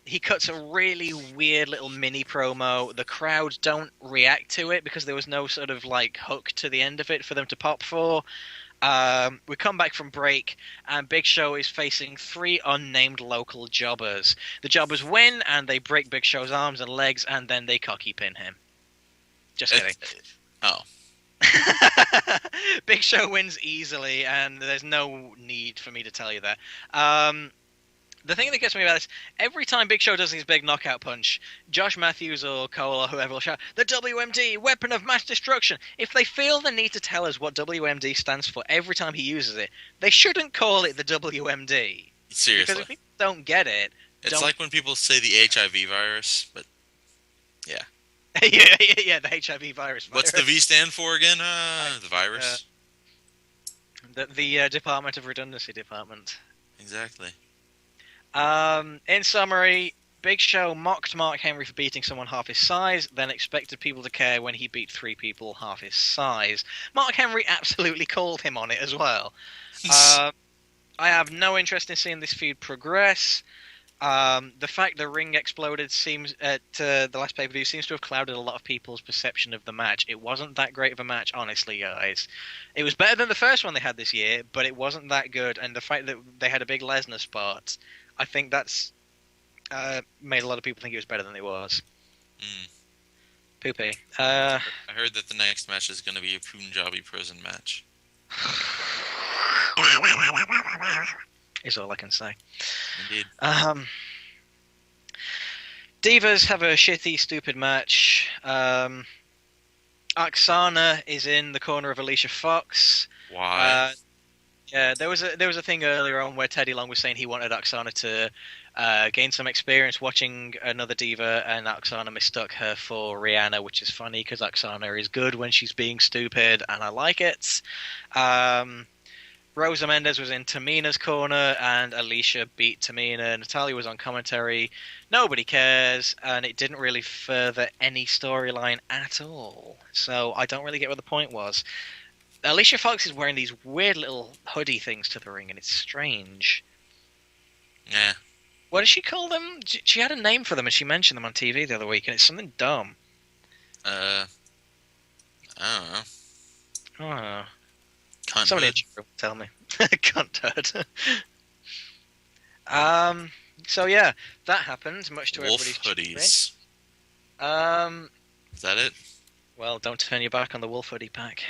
He cuts a really weird little mini promo. The crowd don't react to it because there was no sort of like hook to the end of it for them to pop for. We come back from break, and Big Show is facing 3 unnamed local jobbers. The jobbers win, and they break Big Show's arms and legs, and then they cocky pin him. Just kidding. Oh. Big Show wins easily, and there's no need for me to tell you that. The thing that gets me about this, every time Big Show does his big knockout punch, Josh Matthews or Cole or whoever will shout, the WMD, weapon of mass destruction. If they feel the need to tell us what WMD stands for every time he uses it, they shouldn't call it the WMD. Seriously. Because if people don't get it... It's like when people say the HIV virus, but yeah. yeah, the HIV virus. What's the V stand for again? The virus. The Department of Redundancy Department. Exactly. In summary, Big Show mocked Mark Henry for beating someone half his size, then expected people to care when he beat 3 people half his size. Mark Henry absolutely called him on it as well. I have no interest in seeing this feud progress. The fact the ring exploded seems at the last pay-per-view seems to have clouded a lot of people's perception of the match. It wasn't that great of a match, honestly, guys. It was better than the first one they had this year, but it wasn't that good. And the fact that they had a big Lesnar spot, I think that's made a lot of people think it was better than it was. Poopy. I heard that the next match is going to be a Punjabi prison match. Is all I can say. Indeed. Divas have a shitty, stupid match. Oksana is in the corner of Alicia Fox. Why? Yeah, there was a thing earlier on where Teddy Long was saying he wanted Oksana to gain some experience watching another diva, and Oksana mistook her for Rihanna, which is funny because Oksana is good when she's being stupid, and I like it. Rosa Mendes was in Tamina's corner, and Alicia beat Tamina. Natalia was on commentary. Nobody cares, and it didn't really further any storyline at all. So I don't really get what the point was. Alicia Fox is wearing these weird little hoodie things to the ring, and it's strange. Yeah. What does she call them? She had a name for them, and she mentioned them on TV the other week, and it's something dumb. I don't know. Oh. Cunt Somebody hood. will tell me. Cunt hood. So yeah, that happened, much to Wolf everybody's hoodies. Is that it? Well, don't turn your back on the wolf hoodie pack.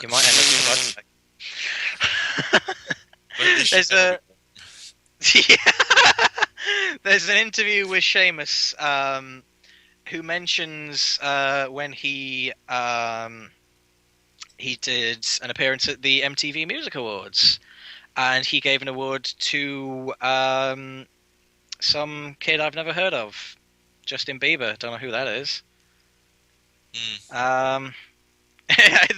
You might end up with a bad There's an interview with Sheamus, who mentions when he did an appearance at the MTV Music Awards, and he gave an award to some kid I've never heard of, Justin Bieber. Don't know who that is. Mm.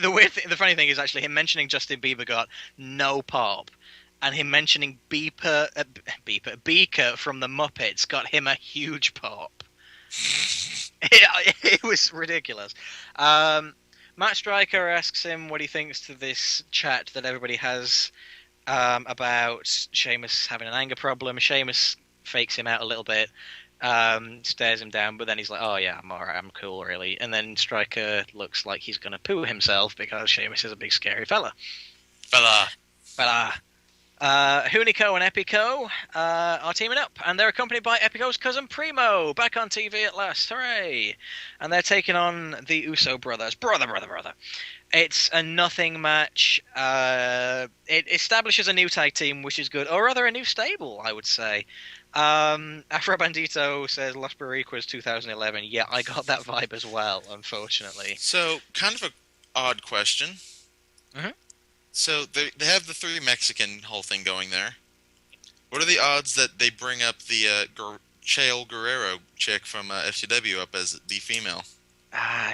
The funny thing is actually him mentioning Justin Bieber got no pop, and him mentioning Beeper from the Muppets got him a huge pop. It was ridiculous. Matt Stryker asks him what he thinks to this chat that everybody has about Sheamus having an anger problem. Sheamus fakes him out a little bit, stares him down, but then he's like, "Oh yeah, I'm alright, I'm cool, really." And then Stryker looks like he's gonna poo himself because Sheamus is a big scary fella. Fella. Hunico and Epico are teaming up, and they're accompanied by Epico's cousin Primo, back on TV at last, hooray! And they're taking on the Uso brothers. Brother. It's a nothing match. It establishes a new tag team, which is good, or rather a new stable, I would say. Afro Bandito says Las Boricuas 2011. Yeah, I got that vibe as well, unfortunately. So, kind of a odd question. Mhm. So, they have the 3 Mexican whole thing going there. What are the odds that they bring up the Chael Guerrero chick from FCW up as the female?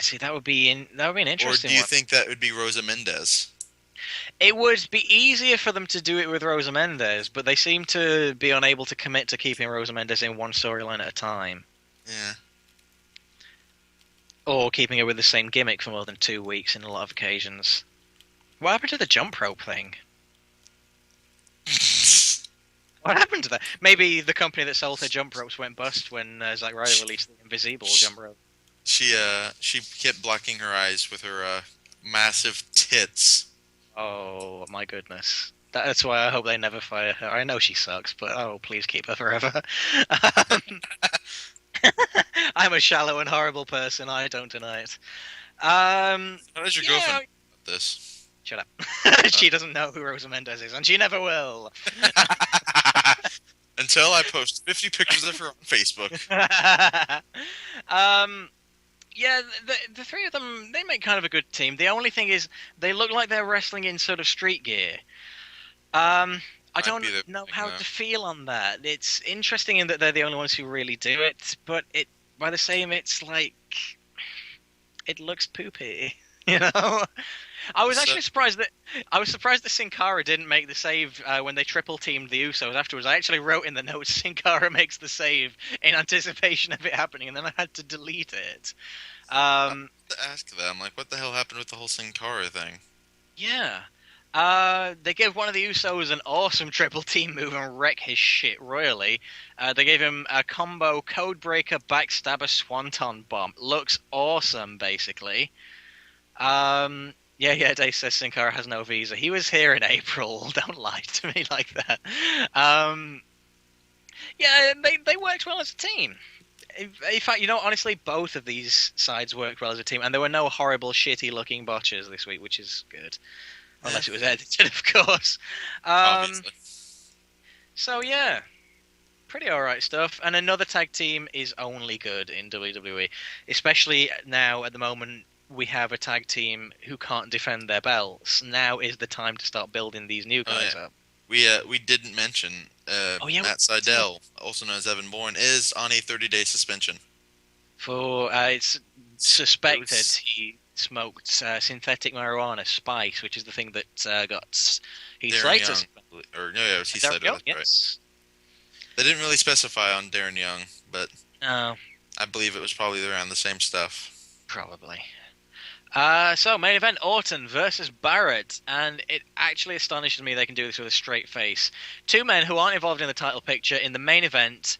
See, that would be an interesting one. Or do you think that would be Rosa Mendez? It would be easier for them to do it with Rosa Mendez, but they seem to be unable to commit to keeping Rosa Mendez in one storyline at a time. Yeah. Or keeping her with the same gimmick for more than 2 weeks in a lot of occasions. What happened to the jump rope thing? What happened to that? Maybe the company that sold her jump ropes went bust when Zack Ryder released the Invisible jump rope. She kept blocking her eyes with her massive tits. Oh my goodness. That's why I hope they never fire her. I know she sucks, but oh, please keep her forever. I'm a shallow and horrible person. I don't deny it. How does your girlfriend about this? Shut up. She doesn't know who Rosa Mendez is, and she never will. Until I post 50 pictures of her on Facebook. Yeah, the 3 of them, they make kind of a good team. The only thing is, they look like they're wrestling in sort of street gear. I don't know how to feel on that. It's interesting in that they're the only ones who really do it, but by the same, it's like, it looks poopy, you know? I was actually surprised that Sin Cara didn't make the save when they triple teamed the Usos afterwards. I actually wrote in the notes Sin Cara makes the save in anticipation of it happening, and then I had to delete it. I have to ask them, like, what the hell happened with the whole Sin Cara thing? Yeah. They gave one of the Usos an awesome triple team move and wreck his shit royally. They gave him a combo codebreaker backstabber swanton bomb. Looks awesome, basically. Yeah, Dave says Sin Cara has no visa. He was here in April. Don't lie to me like that. Yeah, they worked well as a team. In fact, honestly, both of these sides worked well as a team, and there were no horrible, shitty-looking botches this week, which is good. Unless it was edited, of course. Obviously. So, yeah. Pretty alright stuff. And another tag team is only good in WWE. Especially now, at the moment, we have a tag team who can't defend their belts. Now is the time to start building these new guys up. We didn't mention Matt Sydal, also known as Evan Bourne, is on a 30-day suspension. For it's suspected he smoked synthetic marijuana spice, which is the thing that got Heath Slater. Heath Slater. That's right. They didn't really specify on Darren Young, but I believe it was probably around the same stuff. Probably. So, main event, Orton versus Barrett, and it actually astonishes me they can do this with a straight face. 2 men who aren't involved in the title picture in the main event,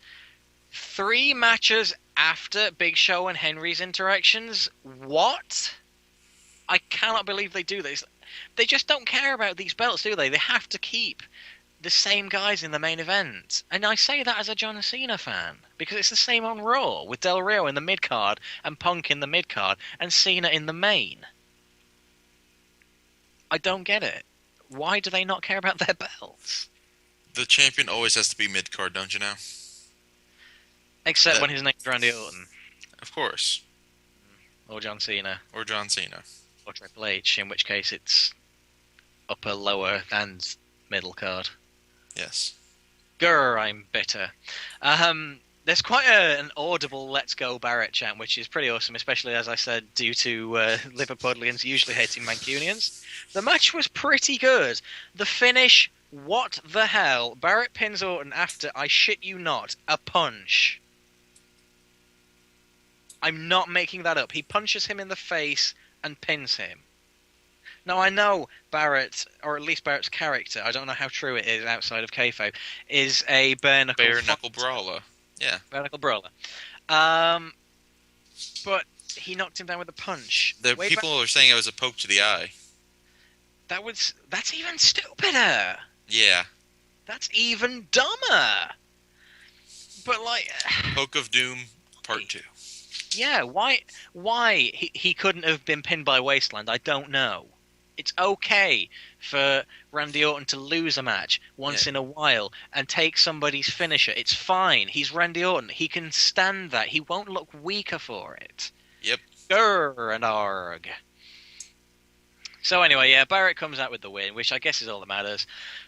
3 matches after Big Show and Henry's interactions. What? I cannot believe they do this. They just don't care about these belts, do they? They have to keep the same guys in the main event. And I say that as a John Cena fan, because it's the same on Raw, with Del Rio in the mid-card, and Punk in the mid-card, and Cena in the main. I don't get it. Why do they not care about their belts? The champion always has to be mid-card, don't you know? Except when his name's Randy Orton. Of course. Or John Cena. Or John Cena. Or Triple H, in which case it's upper, lower, and middle card. Yes. Grr, I'm bitter. There's quite an audible "Let's Go Barrett" chant, which is pretty awesome, especially as I said, due to Liverpudlians usually hating Mancunians. The match was pretty good. The finish, what the hell? Barrett pins Orton after, I shit you not, a punch. I'm not making that up. He punches him in the face and pins him. Now, I know Barrett, or at least Barrett's character, I don't know how true it is outside of kayfabe, is a bare-knuckle brawler. Yeah. Bare-knuckle brawler. But he knocked him down with a punch. People are saying it was a poke to the eye. That's even stupider. Yeah. That's even dumber. But, like... Poke of Doom, Part 2. Yeah, why he couldn't have been pinned by Wasteland, I don't know. It's okay for Randy Orton to lose a match once in a while and take somebody's finisher. It's fine. He's Randy Orton. He can stand that. He won't look weaker for it. Yep. Grr and arg. So anyway, yeah, Barrett comes out with the win, which I guess is all that matters.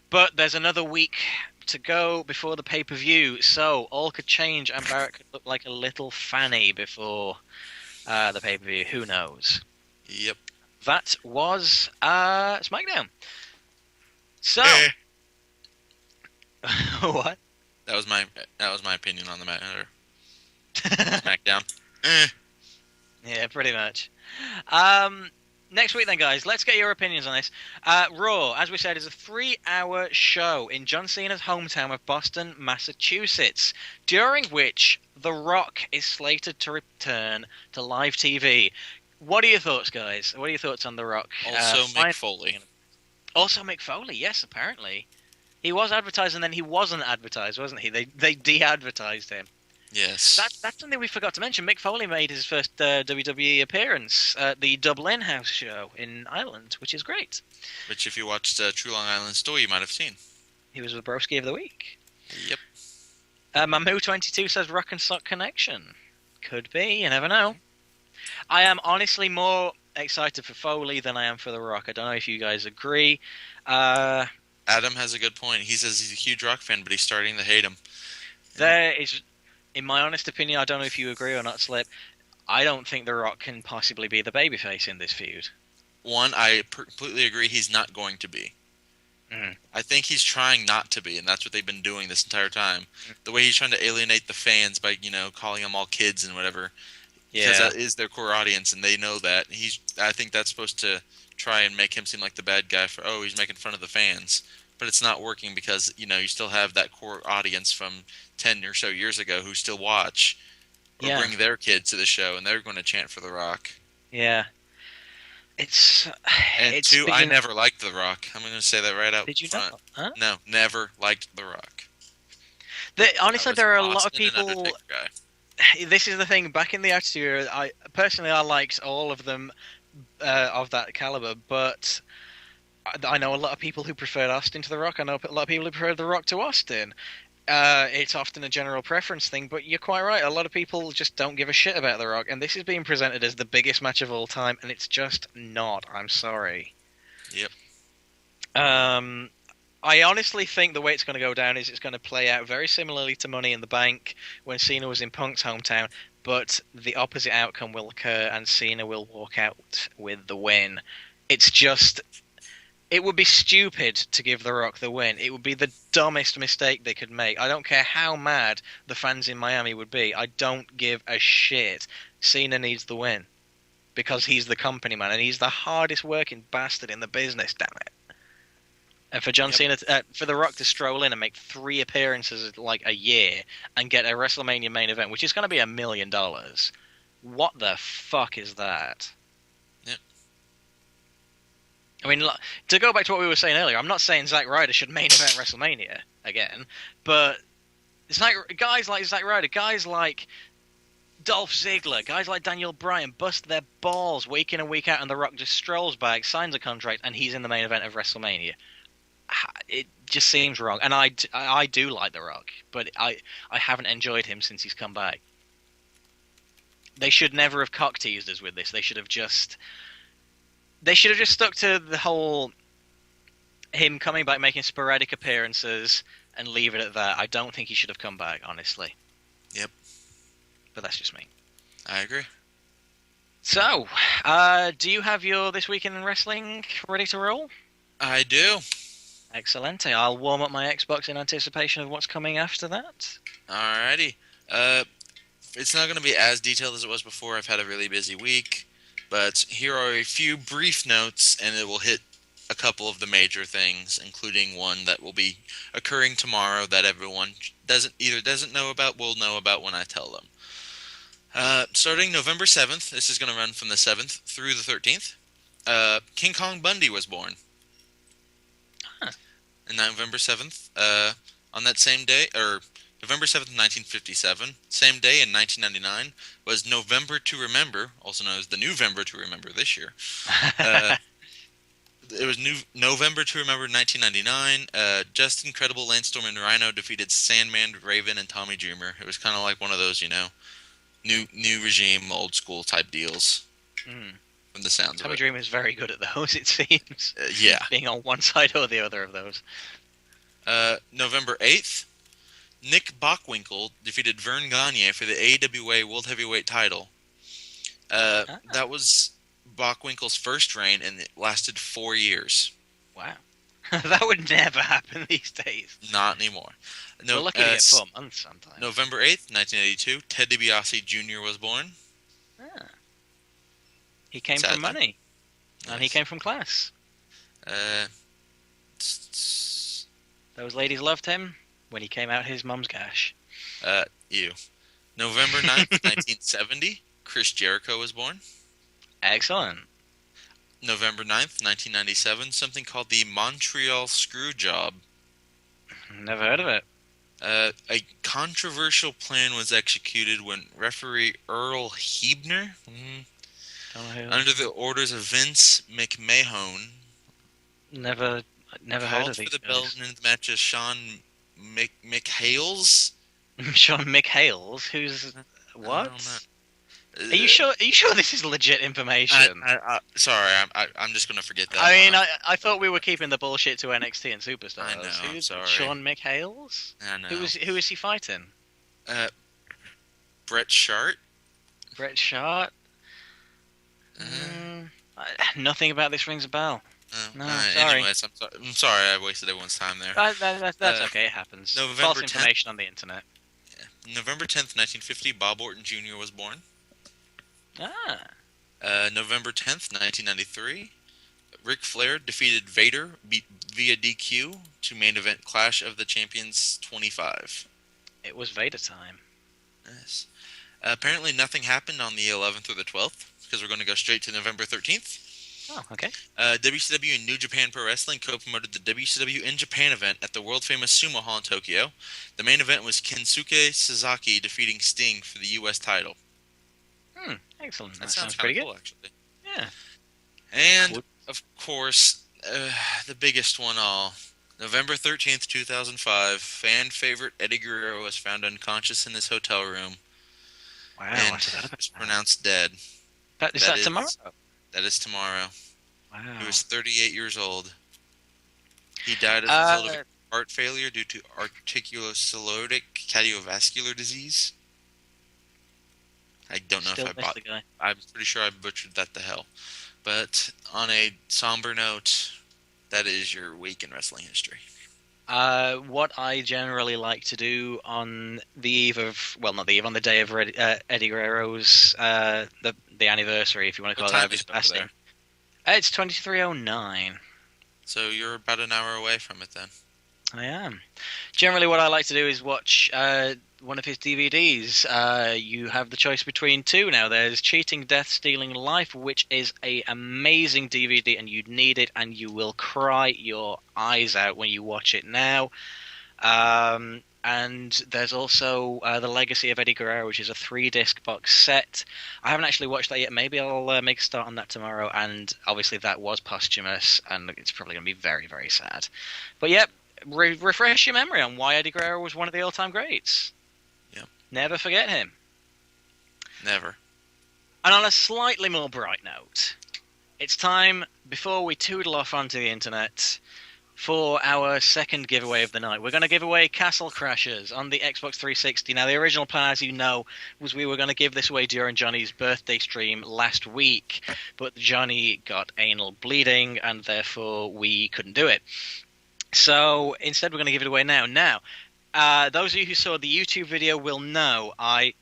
But there's another week to go before the pay-per-view, so all could change and Barrett could look like a little fanny before the pay-per-view. Who knows? Yep. That was SmackDown. So, what? That was my opinion on the matter. SmackDown. Yeah, pretty much. Next week then, guys, let's get your opinions on this. Raw, as we said, is a 3-hour show in John Cena's hometown of Boston, Massachusetts, during which The Rock is slated to return to live TV. What are your thoughts, guys? What are your thoughts on The Rock? Also Mick Foley. Also Mick Foley, yes, apparently. He was advertised and then he wasn't advertised, wasn't he? They de-advertised him. Yes. That's something we forgot to mention. Mick Foley made his first WWE appearance at the Dublin House show in Ireland, which is great. Which, if you watched True Long Island Story, you might have seen. He was with Broski of the Week. Yep. Mamu22 says Rock and Sock Connection. Could be, you never know. I am honestly more excited for Foley than I am for The Rock. I don't know if you guys agree. Adam has a good point. He says he's a huge Rock fan, but he's starting to hate him. There is... In my honest opinion, I don't know if you agree or not, Slip, I don't think The Rock can possibly be the babyface in this feud. One, I completely agree he's not going to be. I think he's trying not to be, and that's what they've been doing this entire time. The way he's trying to alienate the fans by, calling them all kids and whatever. Yeah. Because that is their core audience, and they know that. I think that's supposed to try and make him seem like the bad guy for, he's making fun of the fans. But it's not working because, you still have that core audience from 10 or so years ago who still watch or bring their kids to the show, and they're going to chant for The Rock. Yeah. It's two, I never liked The Rock. I'm going to say that right out front. Did you not? Huh? No, never liked The Rock. Honestly, there are a lot of people... This is the thing. Back in the Attitude Era, I liked all of them of that caliber, but... I know a lot of people who preferred Austin to The Rock. I know a lot of people who preferred The Rock to Austin. It's often a general preference thing, but you're quite right. A lot of people just don't give a shit about The Rock, and this is being presented as the biggest match of all time, and it's just not. I'm sorry. Yep. I honestly think the way it's going to go down is it's going to play out very similarly to Money in the Bank when Cena was in Punk's hometown, but the opposite outcome will occur, and Cena will walk out with the win. It's just... It would be stupid to give The Rock the win. It would be the dumbest mistake they could make. I don't care how mad the fans in Miami would be. I don't give a shit. Cena needs the win. Because he's the company man, and he's the hardest working bastard in the business, damn it. And for John Cena, for The Rock to stroll in and make 3 appearances like a year and get a WrestleMania main event, which is going to be $1 million. What the fuck is that? I mean, to go back to what we were saying earlier, I'm not saying Zack Ryder should main event WrestleMania again, but guys like Zack Ryder, guys like Dolph Ziggler, guys like Daniel Bryan bust their balls week in and week out, and The Rock just strolls back, signs a contract, and he's in the main event of WrestleMania. It just seems wrong, and I do like The Rock, but I haven't enjoyed him since he's come back. They should never have cock-teased us with this. They should have just stuck to the whole him coming back, making sporadic appearances, and leave it at that. I don't think he should have come back, honestly. Yep. But that's just me. I agree. So, do you have your This Week in Wrestling ready to roll? I do. Excellent. I'll warm up my Xbox in anticipation of what's coming after that. Alrighty. It's not going to be as detailed as it was before. I've had a really busy week. But here are a few brief notes, and it will hit a couple of the major things, including one that will be occurring tomorrow that everyone doesn't know about, will know about when I tell them. Starting November 7th, this is going to run from the 7th through the 13th, King Kong Bundy was born. Huh. And November 7th, on that same day, or November 7th, 1957, same day in 1999, was November to Remember, also known as the November to Remember this year. It was November to Remember 1999. Just Incredible, Lance Storm, and Rhino defeated Sandman, Raven, and Tommy Dreamer. It was kind of like one of those, new regime, old school type deals. From the sounds Tommy of it. Dreamer is very good at those, it seems. Yeah. Being on one side or the other of those. November 8th, Nick Bockwinkel defeated Vern Gagne for the AWA World Heavyweight title. That was Bockwinkel's first reign, and it lasted 4 years. Wow. That would never happen these days. Not anymore. We're lucky to get 4 months sometimes. November 8th, 1982, Ted DiBiase Jr. was born. He came from money. And he came from class. Those ladies loved him when he came out his mum's gash. Ew. November 9th, 1970, Chris Jericho was born. Excellent. November 9th, 1997, something called the Montreal Screwjob. Never heard of it. A controversial plan was executed when referee Earl Hebner, under the orders of Vince McMahon, never heard of these for the belt in the match of Shawn McHales. Shawn McHales? Who's what? I don't know. Are you sure this is legit information? Sorry, I'm just gonna forget that. I mean, I thought we were keeping the bullshit to NXT and Superstars. I know. I'm sorry. Shawn McHales? I know. Who is he fighting? Bret Hart. Bret Hart. Nothing about this rings a bell. No, sorry. Anyways, I'm sorry I wasted everyone's time there. That's okay. It happens. November False 10th. information on the internet. Yeah. November 10th, 1950, Bob Orton Jr. was born. November 10th, 1993, Ric Flair defeated Vader via DQ to main event Clash of the Champions 25. It was Vader time. Yes. Apparently nothing happened on the 11th or the 12th, because we're going to go straight to November 13th. Oh, okay. WCW and New Japan Pro Wrestling co-promoted the WCW in Japan event at the world-famous Sumo Hall in Tokyo. The main event was Kensuke Sasaki defeating Sting for the U.S. title. Excellent. That sounds pretty cool, good. actually. Yeah. And, of course, the biggest one all. November 13th, 2005, fan favorite Eddie Guerrero was found unconscious in his hotel room. Wow. And was pronounced dead. Is that tomorrow? That is tomorrow. Wow. He was 38 years old. He died as a result of heart failure due to arteriosclerotic cardiovascular disease. I don't know if I bought the guy. I'm pretty sure I butchered that to hell. But on a somber note, that is your week in wrestling history. What I generally like to do on the eve of, well, not the eve, on the day of Eddie Guerrero's, the anniversary, if you want to call it, of his passing. It's 23:09. So you're about an hour away from it then. I am. Generally, what I like to do is watch one of his DVDs. You have the choice between two now. There's Cheating, Death, Stealing, Life, which is an amazing DVD, and you need it, and you will cry your eyes out when you watch it now. And there's also The Legacy of Eddie Guerrero, which is a 3-disc box set. I haven't actually watched that yet. Maybe I'll make a start on that tomorrow. And obviously that was posthumous, and it's probably going to be very, very sad. But yep, refresh your memory on why Eddie Guerrero was one of the all-time greats. Yep. Never forget him. Never. And on a slightly more bright note, it's time, before we toodle off onto the internet, for our second giveaway of the night. We're going to give away Castle Crashers on the Xbox 360. Now, the original plan, as you know, was we were going to give this away during Johnny's birthday stream last week, but Johnny got anal bleeding, and therefore we couldn't do it. So instead, we're going to give it away now. Now, those of you who saw the YouTube video will know I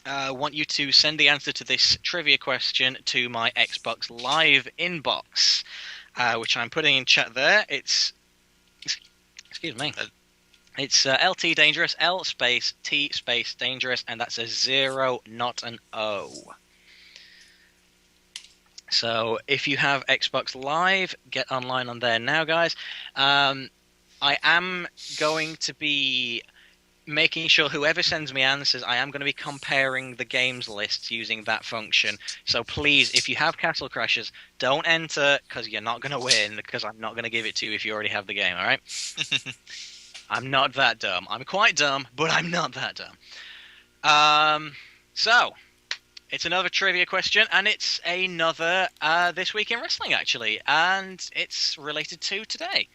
want you to send the answer to this trivia question to my Xbox Live inbox, which I'm putting in chat there. Excuse me. It's LT Dangerous, L space T space Dangerous, and that's a 0, not an O. So if you have Xbox Live, get online on there now, guys. I am going to be making sure whoever sends me answers, I am going to be comparing the games lists using that function. So please, if you have Castle Crashers, don't enter, because you're not going to win, because I'm not going to give it to you if you already have the game, alright? I'm not that dumb. I'm quite dumb, but I'm not that dumb. So, it's another trivia question, and it's another This Week in Wrestling, actually, and it's related to today.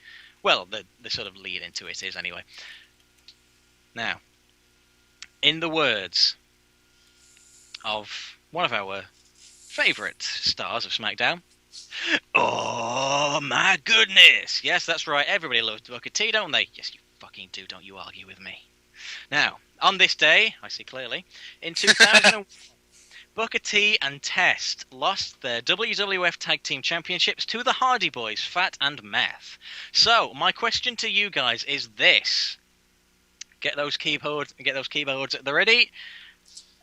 Well, the sort of lead into it is, anyway. Now, in the words of one of our favourite stars of SmackDown, oh my goodness! Yes, that's right, everybody loves Booker T, don't they? Yes, you fucking do, don't you argue with me. Now, on this day, I see clearly, in 2001, Booker T and Test lost their WWF Tag Team Championships to the Hardy Boys, Fat and Meth. So, my question to you guys is this. Get those keyboards at the ready,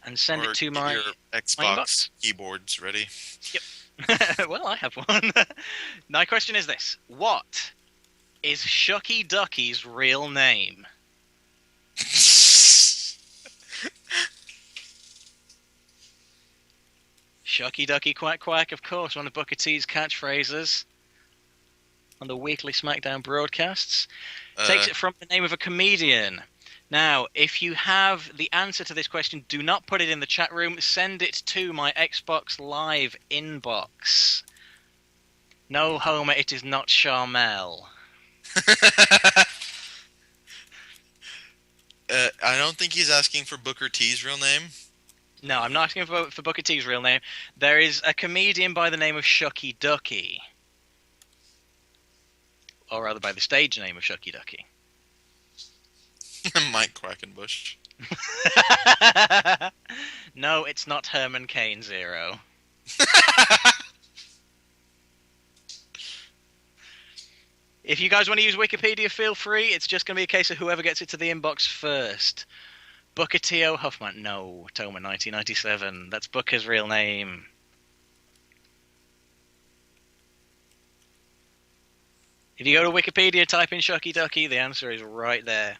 and send it to my your Xbox keyboards ready. Yep. Well, I have one. My question is this: what is Shucky Ducky's real name? Shucky Ducky Quack Quack, of course, one of Booker T's catchphrases on the weekly SmackDown broadcasts. Takes it from the name of a comedian. Now, if you have the answer to this question, do not put it in the chat room. Send it to my Xbox Live inbox. No, Homer, it is not Charmel. I don't think he's asking for Booker T's real name. No, I'm not asking for Booker T's real name. There is a comedian by the name of Shucky Ducky. Or rather, by the stage name of Shucky Ducky. Mike Quackenbush. No, it's not Herman Cain Zero. If you guys want to use Wikipedia, feel free. It's just going to be a case of whoever gets it to the inbox first. Booker T.O. Huffman. No, Toma 1997. That's Booker's real name. If you go to Wikipedia, type in Shucky Ducky, the answer is right there.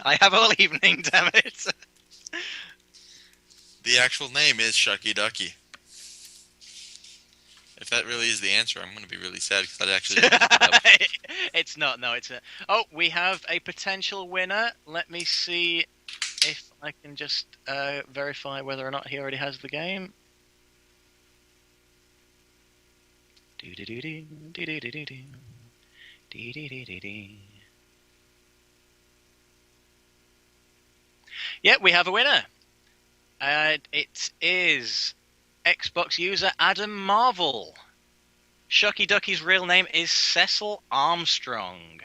I have all evening, damn it. The actual name is Shucky Ducky. If that really is the answer, I'm going to be really sad because that actually It's not, no, it's a... Oh, we have a potential winner. Let me see if I can just verify whether or not he already has the game. Yeah, we have a winner. It is Xbox user Adam Marvel. Shucky Ducky's real name is Cecil Armstrong.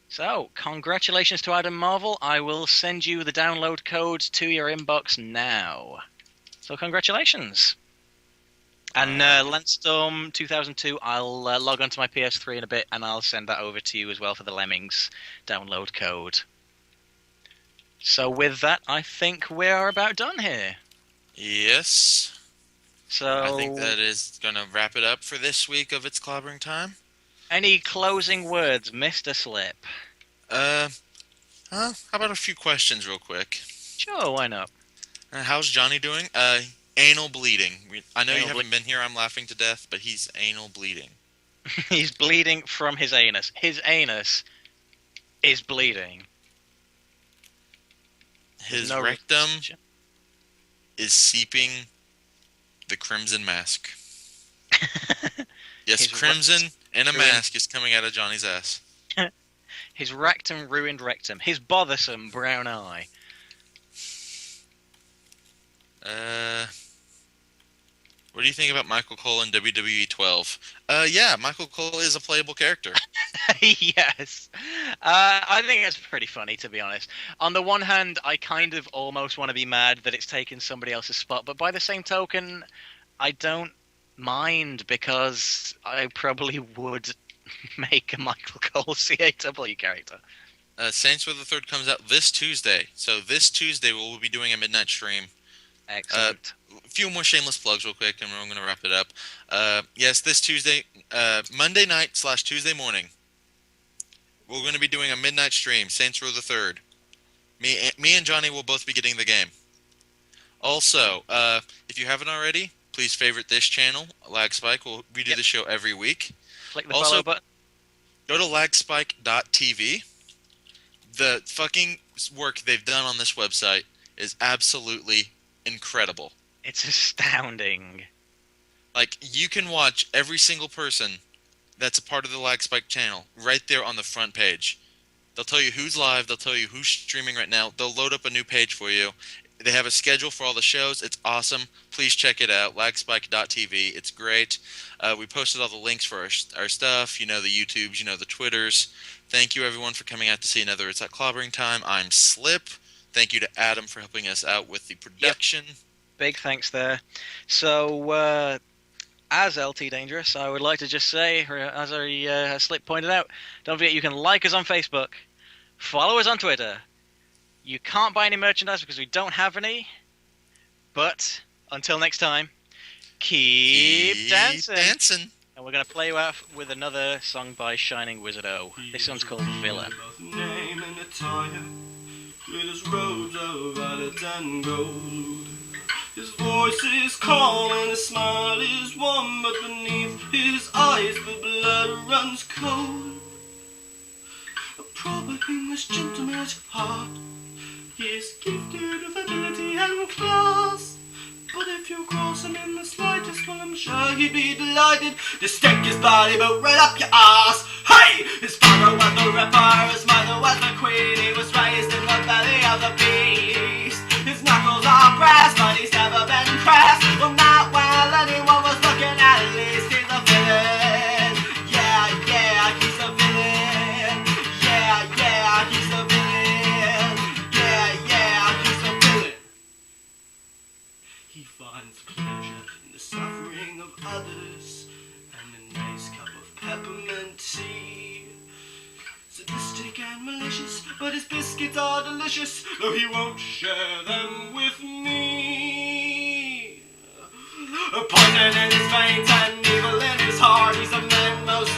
So, congratulations to Adam Marvel. I will send you the download code to your inbox now. So, congratulations. And Landstorm 2002, I'll log onto my PS3 in a bit, and I'll send that over to you as well for the Lemmings download code. So with that, I think we're about done here. Yes. So I think that is going to wrap it up for this week of It's Clobbering Time. Any closing words, Mr. Slip? How about a few questions real quick? Sure, why not? How's Johnny doing? Anal bleeding. I know you haven't been here, I'm laughing to death, but he's anal bleeding. He's bleeding from his anus. His anus is bleeding. His rectum is seeping the crimson mask. Yes, His crimson and a ruined- mask is coming out of Johnny's ass. His rectum ruined rectum. His bothersome brown eye. What do you think about Michael Cole in WWE 12? Yeah, Michael Cole is a playable character. Yes. I think it's pretty funny, to be honest. On the one hand, I kind of almost want to be mad that it's taken somebody else's spot, but by the same token, I don't mind because I probably would make a Michael Cole CAW character. Saints Row the Third comes out this Tuesday. So this Tuesday we'll be doing a midnight stream. Excellent. A few more shameless plugs real quick, and we're going to wrap it up. Yes, this Tuesday, Monday night / Tuesday morning, we're going to be doing a midnight stream, Saints Row the Third. Me and Johnny will both be getting the game. Also, if you haven't already, please favorite this channel, Lag Spike. We do the show every week. Click the follow button. Go to lagspike.tv. The fucking work they've done on this website is absolutely incredible. It's astounding. Like, you can watch every single person that's a part of the Lag Spike channel right there on the front page. They'll tell you who's live. They'll tell you who's streaming right now. They'll load up a new page for you. They have a schedule for all the shows. It's awesome. Please check it out. lagspike.tv. It's great. We posted all the links for our stuff. You know, the YouTubes. You know, the Twitters. Thank you, everyone, for coming out to see another It's at Clobbering Time. I'm Slip. Thank you to Adam for helping us out with the production. Yep. Big thanks there. So, as LT Dangerous, I would like to just say, as Slip pointed out, don't forget you can like us on Facebook, follow us on Twitter. You can't buy any merchandise because we don't have any. But until next time, keep dancing. And we're going to play you out with another song by Shining Wizard O. This one's called Villain. Name and attire, with his robes of violet and gold. His voice is calm and his smile is warm, but beneath his eyes the blood runs cold. A proper English gentleman at heart, he is gifted with ability and class. But if you cross him in the slightest, well, I'm sure he'd be delighted to stick his body boot right up your ass. Hey! His father was the Ripper, his mother was the Queen. He was raised in the belly of the beast. His knuckles are brass, but he's never been crass. Well, not while anyone was looking, at least he's a villain. Yeah, yeah, he's a villain. Yeah, yeah, he's a villain. Yeah, yeah, he's a villain. He finds pleasure in the suffering of others and a nice cup of peppermint tea. Sadistic and malicious, but his biscuits are delicious, though he won't share them with me. A poison in his veins and evil in his heart, he's a man most